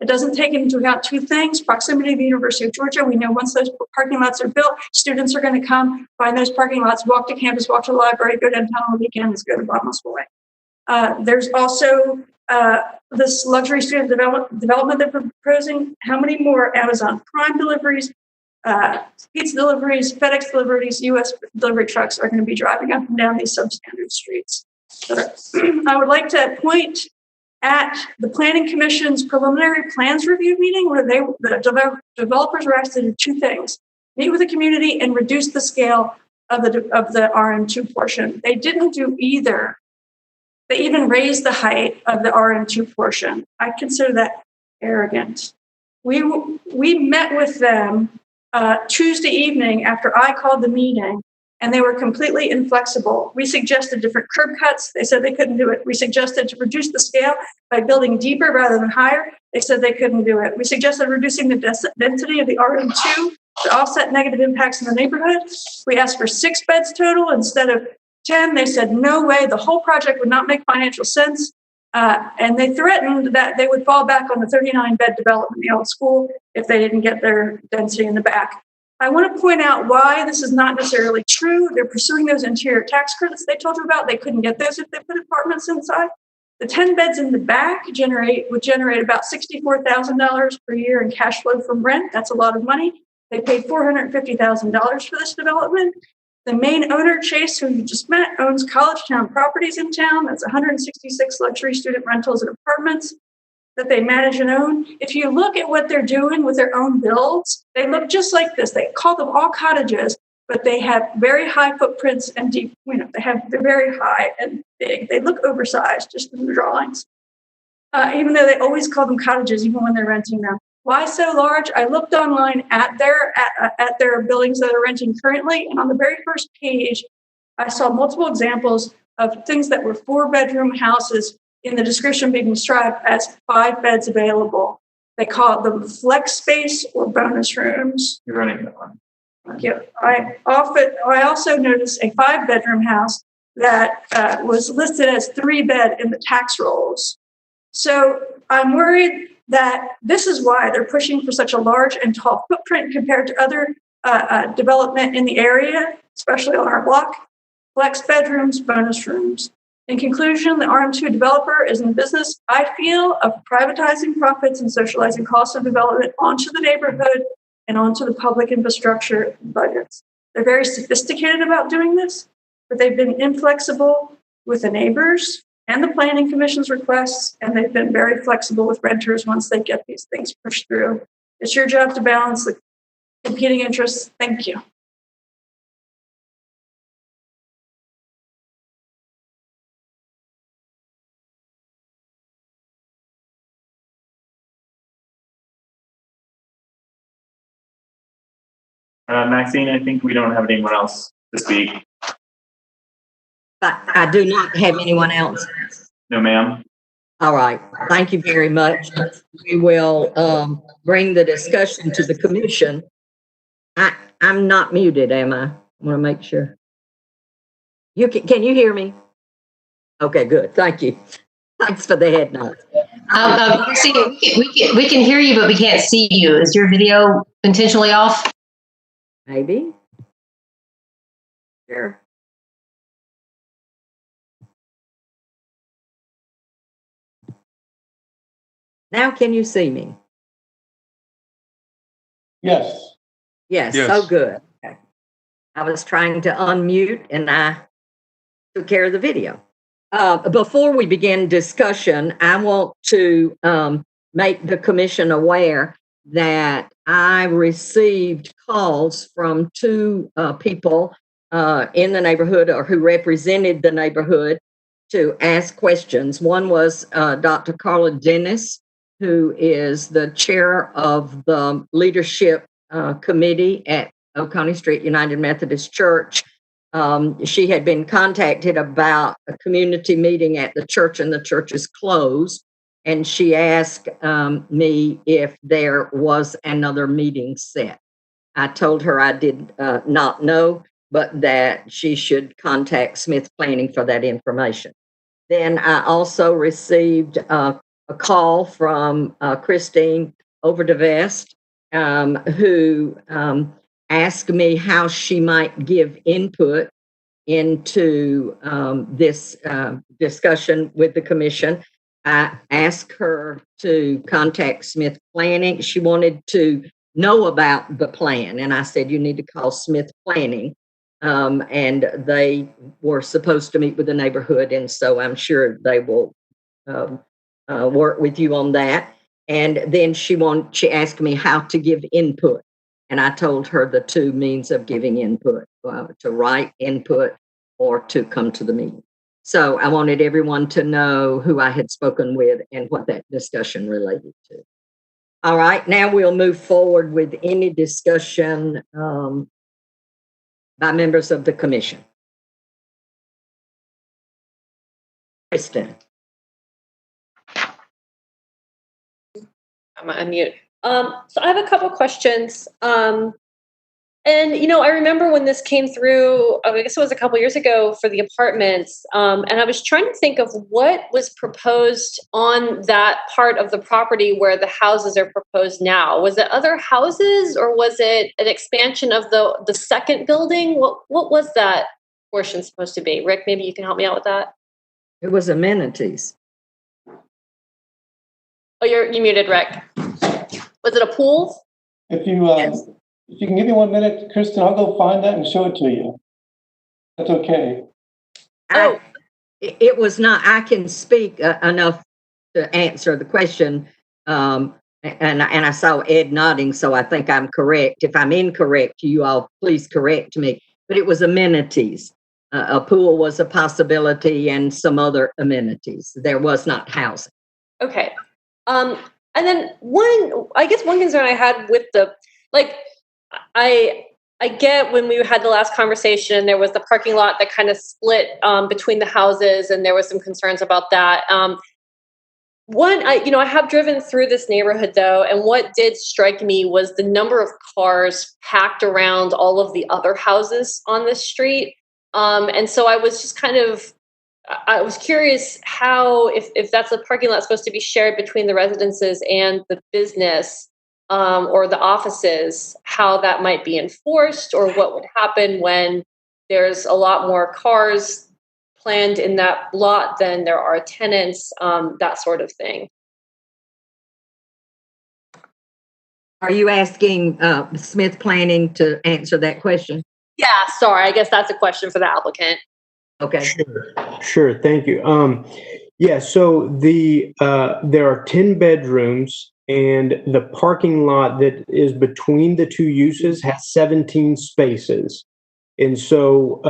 It doesn't take into account two things: proximity to the University of Georgia. We know once those parking lots are built, students are going to come, find those parking lots, walk to campus, walk to the library, go downtown on the weekends, go to Bottomless Way. There's also this luxury student development they're proposing. How many more Amazon Prime deliveries, pizza deliveries, FedEx deliveries, U.S. delivery trucks are going to be driving up and down these substandard streets? I would like to point at the Planning Commission's preliminary plans review meeting, where the developers were asked to do two things: meet with the community and reduce the scale of the RM2 portion. They didn't do either. They even raised the height of the RM2 portion. I consider that arrogant. We met with them Tuesday evening after I called the meeting, and they were completely inflexible. We suggested different curb cuts. They said they couldn't do it. We suggested to reduce the scale by building deeper rather than higher. They said they couldn't do it. We suggested reducing the density of the RM2 to offset negative impacts in the neighborhood. We asked for 6 beds total instead of 10. They said no way, the whole project would not make financial sense. And they threatened that they would fall back on the 39-bed development in the old school if they didn't get their density in the back. I want to point out why this is not necessarily true. They're pursuing those interior tax credits they told you about. They couldn't get those if they put apartments inside. The 10 beds in the back would generate about $64,000 per year in cash flow from rent. That's a lot of money. They paid $450,000 for this development. The main owner, Chase, who you just met, owns College Town properties in town. That's 166 luxury student rentals and apartments that they manage and own. If you look at what they're doing with their own builds, they look just like this. They call them all cottages, but they have very high footprints and deep, they're very high and big. They look oversized just in the drawings, even though they always call them cottages, even when they're renting them. Why so large? I looked online at their buildings that are renting currently, and on the very first page, I saw multiple examples of things that were 4-bedroom houses in the description being described as 5 beds available. They call them flex space or bonus rooms. You're running that one. Yeah, I also noticed a 5-bedroom house that was listed as 3-bed in the tax rolls. So I'm worried that this is why they're pushing for such a large and tall footprint compared to other development in the area, especially on our block. Flex bedrooms, bonus rooms. In conclusion, the RM2 developer is in the business, I feel, of privatizing profits and socializing costs of development onto the neighborhood and onto the public infrastructure budgets. They're very sophisticated about doing this, but they've been inflexible with the neighbors and the Planning Commission's requests, and they've been very flexible with renters once they get these things pushed through. It's your job to balance the competing interests. Thank you. Maxine, I think we don't have anyone else to speak. But I do not have anyone else. No, ma'am. All right. Thank you very much. We will bring the discussion to the commission. I'm not muted, am I? I want to make sure. Can you hear me? Okay, good. Thank you. Thanks for the head nod. We can hear you, but we can't see you. Is your video intentionally off? Maybe. Sure. Now can you see me? Yes. Yes. So good. Okay. I was trying to unmute and I took care of the video. Before we begin discussion, I want to make the commission aware that I received calls from two people in the neighborhood or who represented the neighborhood to ask questions. One was Dr. Carla Dennis, who is the chair of the leadership committee at Oconee Street United Methodist Church. She had been contacted about a community meeting at the church, and the church is closed. And she asked me if there was another meeting set. I told her I did not know, but that she should contact Smith Planning for that information. Then I also received a call from Christine Overdevest, who asked me how she might give input into this discussion with the commission. I asked her to contact Smith Planning. She wanted to know about the plan, and I said, you need to call Smith Planning. And they were supposed to meet with the neighborhood, and so I'm sure they will work with you on that. And then she asked me how to give input, and I told her the two means of giving input, to write input or to come to the meeting. So I wanted everyone to know who I had spoken with and what that discussion related to. All right, now we'll move forward with any discussion by members of the commission. Kristen. I'm gonna unmute. So I have a couple questions. And I remember when this came through, I guess it was a couple years ago for the apartments. And I was trying to think of what was proposed on that part of the property where the houses are proposed now. Was it other houses, or was it an expansion of the second building? What was that portion supposed to be? Rick, maybe you can help me out with that. It was amenities. Oh, you muted, Rick. Was it a pool? If you can give me 1 minute, Kristen, I'll go find that and show it to you. That's okay. It was not, I can speak enough to answer the question. And I saw Ed nodding, so I think I'm correct. If I'm incorrect, you all please correct me. But it was amenities. A pool was a possibility and some other amenities. There was not housing. Okay. And then one concern I had with I get when we had the last conversation, there was the parking lot that kind of split between the houses, and there was some concerns about that. I have driven through this neighborhood though, and what did strike me was the number of cars packed around all of the other houses on this street. And so I was just I was curious how, if that's a parking lot supposed to be shared between the residences and the business, or the offices, how that might be enforced, or what would happen when there's a lot more cars planned in that lot than there are tenants, that sort of thing. Are you asking Smith Planning to answer that question? Yeah, sorry. I guess that's a question for the applicant. Okay. Sure. Thank you. Yeah. So there are 10 bedrooms. And the parking lot that is between the two uses has 17 spaces. And so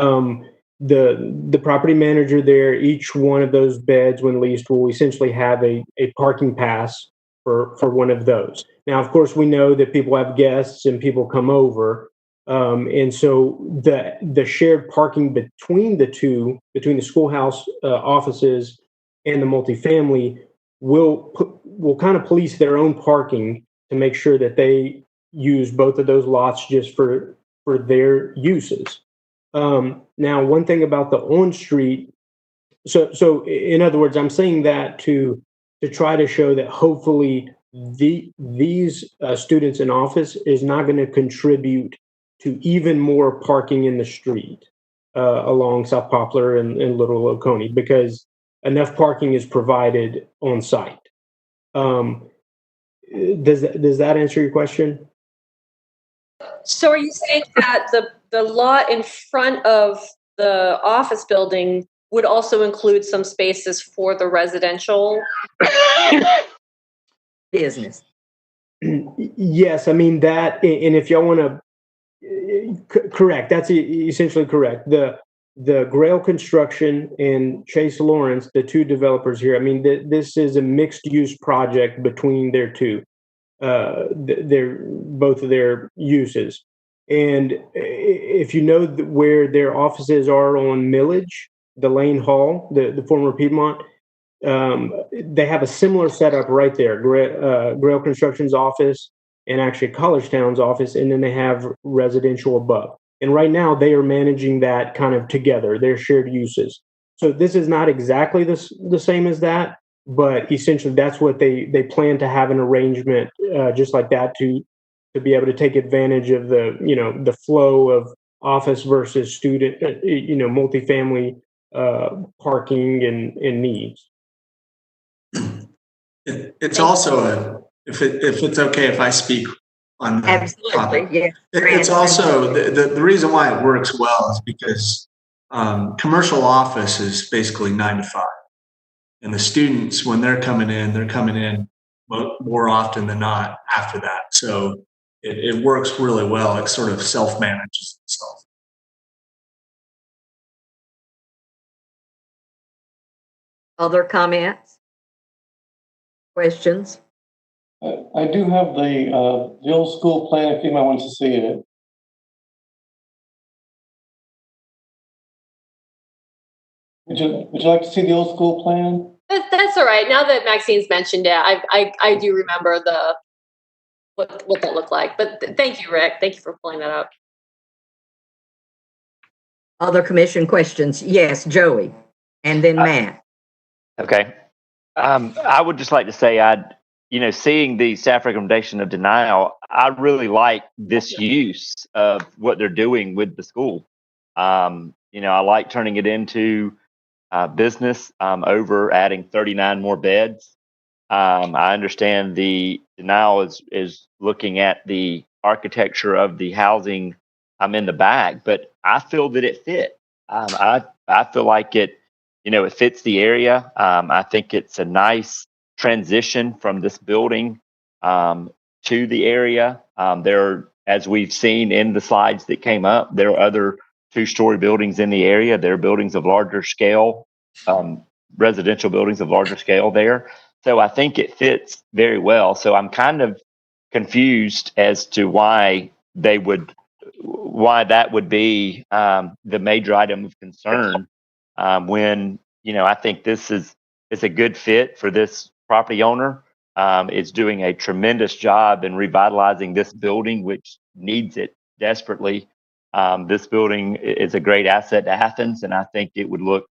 the property manager there, each one of those beds, when leased, will essentially have a parking pass for one of those. Now, of course, we know that people have guests and people come over. And so the shared parking between the schoolhouse offices and the multifamily will kind of police their own parking to make sure that they use both of those lots just for their uses. Now, one thing about the on-street, so in other words, I'm saying that to try to show that hopefully these students in office is not going to contribute to even more parking in the street along South Poplar and Little Oconee, because enough parking is provided on site. Does that answer your question? So are you saying that the lot in front of the office building would also include some spaces for the residential business? Yes, I mean that, and if y'all want to, correct, that's essentially correct. The Grail Construction and Chase Lawrence, the two developers here, I mean, this is a mixed use project between their two, both of their uses. And if you know where their offices are on Millage, the Lane Hall, the former Piedmont, they have a similar setup right there. Grail Construction's office and actually College Town's office, and then they have residential above. And right now they are managing that kind of together, their shared uses. So this is not exactly the same as that, but essentially that's what they plan to have an arrangement just like that to be able to take advantage of the flow of office versus student, multifamily parking and needs. It's also if it's okay if I speak on the Absolutely, topic. yeah. It's also the reason why it works well is because commercial office is basically 9 to 5, and the students, when they're coming in more often than not after that. So it works really well. It sort of self-manages itself. Other comments? Questions? I do have the old school plan if anyone wants to see it. Would you like to see the old school plan? That's all right. Now that Maxine's mentioned it, I do remember what that looked like. But thank you, Rick. Thank you for pulling that up. Other commission questions? Yes, Joey, and then Matt. Okay. I would just like to say, seeing the staff recommendation of denial, I really like this use of what they're doing with the school. I like turning it into business over adding 39 more beds. I understand the denial is looking at the architecture of the housing in the back, but I feel that it fit. I feel like it fits the area. I think it's a nice transition from this building to the area. As we've seen in the slides that came up, there are other 2-story buildings in the area. There are buildings of larger scale, residential buildings of larger scale there. So I think it fits very well. So I'm kind of confused as to why that would be the major item of concern when I think this is a good fit for this property owner. It's doing a tremendous job in revitalizing this building, which needs it desperately. This building is a great asset to Athens, and I think it would look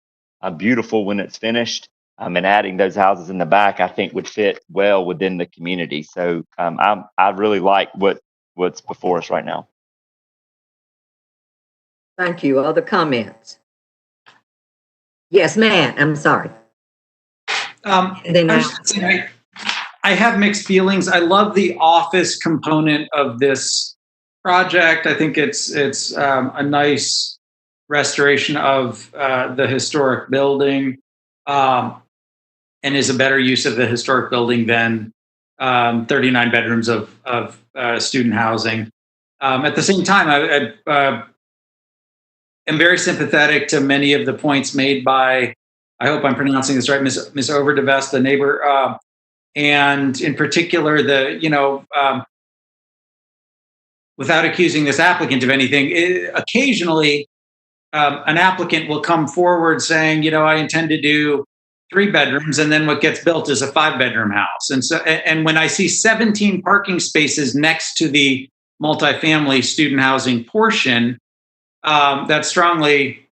beautiful when it's finished. And adding those houses in the back, I think, would fit well within the community. So I really like what's before us right now. Thank you. Other comments? Yes, Matt. I'm sorry. I have mixed feelings. I love the office component of this project. I think it's a nice restoration of the historic building, and is a better use of the historic building than 39 bedrooms of student housing. At the same time, I am very sympathetic to many of the points made by, I hope I'm pronouncing this right, Ms. Overdevest, the neighbor, and in particular, without accusing this applicant of anything, occasionally an applicant will come forward saying, I intend to do 3 bedrooms, and then what gets built is a 5-bedroom house. And when I see 17 parking spaces next to the multifamily student housing portion, that strongly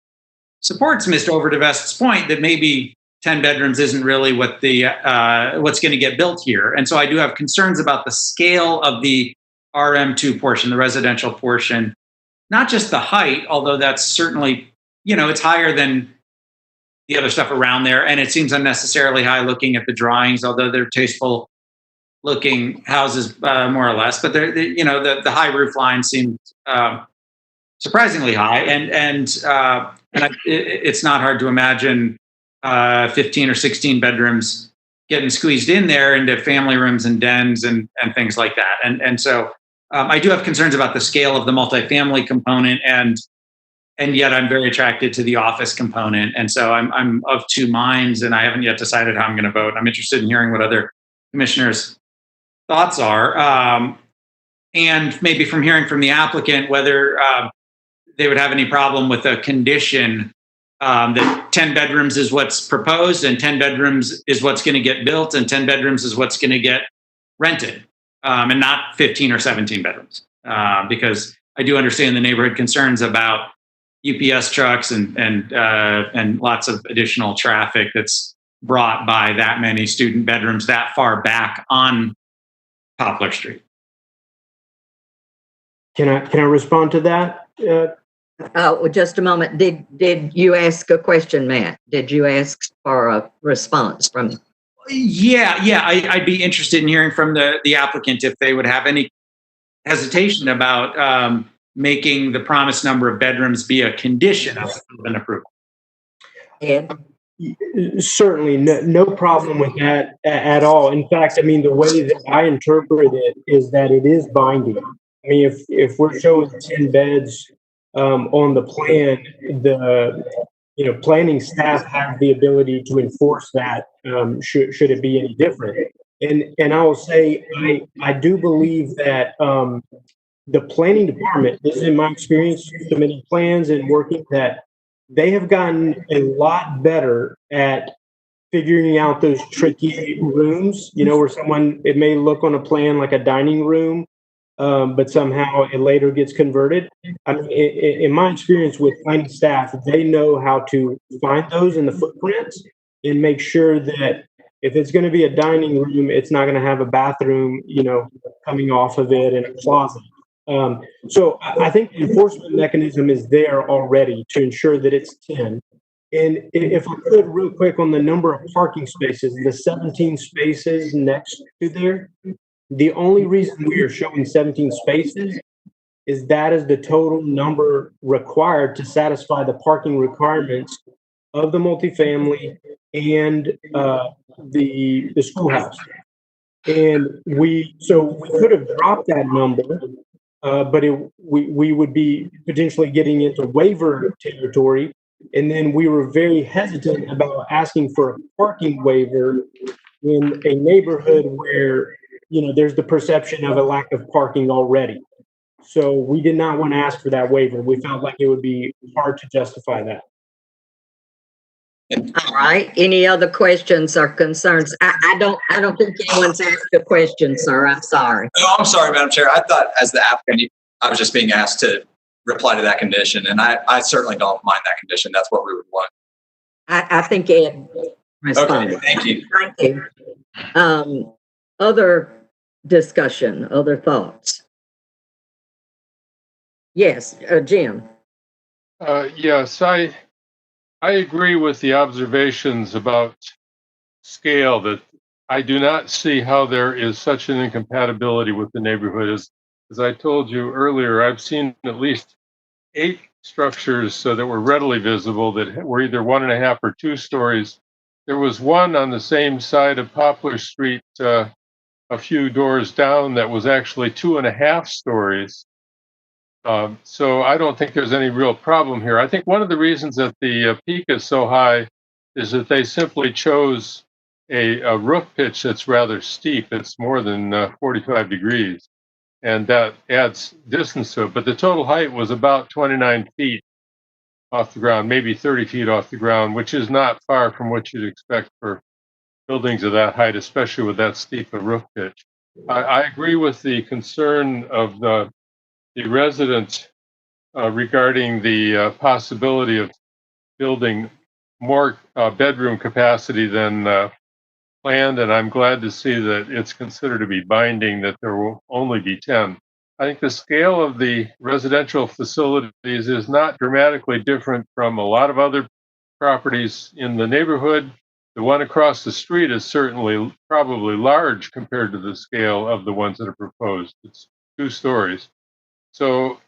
supports Mr. Overdevest's point that maybe 10 bedrooms isn't really what's going to get built here. And so I do have concerns about the scale of the RM2 portion, the residential portion, not just the height, although that's certainly, it's higher than the other stuff around there. And it seems unnecessarily high looking at the drawings, although they're tasteful looking houses more or less. But the high roof line seemed surprisingly high. And it's not hard to imagine 15 or 16 bedrooms getting squeezed in there into family rooms and dens and things like that. And so I do have concerns about the scale of the multifamily component, and yet I'm very attracted to the office component. And so I'm of two minds, and I haven't yet decided how I'm going to vote. I'm interested in hearing what other commissioners' thoughts are, and maybe from hearing from the applicant whether they would have any problem with a condition that 10 bedrooms is what's proposed, and 10 bedrooms is what's going to get built, and 10 bedrooms is what's going to get rented, and not 15 or 17 bedrooms. Because I do understand the neighborhood concerns about UPS trucks and lots of additional traffic that's brought by that many student bedrooms that far back on Poplar Street. Can I respond to that? Oh, just a moment. Did you ask a question, Matt? Did you ask for a response from? Yeah. I'd be interested in hearing from the applicant if they would have any hesitation about making the promised number of bedrooms be a condition of an approval. Ed? Certainly, no problem with that at all. In fact, I mean, the way that I interpret it is that it is binding. I mean, if we're showing 10 beds on the plan, the planning staff have the ability to enforce that should it be any different. And I will say I do believe that the planning department, this is in my experience, submitting plans and working, that they have gotten a lot better at figuring out those tricky rooms, where it may look on a plan like a dining room, but somehow it later gets converted. I mean, in my experience with planning staff, they know how to find those in the footprints and make sure that if it's going to be a dining room, it's not going to have a bathroom, coming off of it and a closet. So I think the enforcement mechanism is there already to ensure that it's 10. And if I could, real quick, on the number of parking spaces, the 17 spaces next to there, the only reason we are showing 17 spaces is that is the total number required to satisfy the parking requirements of the multifamily and the schoolhouse. And we could have dropped that number, but we would be potentially getting into waiver territory. And then we were very hesitant about asking for a parking waiver in a neighborhood where, there's the perception of a lack of parking already. So we did not want to ask for that waiver. We felt like it would be hard to justify that. All right. Any other questions or concerns? I don't think anyone's asked a question, sir. I'm sorry. No, I'm sorry, Madam Chair. I thought as the applicant, I was just being asked to reply to that condition, and I certainly don't mind that condition. That's what we would want. I think Ed responded. Okay, thank you. Thank you. Other discussion, other thoughts? Yes, Jim. Yes, I agree with the observations about scale, that I do not see how there is such an incompatibility with the neighborhood. As I told you earlier, I've seen at least 8 structures that were readily visible that were either 1.5 or 2 stories. There was one on the same side of Poplar Street, a few doors down, that was actually 2.5 stories. So I don't think there's any real problem here. I think one of the reasons that the peak is so high is that they simply chose a roof pitch that's rather steep. It's more than 45 degrees, and that adds distance to it. But the total height was about 29 feet off the ground, maybe 30 feet off the ground, which is not far from what you'd expect for buildings of that height, especially with that steep a roof pitch. I agree with the concern of the residents regarding the possibility of building more bedroom capacity than planned, and I'm glad to see that it's considered to be binding, that there will only be 10. I think the scale of the residential facilities is not dramatically different from a lot of other properties in the neighborhood. The one across the street is certainly probably large compared to the scale of the ones that are proposed. It's 2 stories. So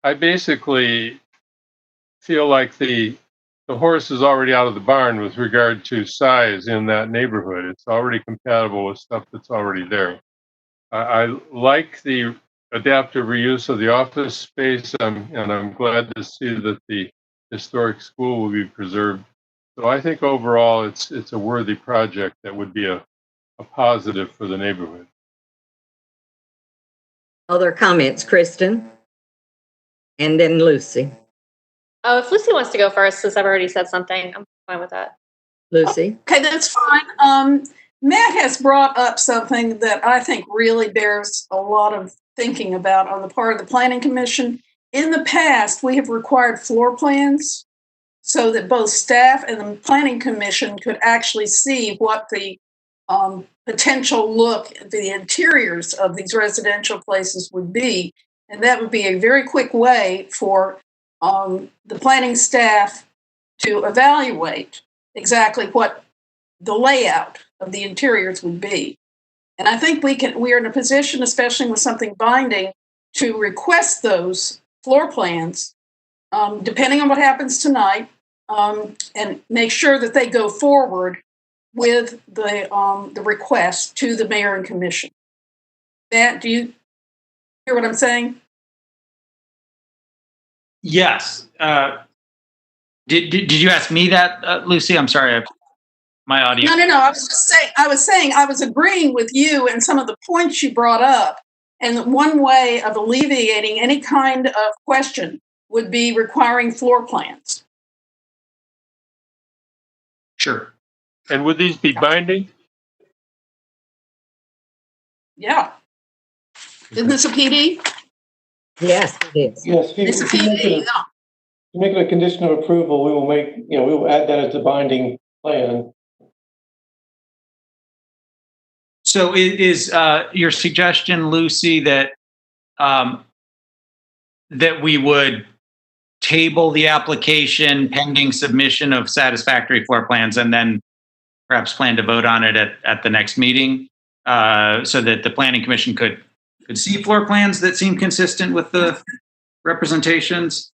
I basically feel like the the horse is already out of the barn with regard to size in that neighborhood. It's already compatible with stuff that's already there. I like the adaptive reuse of the office space, and I'm glad to see that the historic school will be preserved. So I think overall it's a worthy project that would be a positive for the neighborhood. Other comments, Kristen? And then Lucy. Oh, if Lucy wants to go first, since I've already said something, I'm fine with that. Lucy? Okay, that's fine. Matt has brought up something that I think really bears a lot of thinking about on the part of the Planning Commission. In the past, we have required floor plans so that both staff and the Planning Commission could actually see what the potential look at the interiors of these residential places would be. And that would be a very quick way for the planning staff to evaluate exactly what the layout of the interiors would be. And I think we are in a position, especially with something binding, to request those floor plans, depending on what happens tonight, and make sure that they go forward with the request to the mayor and commission. Matt, do you hear what I'm saying? Yes. Did you ask me that, Lucy? I'm sorry. My audio. No. I was just saying. I was agreeing with you and some of the points you brought up. And one way of alleviating any kind of question would be requiring floor plans. Sure. And would these be binding? Yeah. Isn't this a PD? Yes, it is. Yes, It's a PD. To make it a condition of approval, we will add that as a binding plan. So is your suggestion, Lucy, that that we would table the application pending submission of satisfactory floor plans and then perhaps plan to vote on it at the next meeting, so that the Planning Commission could see floor plans that seem consistent with the representations?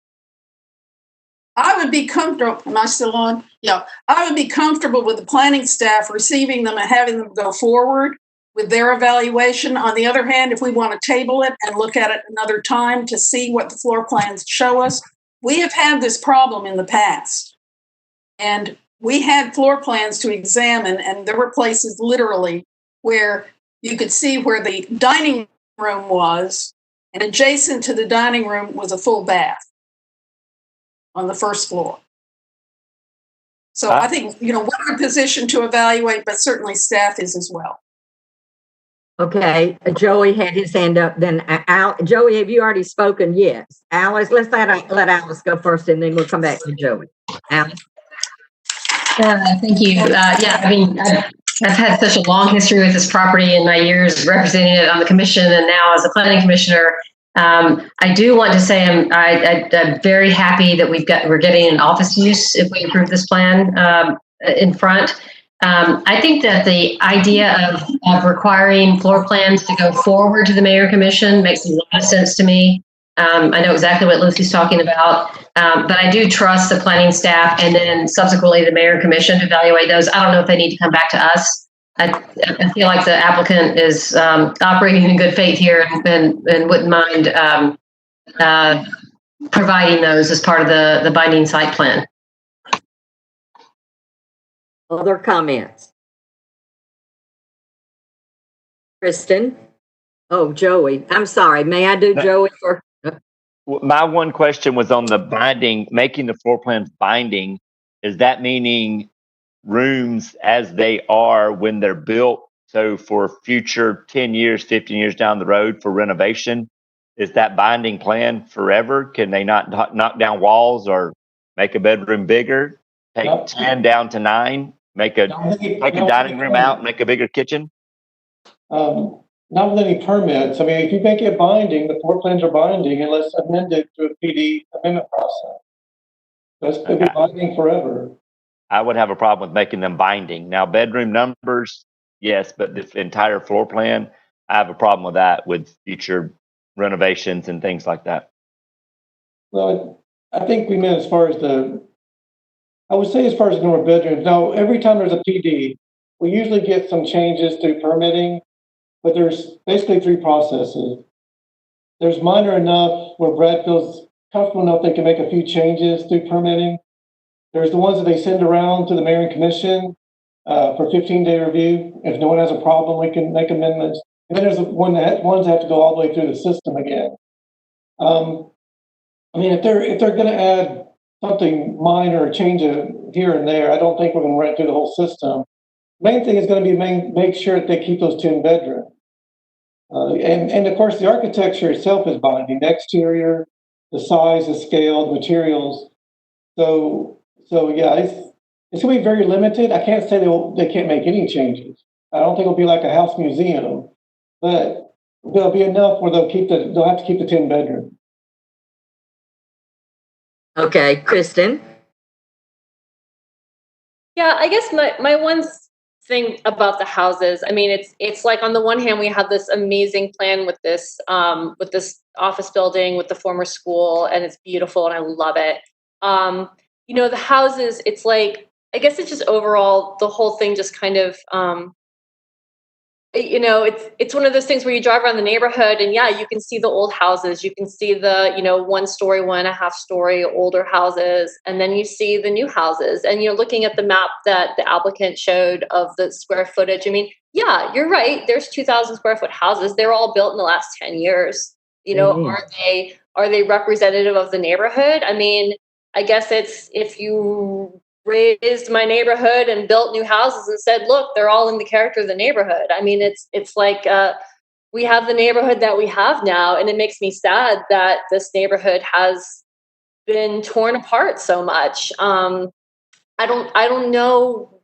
I would be comfortable. Am I still on? Yeah. I would be comfortable with the planning staff receiving them and having them go forward with their evaluation. On the other hand, if we want to table it and look at it another time to see what the floor plans show us, we have had this problem in the past. And we had floor plans to examine, and there were places literally where you could see where the dining room was, and adjacent to the dining room was a full bath on the first floor. So I think, we're in a position to evaluate, but certainly staff is as well. Okay, Joey had his hand up. Then Joey, have you already spoken? Yes. Alice, let's let Alice go first, and then we'll come back to Joey. Alice. Thank you. I've had such a long history with this property in my years representing it on the commission and now as a planning commissioner. I do want to say I'm very happy that we're getting an office use if we approve this plan in front. I think that the idea of requiring floor plans to go forward to the mayor commission makes a lot of sense to me. I know exactly what Lucy's talking about, but I do trust the planning staff and then subsequently the mayor commission to evaluate those. I don't know if they need to come back to us. I feel like the applicant is operating in good faith here and wouldn't mind providing those as part of the binding site plan. Other comments? Kristen? Oh, Joey. I'm sorry. May I do Joey for? My one question was on the binding, making the floor plans binding. Is that meaning rooms as they are when they're built? So for future 10 years, 15 years down the road for renovation, is that binding plan forever? Can they not knock down walls or make a bedroom bigger, take 10 down to 9, take a dining room out, make a bigger kitchen? Not with any permits. I mean, if you make it binding, the floor plans are binding unless amended through a PD amendment process. That's going to be binding forever. I would have a problem with making them binding. Now, bedroom numbers, yes, but the entire floor plan, I have a problem with that with future renovations and things like that. Well, I think we meant as far as the I would say as far as the number of bedrooms, now, every time there's a PD, we usually get some changes through permitting, but there's basically three processes. There's minor enough where Brad feels comfortable enough they can make a few changes through permitting. There's the ones that they send around to the mayor and commission for 15-day review. If no one has a problem, we can make amendments. And then there's the ones that have to go all the way through the system again. I mean, if they're going to add something minor or change it here and there, I don't think we're going to run through the whole system. Main thing is going to be make sure that they keep those 10 bedrooms. And of course, the architecture itself is binding. The exterior, the size, the scale, the materials. So yeah, it's going to be very limited. I can't say they can't make any changes. I don't think it'll be like a house museum, but there'll be enough where they'll have to keep the 10 bedrooms. Okay, Kristen. Yeah, I guess my one thing about the houses, I mean, it's like on the one hand we have this amazing plan with this office building with the former school, and it's beautiful and I love it. You know, the houses, it's like, I guess it's just overall the whole thing just kind of you know, it's one of those things where you drive around the neighborhood and yeah, you can see the old houses, you can see the, you know, 1 story, 1.5 story older houses, and then you see the new houses, and you're looking at the map that the applicant showed of the square footage. I mean, yeah, you're right. There's 2,000 square foot houses. They're all built in the last 10 years. You know, are they representative of the neighborhood? I mean, I guess it's if you raised my neighborhood and built new houses and said, look, they're all in the character of the neighborhood. I mean, it's like we have the neighborhood that we have now, and it makes me sad that this neighborhood has been torn apart so much. I don't know.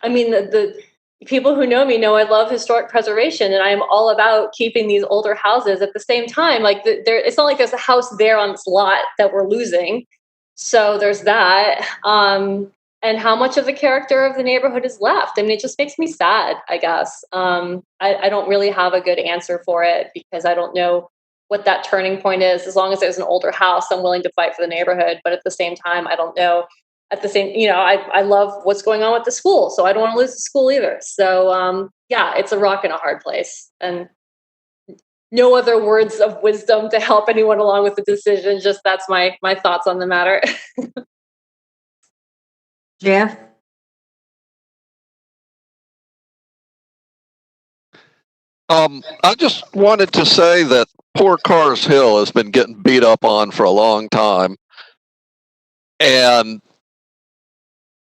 I mean, the people who know me know I love historic preservation, and I am all about keeping these older houses. At the same time, like it's not like there's a house there on this lot that we're losing. So there's that. And how much of the character of the neighborhood is left? I mean, it just makes me sad, I guess. I don't really have a good answer for it because I don't know what that turning point is. As long as there's an older house, I'm willing to fight for the neighborhood. But at the same time, I don't know. At the same, you know, I love what's going on with the school, so I don't want to lose the school either. So yeah, it's a rock and a hard place. And no other words of wisdom to help anyone along with the decision. Just that's my thoughts on the matter. Jeff? I just wanted to say that poor Cars Hill has been getting beat up on for a long time. And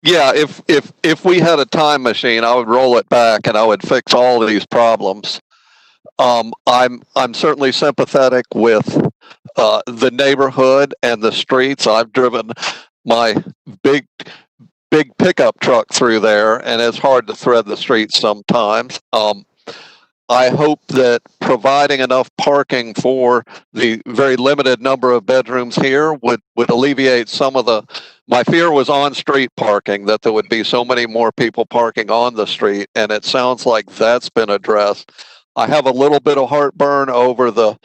yeah, if we had a time machine, I would roll it back and I would fix all of these problems. I'm certainly sympathetic with the neighborhood and the streets. I've driven my big pickup truck through there, and it's hard to thread the streets sometimes. I hope that providing enough parking for the very limited number of bedrooms here would alleviate some of my fear was on street parking, that there would be so many more people parking on the street, and it sounds like that's been addressed. I have a little bit of heartburn over the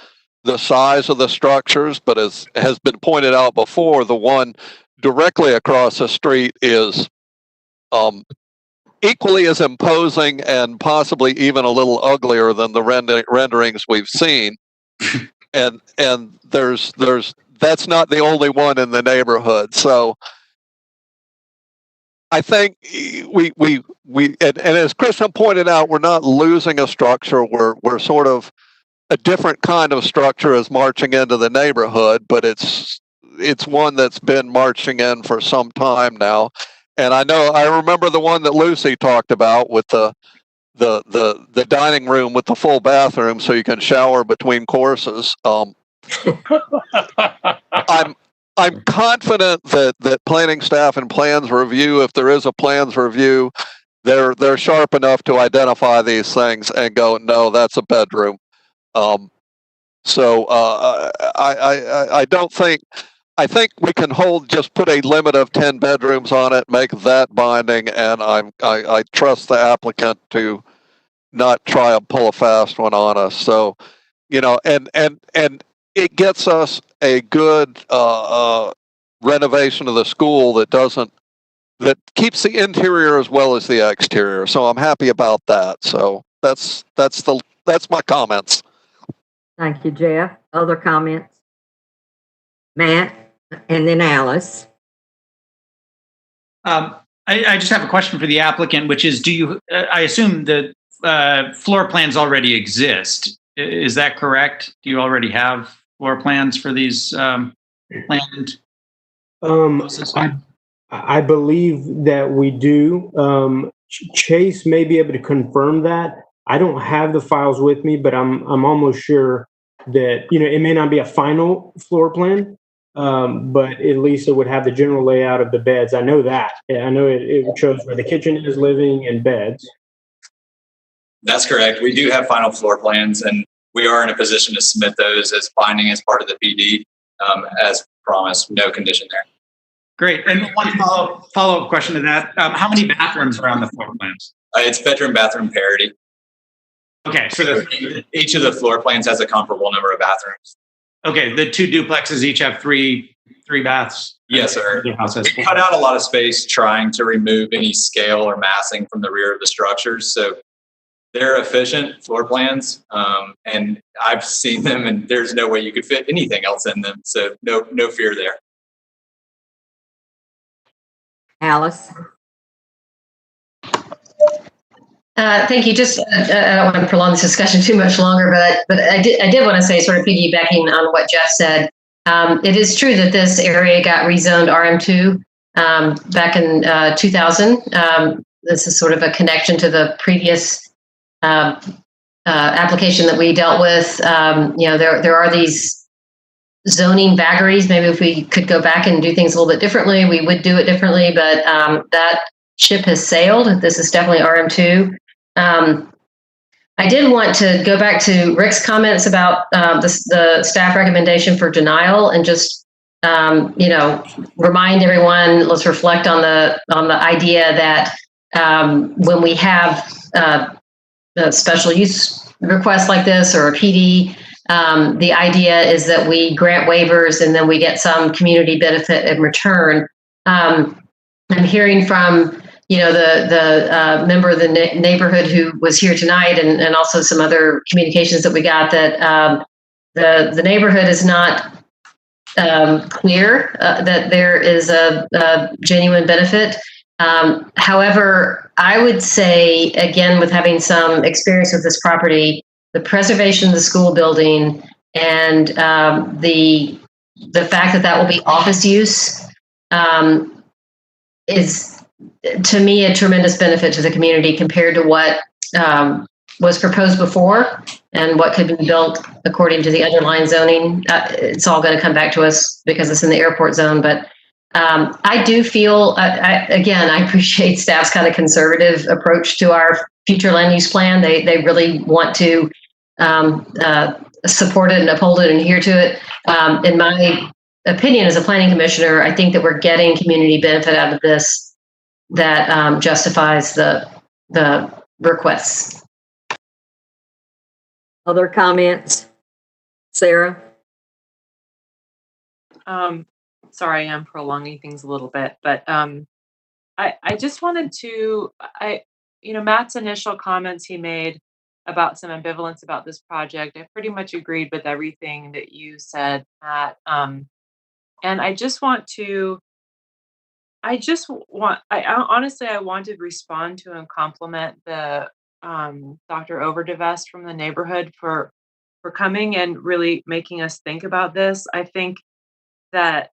size of the structures, but as has been pointed out before, the one directly across the street is equally as imposing and possibly even a little uglier than the renderings we've seen. and that's not the only one in the neighborhood. So I think we and as Kristen pointed out, we're not losing a structure. We're sort of a different kind of structure is marching into the neighborhood, but it's one that's been marching in for some time now. And I remember the one that Lucy talked about with the dining room with the full bathroom so you can shower between courses. I'm confident that planning staff and plans review, if there is a plans review, they're sharp enough to identify these things and go, no, that's a bedroom. So I don't think. I think we can just put a limit of 10 bedrooms on it, make that binding, and I trust the applicant to not try and pull a fast one on us. So, you know, and it gets us a good renovation of the school that doesn't that keeps the interior as well as the exterior. So I'm happy about that. So that's my comments. Thank you, Jeff. Other comments? Matt, and then Alice. I just have a question for the applicant, which is, I assume the floor plans already exist. Is that correct? Do you already have floor plans for these planned houses? I believe that we do. Chase may be able to confirm that. I don't have the files with me, but I'm almost sure that, it may not be a final floor plan, but at least it would have the general layout of the beds. I know that. I know it shows where the kitchen is, living, and beds. That's correct. We do have final floor plans, and we are in a position to submit those as binding as part of the PD. As promised, no condition there. Great. And one follow-up question to that. How many bathrooms are on the floor plans? It's bedroom, bathroom parity. Okay. So each of the floor plans has a comparable number of bathrooms. Okay. The two duplexes each have three baths. Yes, sir. We cut out a lot of space trying to remove any scale or massing from the rear of the structures. So they're efficient floor plans, and I've seen them, and there's no way you could fit anything else in them. So no fear there. Alice? Thank you. Just I don't want to prolong this discussion too much longer, but I did want to say, sort of piggybacking on what Jeff said, it is true that this area got rezoned RM2 back in 2000. This is sort of a connection to the previous application that we dealt with. There are these zoning vagaries. Maybe if we could go back and do things a little bit differently, we would do it differently. But that ship has sailed. This is definitely RM2. I did want to go back to Rick's comments about the staff recommendation for denial, and just remind everyone. Let's reflect on the idea that when we have a special use request like this or a PD, the idea is that we grant waivers and then we get some community benefit in return. I'm hearing from the member of the neighborhood who was here tonight, and also some other communications that we got, that the neighborhood is not clear that there is a genuine benefit. However, I would say, again, with having some experience with this property, the preservation of the school building and the fact that will be office use is, to me, a tremendous benefit to the community compared to what was proposed before and what could be built according to the underlying zoning. It's all going to come back to us because it's in the airport zone. But I do feel, I appreciate staff's kind of conservative approach to our future land use plan. They really want to support it and uphold it and adhere to it. In my opinion, as a planning commissioner, I think that we're getting community benefit out of this that justifies the requests. Other comments? Sarah? Sorry, I'm prolonging things a little bit, but I just wanted to, Matt's initial comments he made about some ambivalence about this project, I pretty much agreed with everything that you said, Matt. And I honestly, I want to respond to and compliment the Dr. Overdevest from the neighborhood for coming and really making us think about this. I think that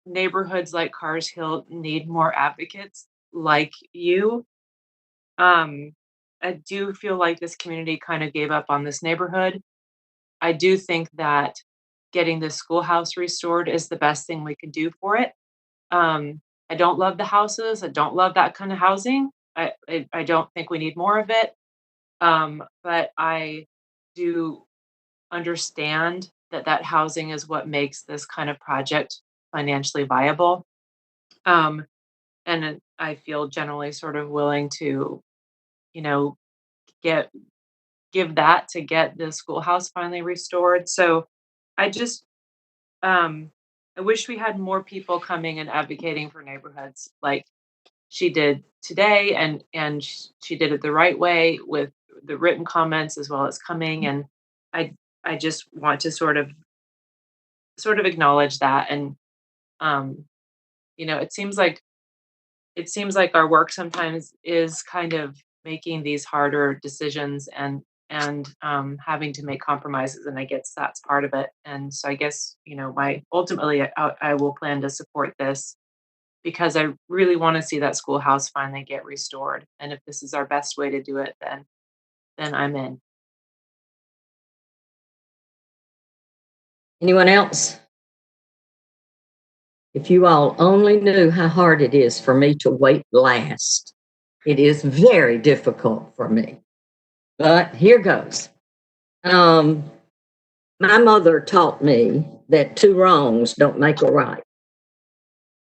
neighborhoods like Cars Hill need more advocates like you. I do feel like this community kind of gave up on this neighborhood. I do think that getting the schoolhouse restored is the best thing we can do for it. I don't love the houses. I don't love that kind of housing. I don't think we need more of it. But I do understand that housing is what makes this kind of project financially viable. And I feel generally sort of willing to, give that to get the schoolhouse finally restored. So I just, I wish we had more people coming and advocating for neighborhoods like she did today, and she did it the right way with the written comments as well as coming. And I just want to sort of acknowledge that. And you know, it seems like our work sometimes is kind of making these harder decisions and having to make compromises, and I guess that's part of it. And so I guess, you know, ultimately I will plan to support this because I really want to see that schoolhouse finally get restored. And if this is our best way to do it, then I'm in. Anyone else? If you all only knew how hard it is for me to wait last. It is very difficult for me. But here goes. My mother taught me that two wrongs don't make a right.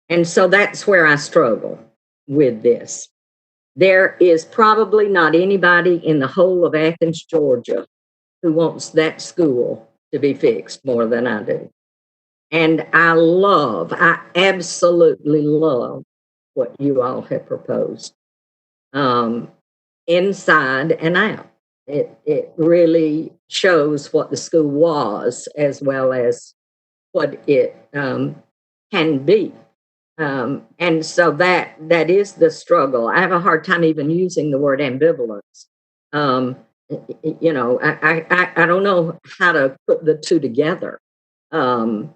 And so that's where I struggle with this. There is probably not anybody in the whole of Athens, Georgia, who wants that school to be fixed more than I do. And I absolutely love what you all have proposed, inside and out. It really shows what the school was as well as what it can be. And so that is the struggle. I have a hard time even using the word ambivalence. You know, I don't know how to put the two together. As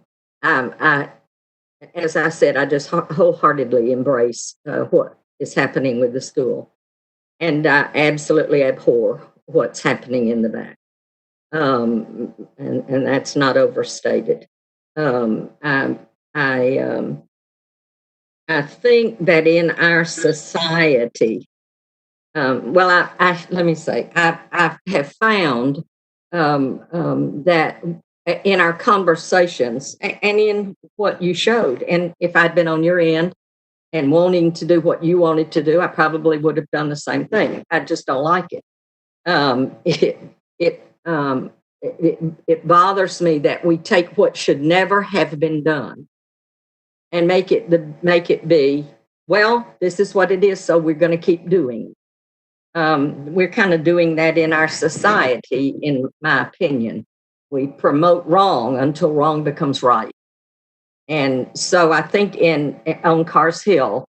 I said, I just wholeheartedly embrace what is happening with the school, and I absolutely abhor what's happening in the back, and that's not overstated. I think that in our society, well, let me say, I have found that in our conversations and in what you showed, and if I'd been on your end and wanting to do what you wanted to do, I probably would have done the same thing. I just don't like it. It bothers me that we take what should never have been done and make it be, well, this is what it is, so we're going to keep doing. We're kind of doing that in our society, in my opinion. We promote wrong until wrong becomes right. And so I think on Cars Hill,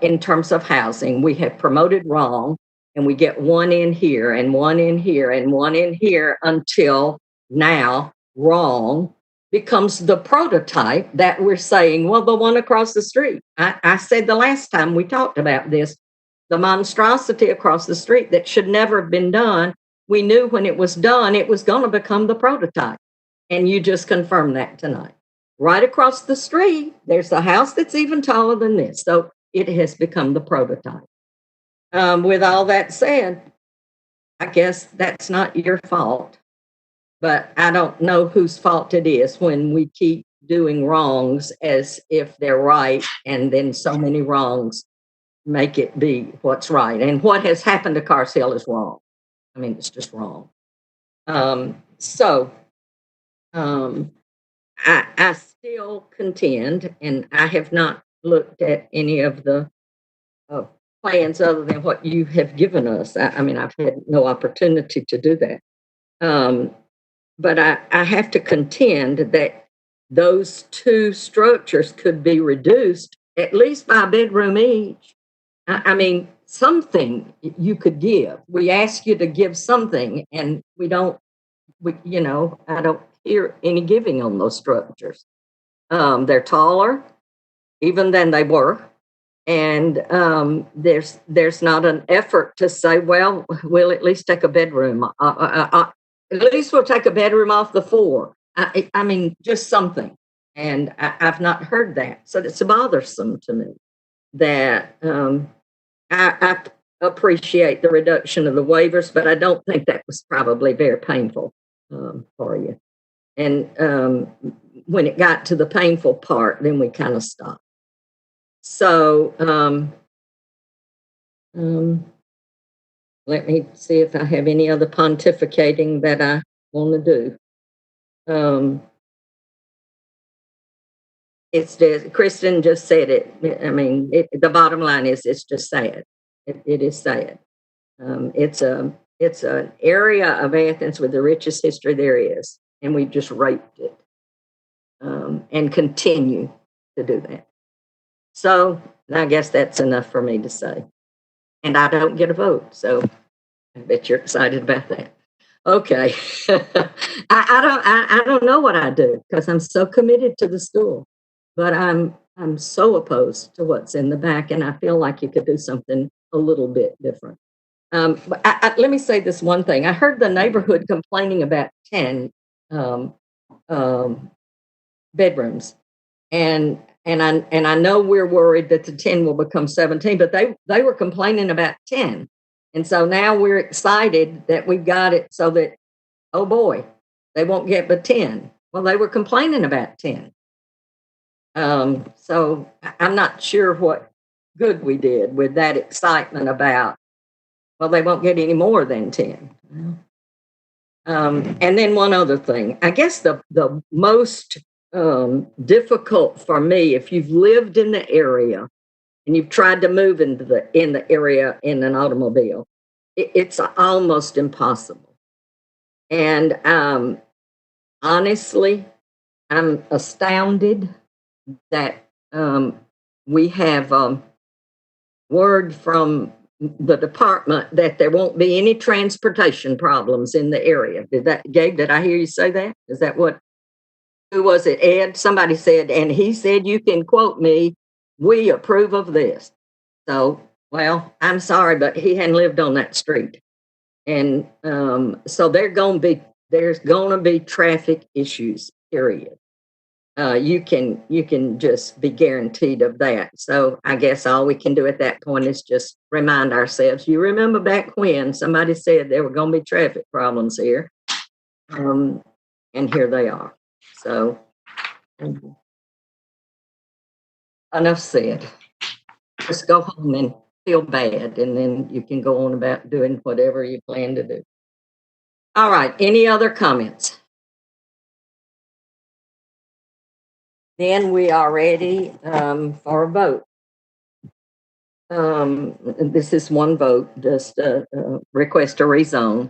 in terms of housing, we have promoted wrong, and we get one in here and one in here and one in here until now wrong becomes the prototype that we're saying, well, the one across the street. I said the last time we talked about this, the monstrosity across the street that should never have been done. We knew when it was done, it was going to become the prototype. And you just confirmed that tonight. Right across the street, there's a house that's even taller than this. So it has become the prototype. With all that said, I guess that's not your fault. But I don't know whose fault it is when we keep doing wrongs as if they're right, and then so many wrongs make it be what's right. And what has happened to Cars Hill is wrong. I mean, it's just wrong. I still contend, and I have not looked at any of the plans other than what you have given us. I mean, I've had no opportunity to do that. But I have to contend that those two structures could be reduced at least by a bedroom each. I mean, something you could give. We ask you to give something, and I don't hear any giving on those structures. They're taller even than they were. And there's not an effort to say, well, we'll at least take a bedroom. At least we'll take a bedroom off the floor. I mean, just something. And I've not heard that. So it's bothersome to me that I appreciate the reduction of the waivers, but I don't think that was probably very painful for you. And when it got to the painful part, then we kind of stopped. So let me see if I have any other pontificating that I want to do. It's just, Kristen just said it. I mean, the bottom line is it's just sad. It is sad. It's an area of Athens with the richest history there is, and we've just raped it, and continue to do that. So I guess that's enough for me to say. And I don't get a vote, so I bet you're excited about that. Okay. I don't know what I do because I'm so committed to the school, but I'm so opposed to what's in the back, and I feel like you could do something a little bit different. But let me say this one thing. I heard the neighborhood complaining about 10 bedrooms, and I know we're worried that the 10 will become 17, but they were complaining about 10. And so now we're excited that we've got it so that, oh boy, they won't get but 10. Well, they were complaining about 10. So I'm not sure what good we did with that excitement about, well, they won't get any more than 10. And then one other thing, I guess the most difficult for me, if you've lived in the area and you've tried to move in the area in an automobile, it's almost impossible. And honestly, I'm astounded that we have word from the department that there won't be any transportation problems in the area. Gabe, did I hear you say that? Is that what? Who was it? Ed? Somebody said, and he said, you can quote me, we approve of this. So, well, I'm sorry, but he hadn't lived on that street. And so there's going to be traffic issues, period. You can just be guaranteed of that. So I guess all we can do at that point is just remind ourselves, you remember back when somebody said there were going to be traffic problems here. And here they are. So enough said. Just go home and feel bad, and then you can go on about doing whatever you plan to do. All right, any other comments? Then we are ready for a vote. This is one vote, just a request to rezone.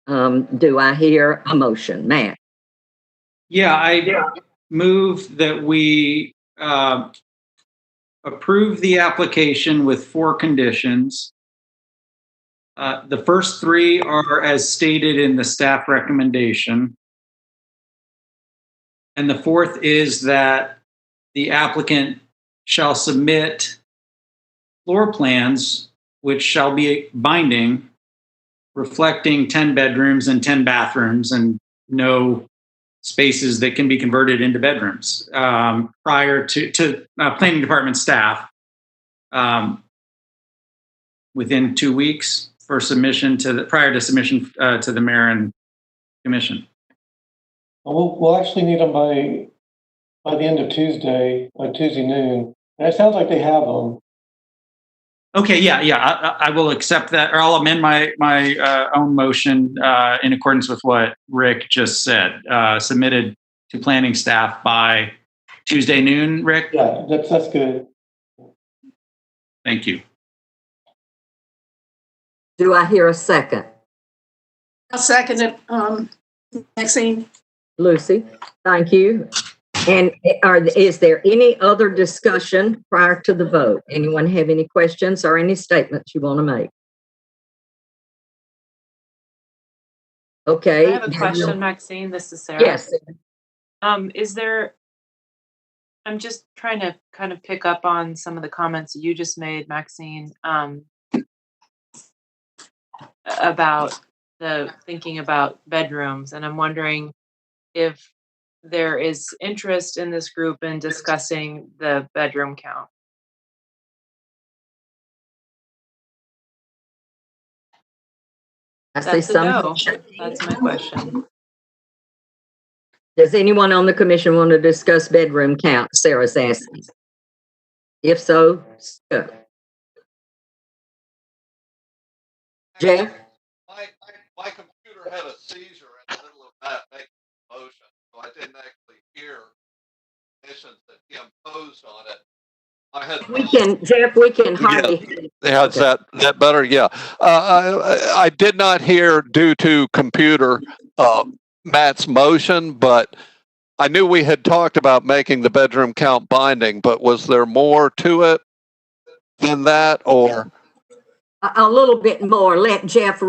Do I hear a motion? Matt? Yeah, I move that we approve the application with 4 conditions. The first 3 are as stated in the staff recommendation. And the 4th is that the applicant shall submit floor plans, which shall be binding, reflecting 10 bedrooms and 10 bathrooms and no spaces that can be converted into bedrooms prior to planning department staff within 2 weeks for submission prior to submission to the mayor and commission. We'll actually need them by the end of Tuesday, Tuesday noon. And it sounds like they have them. Okay, yeah, I will accept that, or I'll amend my own motion in accordance with what Rick just said. Submitted to planning staff by Tuesday noon, Rick? Yeah, that's good. Thank you. Do I hear a second? I'll second it, Maxine. Lucy, thank you. And is there any other discussion prior to the vote? Anyone have any questions or any statements you want to make? Okay. I have a question, Maxine. This is Sarah. Yes. I'm just trying to kind of pick up on some of the comments you just made, Maxine, about thinking about bedrooms. And I'm wondering if there is interest in this group in discussing the bedroom count. That's a no. That's my question. Does anyone on the commission want to discuss bedroom count? Sarah's asking. If so, go. Jeff? My computer had a seizure in the middle of that making a motion, so I didn't actually hear conditions that he imposed on it. I had Jeff, we can hardly hear you. Yeah, is that better? Yeah. I did not hear due to computer Matt's motion, but I knew we had talked about making the bedroom count binding, but was there more to it than that, or? A little bit more. Let Matt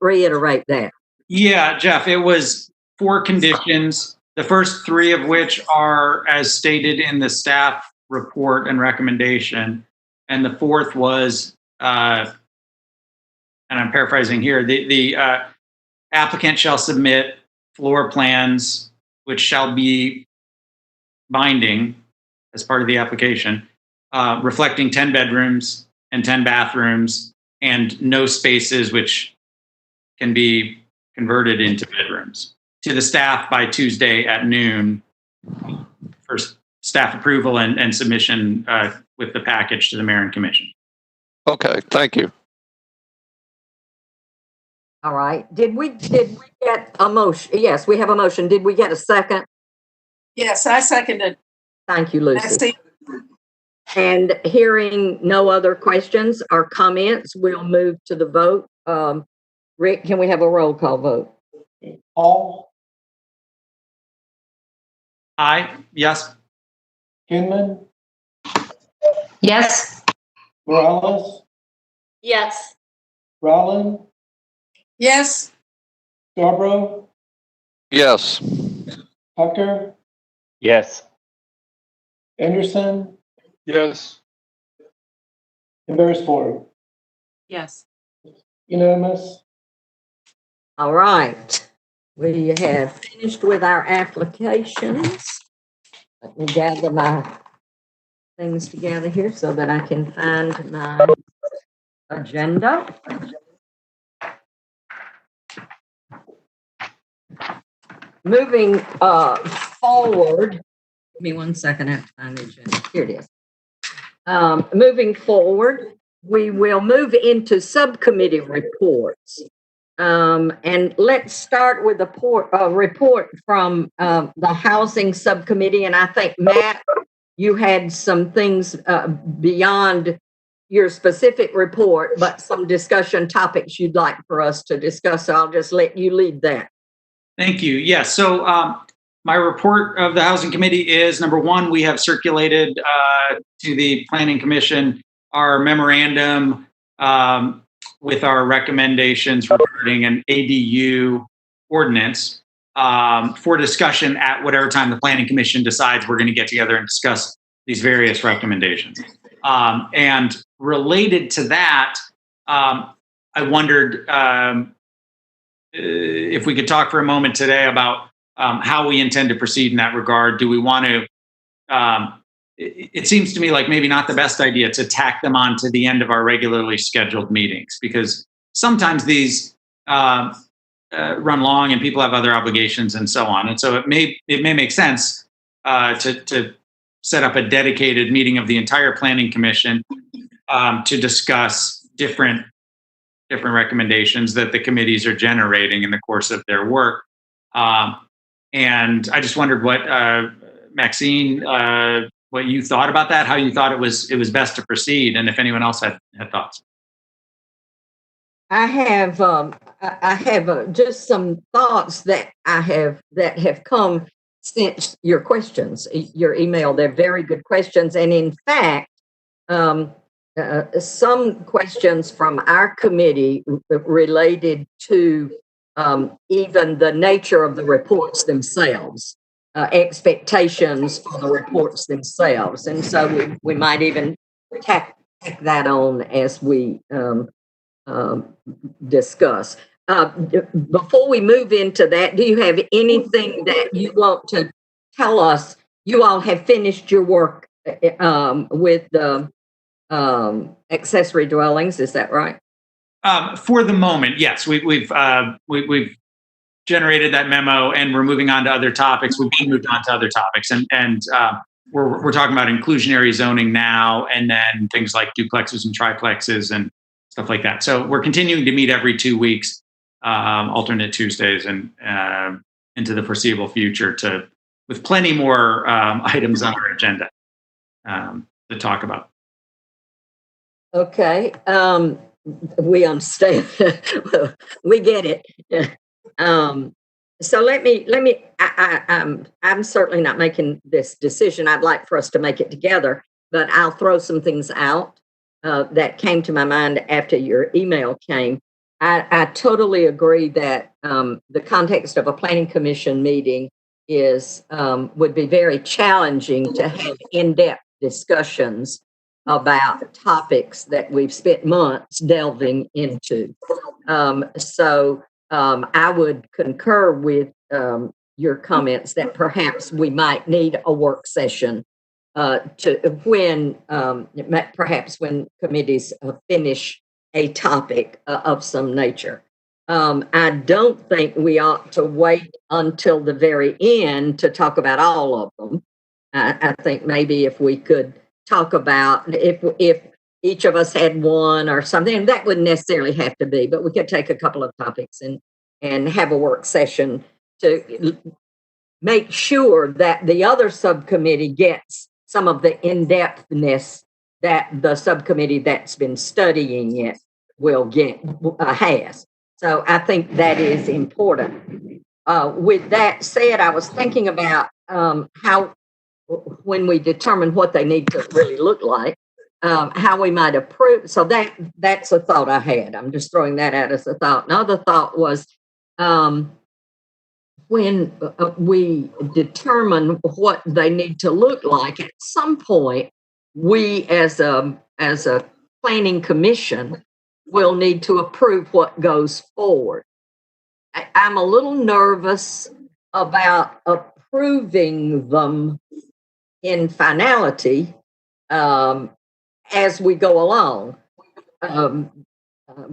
reiterate that. Yeah, Jeff, it was 4 conditions, the first 3 of which are as stated in the staff report and recommendation. And the 4th was, and I'm paraphrasing here, the applicant shall submit floor plans, which shall be binding as part of the application, reflecting 10 bedrooms and 10 bathrooms and no spaces which can be converted into bedrooms, to the staff by Tuesday at noon for staff approval and submission with the package to the mayor and commission. Okay, thank you. All right. Did we get a motion? Yes, we have a motion. Did we get a second? Yes, I seconded. Thank you, Lucy. And hearing no other questions or comments, we'll move to the vote. Rick, can we have a roll call vote? Paul? Aye. Yes. Kinman? Yes. Morales? Yes. Rowland? Yes. Scarborough? Yes. Tucker? Yes. Anderson? Yes. And Beresford? Yes. Unanimous? All right. We have finished with our applications. Let me gather my things together here so that I can find my agenda. Moving forward, give me 1 second, I have to find the agenda. Here it is. Moving forward, we will move into subcommittee reports. And let's start with a report from the Housing Subcommittee. And I think, Matt, you had some things beyond your specific report, but some discussion topics you'd like for us to discuss. So I'll just let you lead that. Thank you. Yes. So my report of the Housing Committee is, number 1, we have circulated to the Planning Commission our memorandum with our recommendations regarding an ADU ordinance for discussion at whatever time the Planning Commission decides we're going to get together and discuss these various recommendations. And related to that, I wondered if we could talk for a moment today about how we intend to proceed in that regard. Do we want to, it seems to me like maybe not the best idea to tack them on to the end of our regularly scheduled meetings, because sometimes these run long and people have other obligations and so on. And so it may make sense to set up a dedicated meeting of the entire Planning Commission to discuss different recommendations that the committees are generating in the course of their work. And I just wondered what, Maxine, what you thought about that, how you thought it was best to proceed, and if anyone else had thoughts. I have just some thoughts that have come since your questions, your email. They're very good questions, and in fact, some questions from our committee related to even the nature of the reports themselves, expectations for the reports themselves. And so we might even tack that on as we discuss. Before we move into that, do you have anything that you want to tell us? You all have finished your work with the accessory dwellings, is that right? For the moment, yes. We've generated that memo, and we're moving on to other topics. We've moved on to other topics, and we're talking about inclusionary zoning now, and then things like duplexes and triplexes and stuff like that. So we're continuing to meet every 2 weeks, alternate Tuesdays, and into the foreseeable future to with plenty more items on our agenda to talk about. Okay, we understand. We get it. So let me. I'm certainly not making this decision. I'd like for us to make it together, but I'll throw some things out that came to my mind after your email came. I totally agree that the context of a planning commission meeting is would be very challenging to have in-depth discussions about topics that we've spent months delving into. So I would concur with your comments that perhaps we might need a work session to when perhaps when committees finish a topic of some nature. I don't think we ought to wait until the very end to talk about all of them. I think maybe if we could talk about if each of us had one or something, that wouldn't necessarily have to be, but we could take a couple of topics and have a work session to make sure that the other subcommittee gets some of the in-depthness that the subcommittee that's been studying it will get has. So I think that is important. With that said, I was thinking about how when we determine what they need to really look like, how we might approve. So that's a thought I had. I'm just throwing that out as a thought. Another thought was when we determine what they need to look like, at some point, we as a planning commission will need to approve what goes forward. I'm a little nervous about approving them in finality as we go along,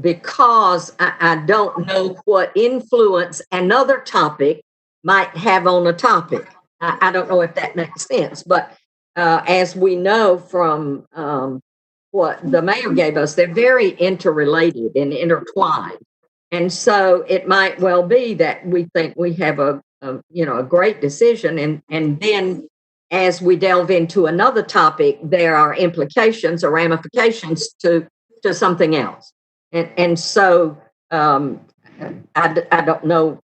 because I don't know what influence another topic might have on a topic. I don't know if that makes sense, but as we know from what the mayor gave us, they're very interrelated and intertwined. And so it might well be that we think we have a great decision, and then as we delve into another topic, there are implications or ramifications to something else. And so I don't know,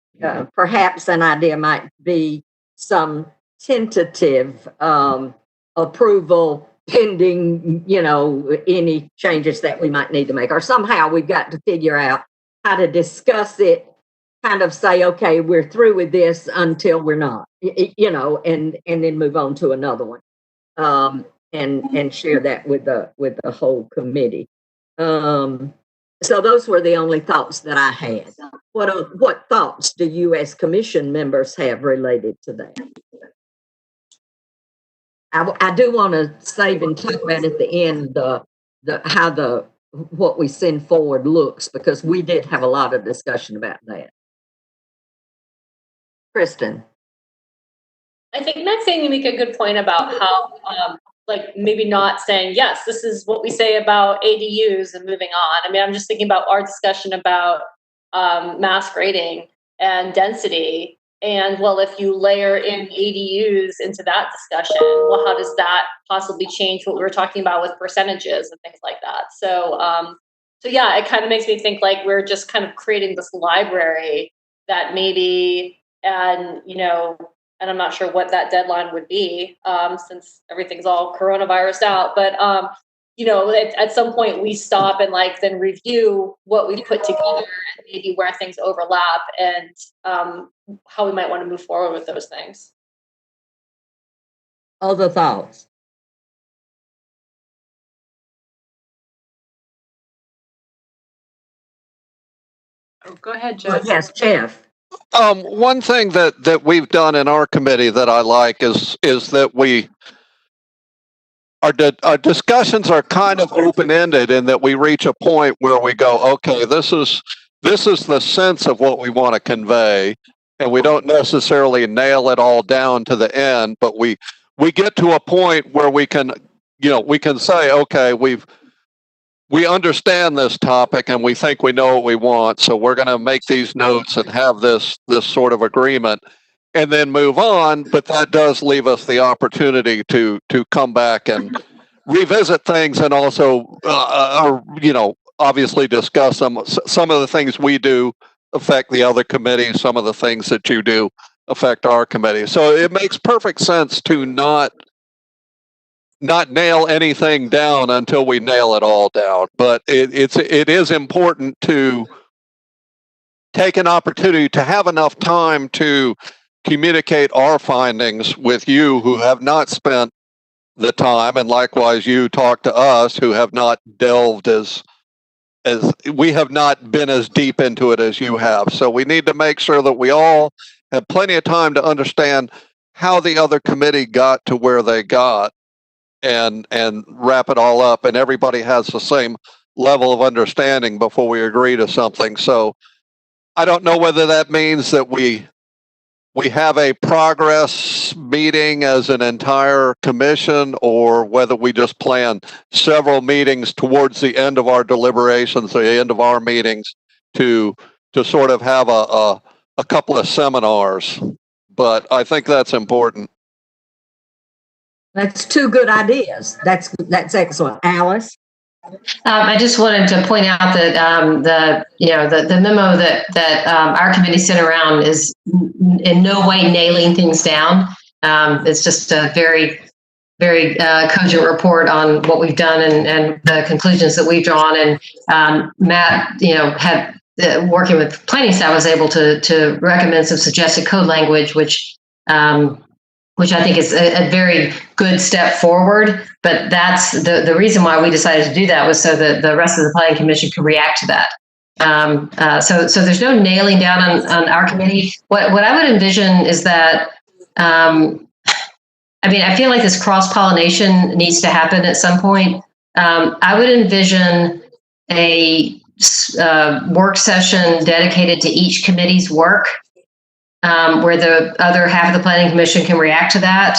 perhaps an idea might be some tentative approval pending, any changes that we might need to make, or somehow we've got to figure out how to discuss it, kind of say, okay, we're through with this until we're not, and then move on to another one, and share that with the whole committee. So those were the only thoughts that I had. What thoughts do you as commission members have related to that? I do want to save and talk about at the end how what we send forward looks, because we did have a lot of discussion about that. Kristen. I think Maxine, you make a good point about how maybe not saying, yes, this is what we say about ADUs and moving on. I mean, I'm just thinking about our discussion about mass grading and density. And well, if you layer in ADUs into that discussion, well, how does that possibly change what we were talking about with percentages and things like that? So yeah, it kind of makes me think like we're just kind of creating this library that maybe, and I'm not sure what that deadline would be, since everything's all coronavirus out, but at some point we stop and then review what we've put together and maybe where things overlap and how we might want to move forward with those things. Other thoughts? Oh, go ahead, Jeff. Yes, Jeff. One thing that we've done in our committee that I like is that our discussions are kind of open-ended in that we reach a point where we go, okay, this is the sense of what we want to convey, and we don't necessarily nail it all down to the end, but we get to a point where we can say, okay, we understand this topic and we think we know what we want, so we're going to make these notes and have this sort of agreement. and then move on. But that does leave us the opportunity to come back and revisit things, and also, obviously discuss them. Some of the things we do affect the other committees. Some of the things that you do affect our committee. So it makes perfect sense to not nail anything down until we nail it all down. But it is important to take an opportunity to have enough time to communicate our findings with you who have not spent the time, and likewise you talk to us who have not delved as we have not been as deep into it as you have. So we need to make sure that we all have plenty of time to understand how the other committee got to where they got, and wrap it all up, and everybody has the same level of understanding before we agree to something. So I don't know whether that means that we have a progress meeting as an entire commission, or whether we just plan several meetings towards the end of our deliberations, the end of our meetings, to sort of have a couple of seminars. But I think that's important. That's two good ideas. That's excellent. Alice? I just wanted to point out that the memo that our committee sent around is in no way nailing things down. It's just a very, very cogent report on what we've done and the conclusions that we've drawn. And Matt, had working with planning staff, was able to recommend some suggested code language, which I think is a very good step forward. But that's the reason why we decided to do that, was so that the rest of the planning commission could react to that. So there's no nailing down on our committee. What I would envision is that, I feel like this cross-pollination needs to happen at some point. I would envision a work session dedicated to each committee's work, where the other half of the planning commission can react to that.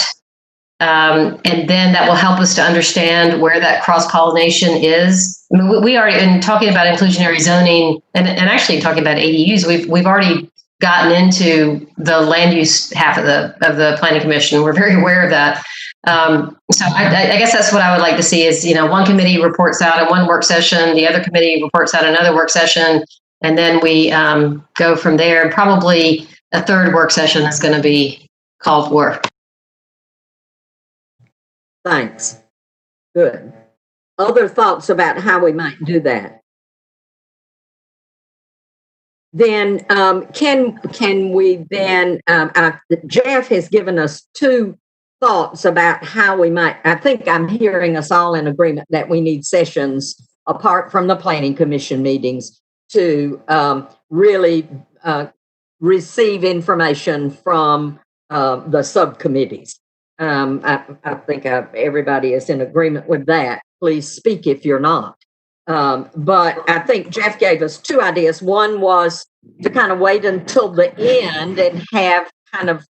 And then that will help us to understand where that cross-pollination is. We already, in talking about inclusionary zoning and actually talking about ADUs, we've already gotten into the land use half of the planning commission. We're very aware of that. So I guess that's what I would like to see is, one committee reports out in one work session, the other committee reports out another work session, and then we go from there. And probably a third work session is going to be called for. Thanks. Good. Other thoughts about how we might do that? Then can we then, Jeff has given us two thoughts about how we might, I think I'm hearing us all in agreement that we need sessions apart from the planning commission meetings to really receive information from the subcommittees. I think everybody is in agreement with that. Please speak if you're not. But I think Jeff gave us two ideas. One was to kind of wait until the end and have kind of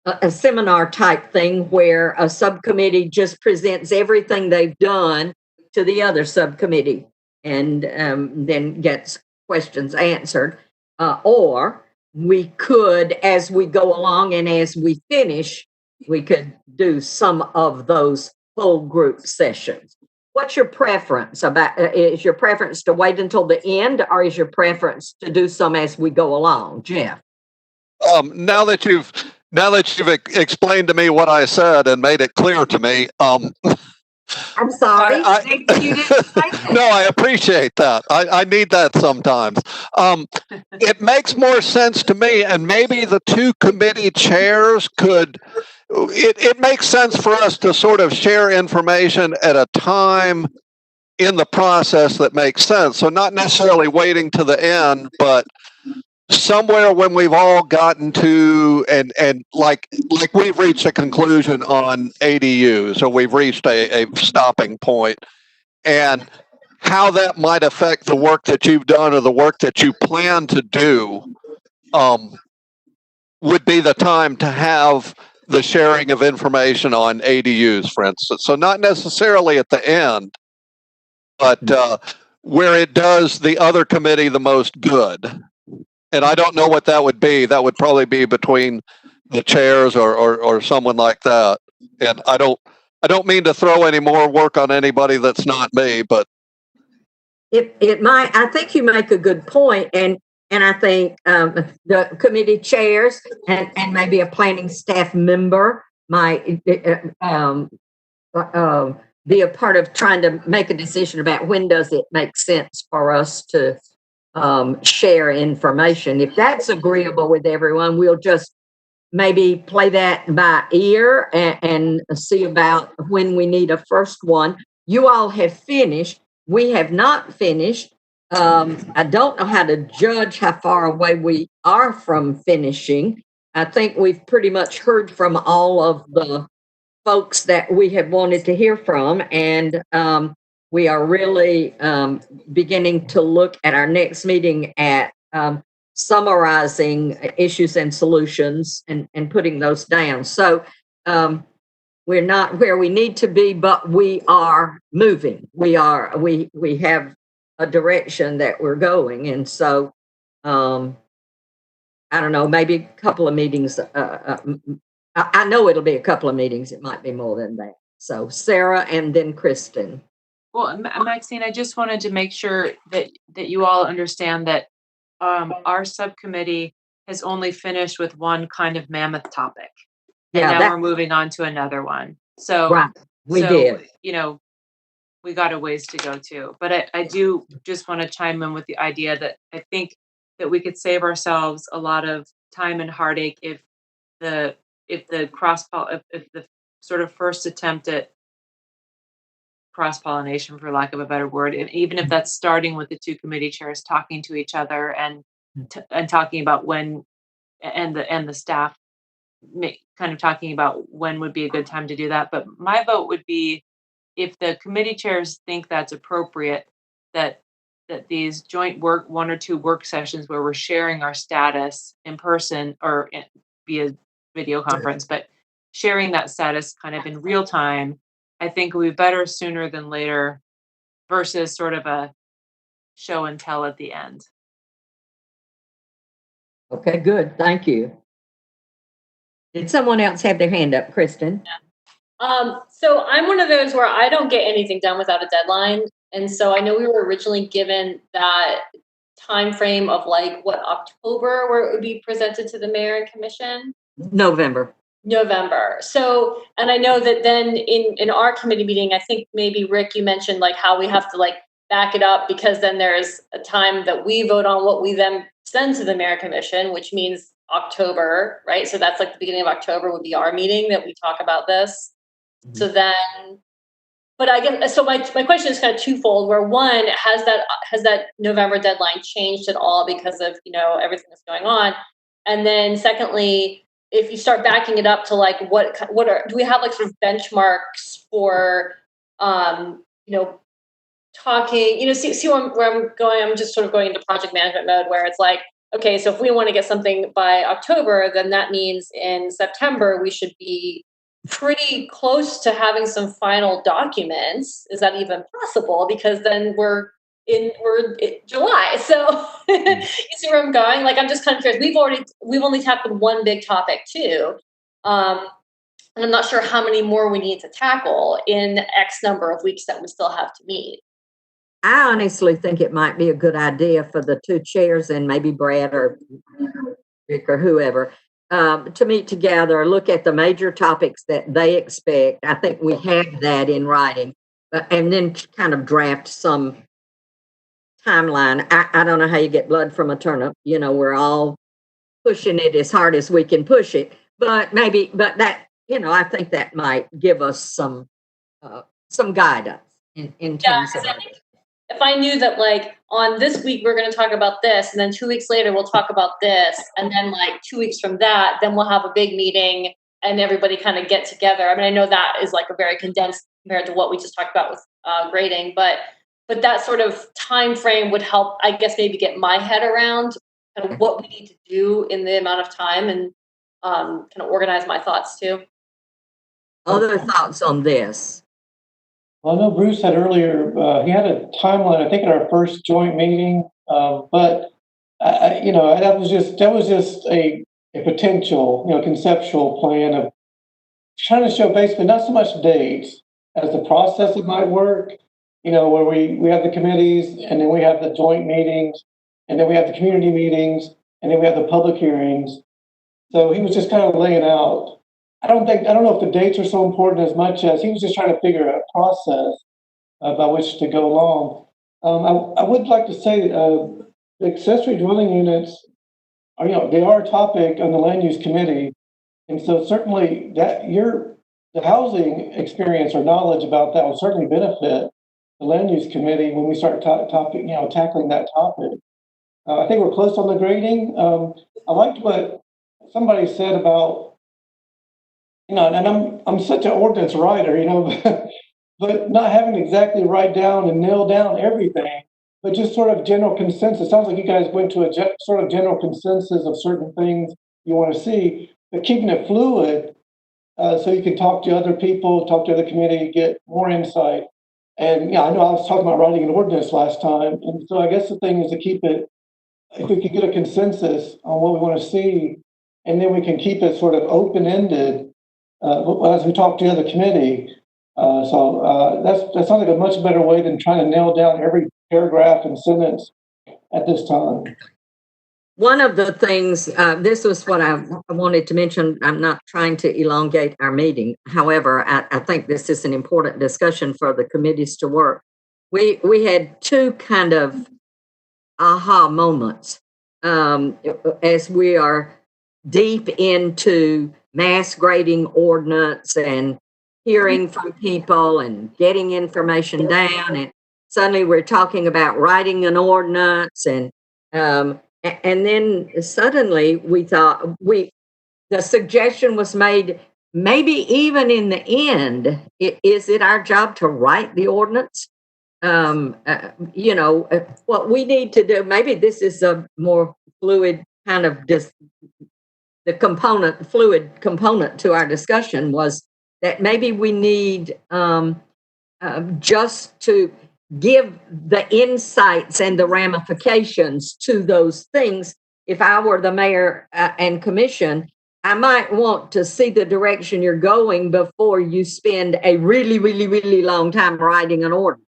a seminar type thing where a subcommittee just presents everything they've done to the other subcommittee and then gets questions answered. Or we could, as we go along and as we finish, we could do some of those whole group sessions. What's your preference is your preference to wait until the end, or is your preference to do some as we go along, Jeff? Now that you've explained to me what I said and made it clear to me, I'm sorry. You didn't say that. No, I appreciate that. I need that sometimes. It makes more sense to me, and maybe the two committee chairs could. It makes sense for us to sort of share information at a time in the process that makes sense. So not necessarily waiting to the end, but somewhere when we've all gotten to and like we've reached a conclusion on ADUs, or we've reached a stopping point, and how that might affect the work that you've done or the work that you plan to do, would be the time to have the sharing of information on ADUs, for instance. So not necessarily at the end, but where it does the other committee the most good. And I don't know what that would be. That would probably be between the chairs or someone like that. And I don't mean to throw any more work on anybody that's not me, but it might. I think you make a good point, and I think the committee chairs and maybe a planning staff member might be a part of trying to make a decision about when does it make sense for us to share information. If that's agreeable with everyone, we'll just maybe play that by ear and see about when we need a first one. You all have finished. We have not finished. I don't know how to judge how far away we are from finishing. I think we've pretty much heard from all of the folks that we have wanted to hear from, and we are really beginning to look at our next meeting at summarizing issues and solutions and putting those down. So we're not where we need to be, but we are moving. We have a direction that we're going. And so I don't know, maybe a couple of meetings. I know it'll be a couple of meetings. It might be more than that. So Sarah and then Kristen. Well, Maxine, I just wanted to make sure that you all understand that our subcommittee has only finished with one kind of mammoth topic. And now we're moving on to another one. So, right. We did. You know, we got a ways to go too. But I do just want to chime in with the idea that I think that we could save ourselves a lot of time and heartache if the sort of first attempt at cross-pollination, for lack of a better word, and even if that's starting with the two committee chairs talking to each other and talking about when, and the staff kind of talking about when would be a good time to do that. But my vote would be, if the committee chairs think that's appropriate, that these joint one or two work sessions where we're sharing our status in person or via video conference, but sharing that status kind of in real time, I think will be better sooner than later versus sort of a show and tell at the end. Okay, good. Thank you. Did someone else have their hand up, Kristen? So I'm one of those where I don't get anything done without a deadline. And so I know we were originally given that time frame of like October, where it would be presented to the mayor and commission. November. So, and I know that then in our committee meeting, I think maybe Rick, you mentioned like how we have to like back it up, because then there's a time that we vote on what we then send to the mayor commission, which means October, right? So that's like the beginning of October would be our meeting that we talk about this. Mm-hmm. So then, but I guess, so my question is kind of twofold, where one, has that November deadline changed at all because of, you know, everything that's going on? And then secondly, if you start backing it up to like, do we have like sort of benchmarks for, you know, talking, you know, see where I'm going? I'm just sort of going into project management mode where it's like, okay, so if we want to get something by October, then that means in September, we should be pretty close to having some final documents. Is that even possible? Because then we're in July. So you see where I'm going? Like, I'm just kind of curious. We've only tackled one big topic too. And I'm not sure how many more we need to tackle in X number of weeks that we still have to meet. I honestly think it might be a good idea for the two chairs and maybe Brad or Rick or whoever to meet together, look at the major topics that they expect. I think we have that in writing, and then kind of draft some timeline. I don't know how you get blood from a turnip. You know, we're all pushing it as hard as we can push it, but that, you know, I think that might give us some guidance in terms of it. If I knew that like on this week we're going to talk about this, and then 2 weeks later we'll talk about this, and then like 2 weeks from that, then we'll have a big meeting and everybody kind of get together. I mean, I know that is like a very condensed compared to what we just talked about with grading, but that sort of time frame would help, I guess, maybe get my head around kind of what we need to do in the amount of time, and kind of organize my thoughts too. Other thoughts on this? Well, I know Bruce said earlier he had a timeline, I think, at our first joint meeting, but that was just a potential, conceptual plan of trying to show basically not so much dates as the process it might work, where we have the committees and then we have the joint meetings and then we have the community meetings and then we have the public hearings. So he was just kind of laying out. I don't know if the dates are so important as much as he was just trying to figure out a process by which to go along. I would like to say the accessory dwelling units are, they are a topic on the land use committee. And so certainly the housing experience or knowledge about that will certainly benefit the land use committee when we start tackling that topic. I think we're close on the grading. I liked what somebody said about, and I'm such an ordinance writer, but not having to exactly write down and nail down everything, but just sort of general consensus. Sounds like you guys went to a sort of general consensus of certain things you want to see, but keeping it fluid so you can talk to other people, talk to the committee, get more insight. And I know I was talking about writing an ordinance last time, and so I guess the thing is to keep it, if we could get a consensus on what we want to see, and then we can keep it sort of open-ended as we talk to the other committee. That sounds like a much better way than trying to nail down every paragraph and sentence at this time. One of the things, this was what I wanted to mention. I'm not trying to elongate our meeting. However, I think this is an important discussion for the committees to work. We had two kind of aha moments as we are deep into mass grading ordinance and hearing from people and getting information down, and suddenly we're talking about writing an ordinance, and then suddenly we thought the suggestion was made, maybe even in the end, is it our job to write the ordinance? What we need to do, maybe this is a more fluid kind of fluid component to our discussion, was that maybe we need just to give the insights and the ramifications to those things. If I were the mayor and commission, I might want to see the direction you're going before you spend a really, really, really long time writing an ordinance.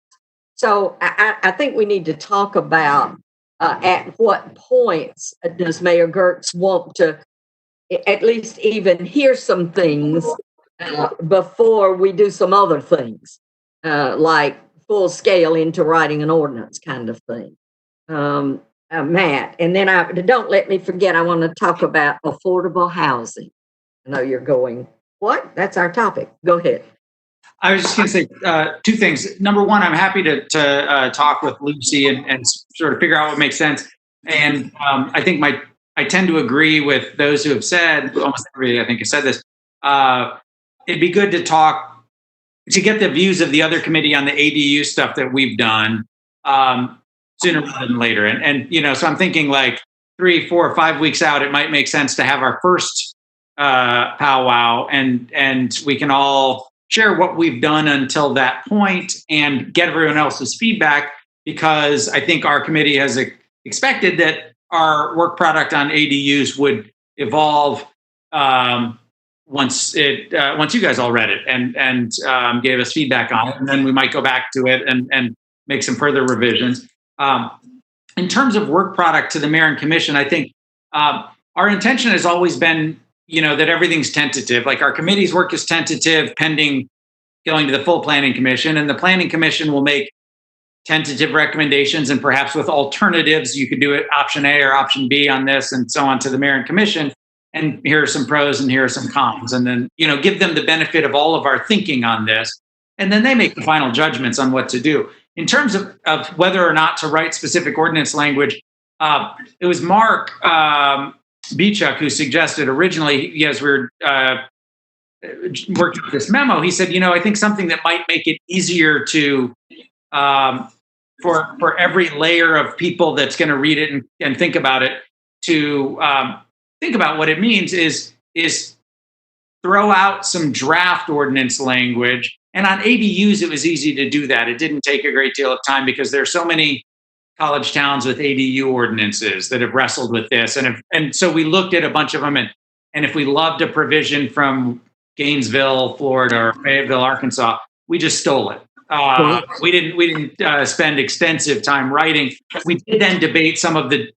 So I think we need to talk about at what points does Mayor Gertz want to at least even hear some things before we do some other things, like full scale into writing an ordinance kind of thing. Matt, and then don't let me forget, I want to talk about affordable housing. I know you're going, what? That's our topic. Go ahead. I was just going to say two things. Number one, I'm happy to talk with Lucy and sort of figure out what makes sense. And I think I tend to agree with those who have said, almost everybody I think has said this, it'd be good to get the views of the other committee on the ADU stuff that we've done sooner rather than later. And so I'm thinking like 3, 4, 5 weeks out, it might make sense to have our first powwow, and we can all share what we've done until that point and get everyone else's feedback, because I think our committee has expected that our work product on ADUs would evolve once you guys all read it and gave us feedback on it, and then we might go back to it and make some further revisions. In terms of work product to the mayor and commission, I think our intention has always been, that everything's tentative. Like our committee's work is tentative pending going to the full planning commission, and the planning commission will make tentative recommendations, and perhaps with alternatives, you could do it option A or option B on this, and so on to the mayor and commission. And here are some pros and here are some cons, and then give them the benefit of all of our thinking on this, and then they make the final judgments on what to do. In terms of whether or not to write specific ordinance language, it was Mark Bichuk who suggested originally, as we were working with this memo, he said, I think something that might make it easier to for every layer of people that's going to read it and think about it, to think about what it means is throw out some draft ordinance language. And on ADUs, it was easy to do that. It didn't take a great deal of time because there's so many college towns with ADU ordinances that have wrestled with this. And so we looked at a bunch of them, and if we loved a provision from Gainesville, Florida, or Fayetteville, Arkansas, we just stole it. We didn't spend extensive time writing. We did then debate some of the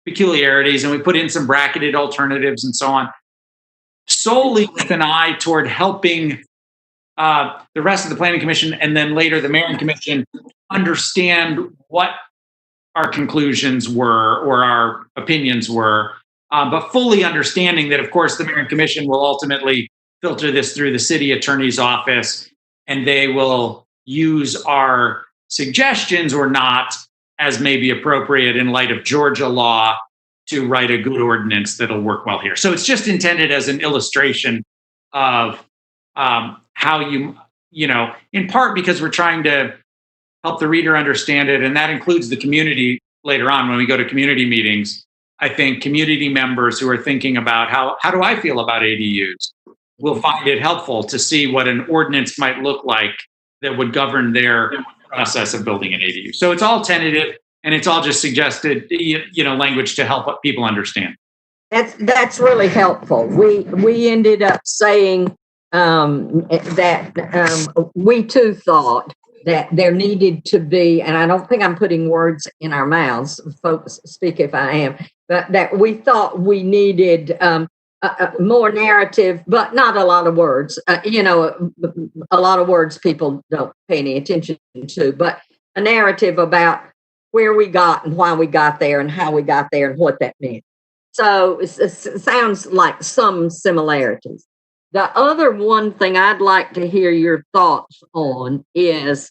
peculiarities, and we put in some bracketed alternatives and so on, solely with an eye toward helping the rest of the Planning Commission and then later the Mayor and Commission understand what our conclusions were or our opinions were, but fully understanding that, of course, the Mayor and Commission will ultimately filter this through the city attorney's office, and they will use our suggestions or not as may be appropriate in light of Georgia law to write a good ordinance that'll work well here. So it's just intended as an illustration of how you know, in part because we're trying to help the reader understand it, and that includes the community later on when we go to community meetings. I think community members who are thinking about how do I feel about ADUs will find it helpful to see what an ordinance might look like that would govern their process of building an ADU. So it's all tentative, and it's all just suggested, you know, language to help people understand. That's really helpful. We ended up saying that we too thought that there needed to be, and I don't think I'm putting words in our mouths, folks speak if I am, but that we thought we needed more narrative, but not a lot of words. You know, a lot of words people don't pay any attention to, but a narrative about where we got and why we got there and how we got there and what that meant. So it sounds like some similarities. The other one thing I'd like to hear your thoughts on is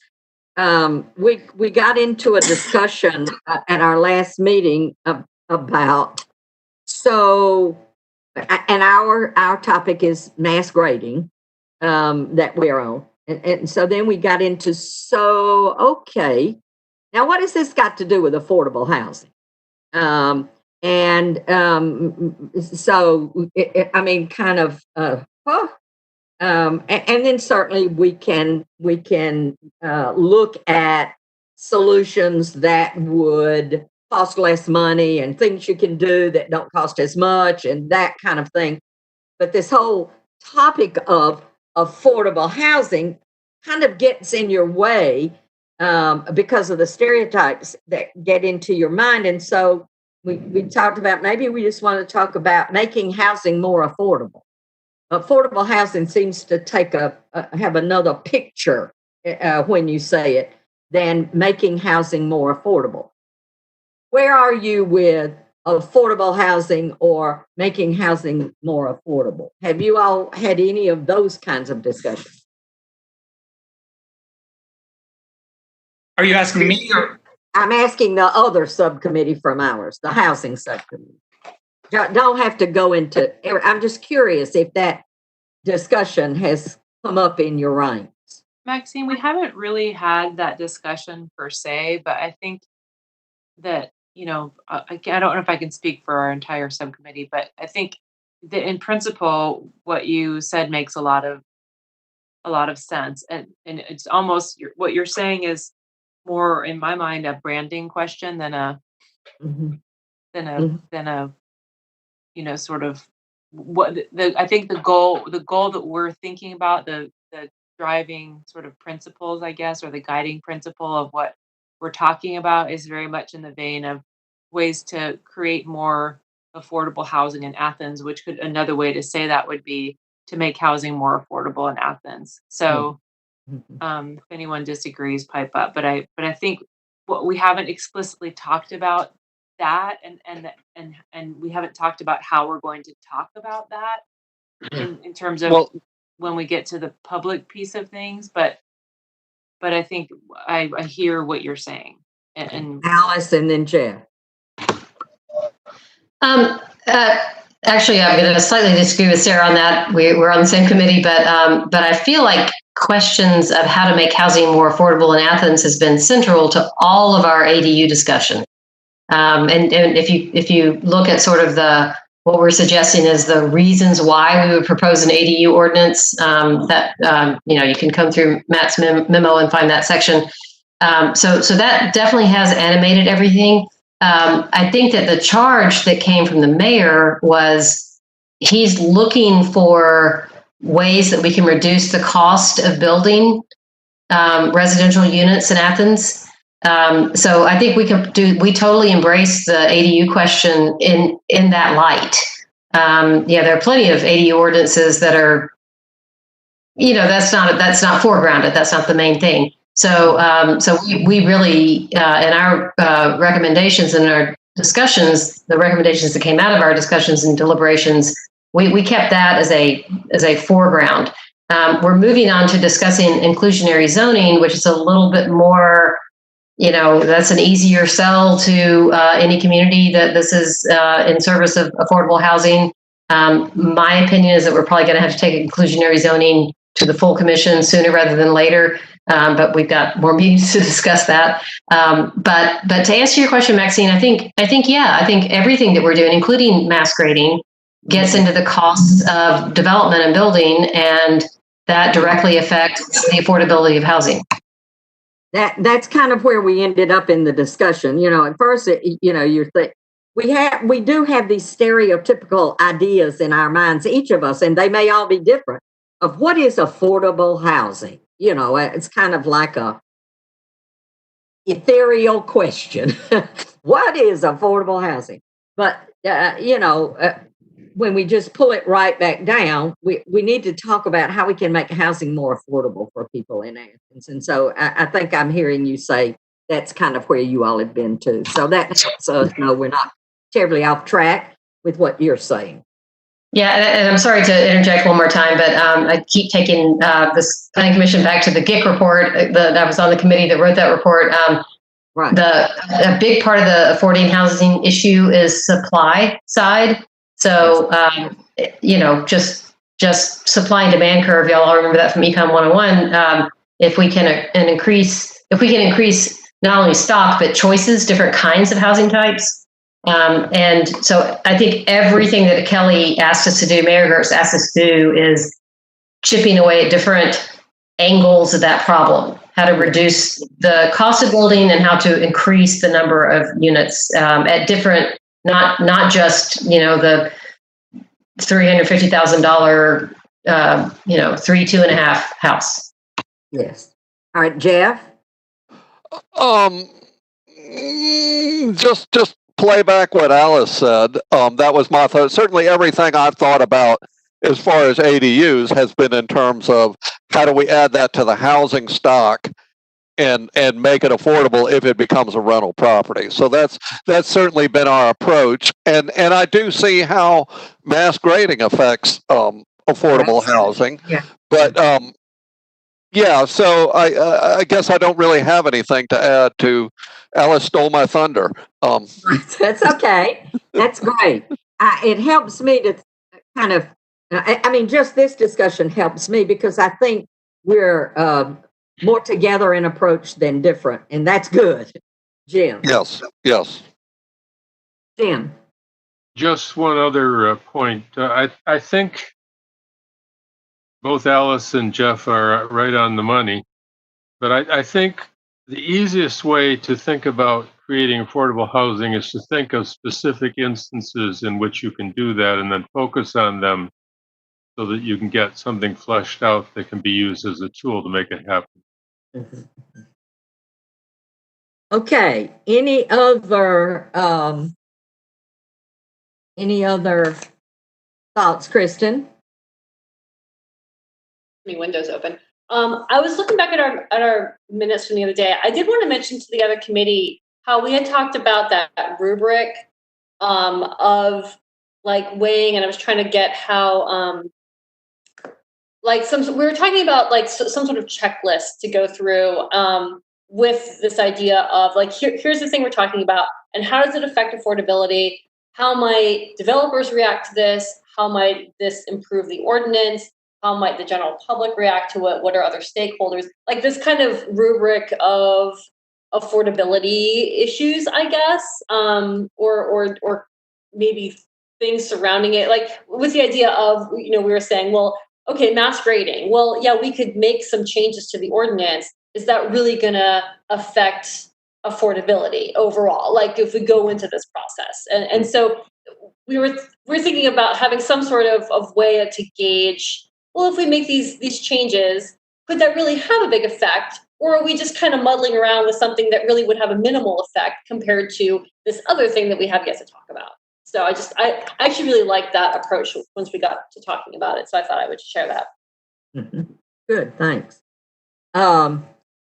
we got into a discussion at our last meeting about, so, and our topic is mass grading that we're on. And so then we got into, so, okay, now what has this got to do with affordable housing? So, I mean, kind of, and then certainly we can look at solutions that would cost less money and things you can do that don't cost as much and that kind of thing. But this whole topic of affordable housing kind of gets in your way because of the stereotypes that get into your mind. And so we talked about, maybe we just want to talk about making housing more affordable. Affordable housing seems to take have another picture when you say it than making housing more affordable. Where are you with affordable housing or making housing more affordable? Have you all had any of those kinds of discussions? Are you asking me or? I'm asking the other subcommittee from ours, the housing subcommittee. Don't have to go into, I'm just curious if that discussion has come up in your ranks. Maxine, we haven't really had that discussion per se, but I think that, you know, I don't know if I can speak for our entire subcommittee, but I think that in principle, what you said makes a lot of sense. And it's almost, what you're saying is more, in my mind, a branding question than a, you know, sort of what I think the goal that we're thinking about, the driving sort of principles, I guess, or the guiding principle of what we're talking about is very much in the vein of ways to create more affordable housing in Athens, which could, another way to say that would be to make housing more affordable in Athens. So if anyone disagrees, pipe up. But I think what we haven't explicitly talked about that, and we haven't talked about how we're going to talk about that in terms of when we get to the public piece of things. But I think I hear what you're saying. And Alice and then Jeff. Actually, I'm going to slightly disagree with Sarah on that. We're on the same committee, but I feel like questions of how to make housing more affordable in Athens has been central to all of our ADU discussion. And if you look at sort of what we're suggesting is the reasons why we would propose an ADU ordinance, that you can come through Matt's memo and find that section. So that definitely has animated everything. I think that the charge that came from the mayor was he's looking for ways that we can reduce the cost of building residential units in Athens. So I think we totally embrace the ADU question in that light. There are plenty of ADU ordinances that are, that's not foregrounded. That's not the main thing. So we really, in our recommendations and our discussions, the recommendations that came out of our discussions and deliberations, we kept that as a foreground. We're moving on to discussing inclusionary zoning, which is a little bit more, that's an easier sell to any community that this is in service of affordable housing. My opinion is that we're probably going to have to take inclusionary zoning to the full commission sooner rather than later. But we've got more meetings to discuss that. But to answer your question, Maxine, I think everything that we're doing, including mass grading, gets into the costs of development and building, and that directly affects the affordability of housing. That's kind of where we ended up in the discussion. At first, we do have these stereotypical ideas in our minds, each of us, and they may all be different, of what is affordable housing. It's kind of like a ethereal question. What is affordable housing? But, when we just pull it right back down, we need to talk about how we can make housing more affordable for people in Athens. And so I think I'm hearing you say that's kind of where you all have been too. So that helps us know we're not terribly off track with what you're saying. Yeah, and I'm sorry to interject one more time, but I keep taking this planning commission back to the GIC report. I was on the committee that wrote that report. Right. A big part of the affordable housing issue is supply side. So, just supply and demand curve. Y'all all remember that from Econ 101. If we can increase not only stock but choices, different kinds of housing types. And so I think everything that Kelly asked us to do, Mayor Gertz asked us to do, is chipping away at different angles of that problem. How to reduce the cost of building and how to increase the number of units at different. Not just, the $350,000, 2.5 house. Yes. All right, Jeff. Just play back what Alice said. That was my thought. Certainly everything I've thought about as far as ADUs has been in terms of how do we add that to the housing stock and make it affordable if it becomes a rental property. So that's certainly been our approach. And I do see how mass grading affects affordable housing. Yeah. But so I guess I don't really have anything to add to. Alice stole my thunder. That's okay. That's great. It helps me to kind of, just this discussion helps me because I think we're more together in approach than different, and that's good. Jim. Yes. Jim. Just one other point. I think both Alice and Jeff are right on the money, but I think the easiest way to think about creating affordable housing is to think of specific instances in which you can do that and then focus on them so that you can get something fleshed out that can be used as a tool to make it happen. Okay. Any other thoughts, Kristen? Windows open. I was looking back at our minutes from the other day. I did want to mention to the other committee how we had talked about that rubric of like weighing, and I was trying to get how we were talking about like some sort of checklist to go through with this idea of like here's the thing we're talking about, and how does it affect affordability? How might developers react to this? How might this improve the ordinance? How might the general public react to it? What are other stakeholders? Like this kind of rubric of affordability issues, I guess, or maybe things surrounding it. Like with the idea of, we were saying, well, okay, mass grading. Well, yeah, we could make some changes to the ordinance, is that really going to affect affordability overall? Like if we go into this process, and so we're thinking about having some sort of way to gauge. Well, if we make these changes, could that really have a big effect? Or are we just kind of muddling around with something that really would have a minimal effect compared to this other thing that we have yet to talk about? So I actually really like that approach once we got to talking about it. So I thought I would share that. Mm-hmm. Good, thanks.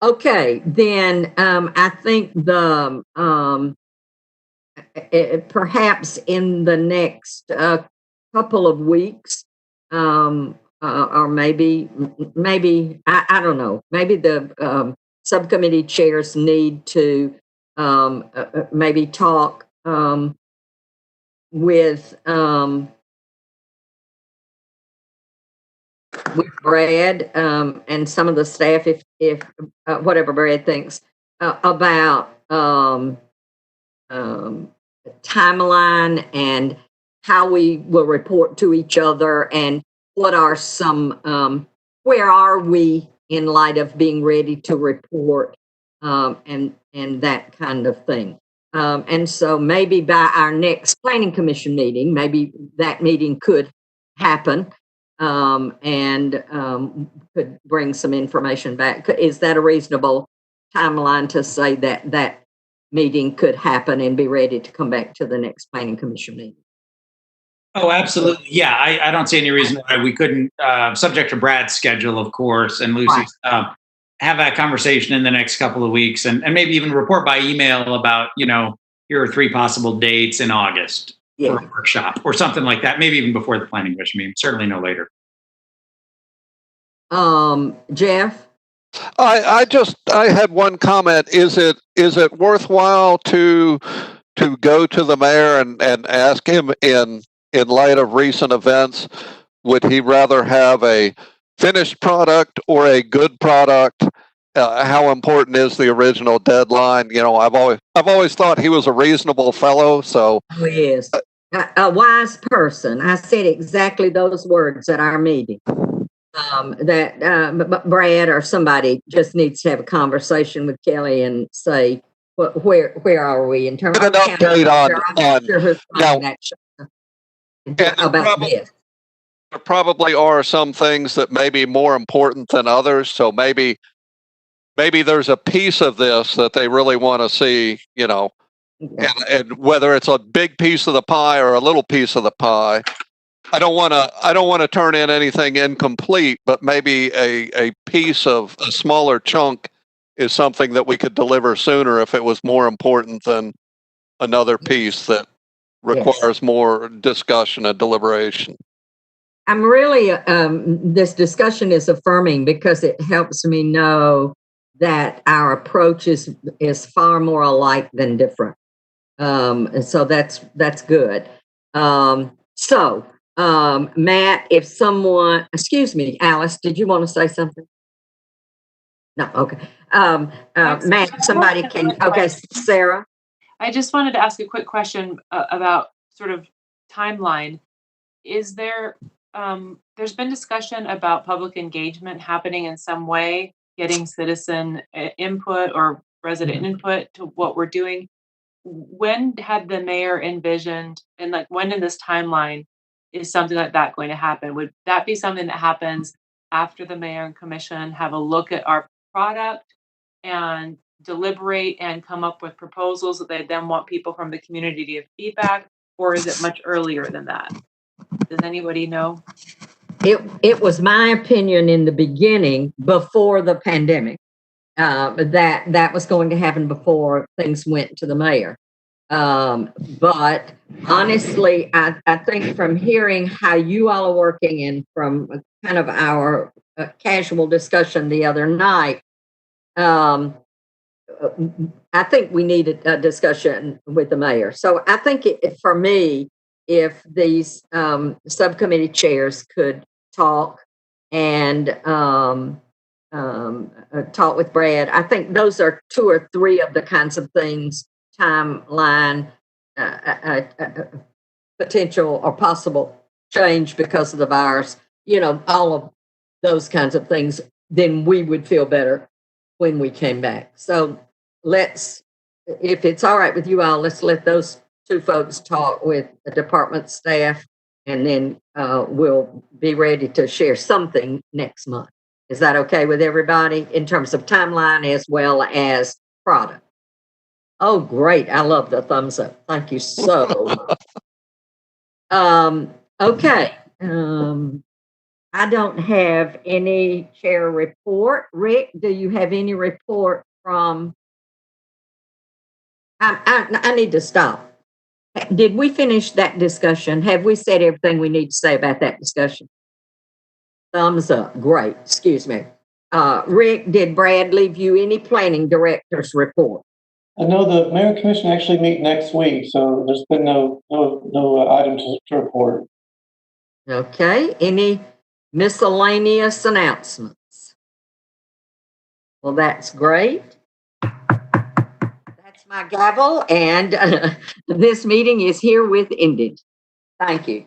Okay, then I think perhaps in the next couple of weeks, or maybe I don't know, maybe the subcommittee chairs need to maybe talk with Brad and some of the staff, if whatever Brad thinks about timeline and how we will report to each other, and what are some where are we in light of being ready to report, and that kind of thing. And so maybe by our next planning commission meeting, maybe that meeting could happen, and could bring some information back. Is that a reasonable timeline to say that that meeting could happen and be ready to come back to the next planning commission meeting? Oh, absolutely. Yeah, I don't see any reason why we couldn't, subject to Brad's schedule, of course, and Lucy's, have that conversation in the next couple of weeks, and maybe even report by email about, here are 3 possible dates in August for a workshop or something like that. Maybe even before the planning commission meeting, certainly no later. Jeff? I had one comment. Is it worthwhile to go to the mayor and ask him in light of recent events, would he rather have a finished product or a good product? How important is the original deadline? I've always thought he was a reasonable fellow. So he is a wise person. I said exactly those words at our meeting. That Brad or somebody just needs to have a conversation with Kelly and say, where are we in terms of an update about this? There probably are some things that may be more important than others. So maybe there's a piece of this that they really want to see, and whether it's a big piece of the pie or a little piece of the pie. I don't want to turn in anything incomplete, but maybe a piece of a smaller chunk is something that we could deliver sooner if it was more important than another piece that requires more discussion and deliberation. I'm really, this discussion is affirming because it helps me know that our approach is far more alike than different. And so that's good. Matt, if someone, excuse me, Alice, did you want to say something? No, okay. Matt, somebody can, okay, Sarah. I just wanted to ask a quick question about sort of timeline. Is there, there's been discussion about public engagement happening in some way, getting citizen input or resident input to what we're doing. When had the mayor envisioned, and like when in this timeline is something like that going to happen? Would that be something that happens after the mayor and commission have a look at our product and deliberate and come up with proposals that they then want people from the community to give feedback? Or is it much earlier than that? Does anybody know? It was my opinion in the beginning, before the pandemic, that was going to happen before things went to the mayor. But honestly, I think from hearing how you all are working and from kind of our casual discussion the other night, I think we need a discussion with the mayor. So I think for me, if these subcommittee chairs could talk and talk with Brad, I think those are 2 or 3 of the kinds of things, timeline, potential or possible change because of the virus, all of those kinds of things, then we would feel better when we came back. So let's, if it's all right with you all, let's let those two folks talk with the department staff, and then we'll be ready to share something next month. Is that okay with everybody in terms of timeline as well as product? Oh, great. I love the thumbs up. Thank you so much. Okay. I don't have any chair report. Rick, do you have any report from? I need to stop. Did we finish that discussion? Have we said everything we need to say about that discussion? Thumbs up. Great. Excuse me. Rick, did Brad leave you any planning director's report? I know the mayor and commission actually meet next week, so there's been no items to report. Okay. Any miscellaneous announcements? Well, that's great. That's my gavel, and this meeting is herewith ended. Thank you.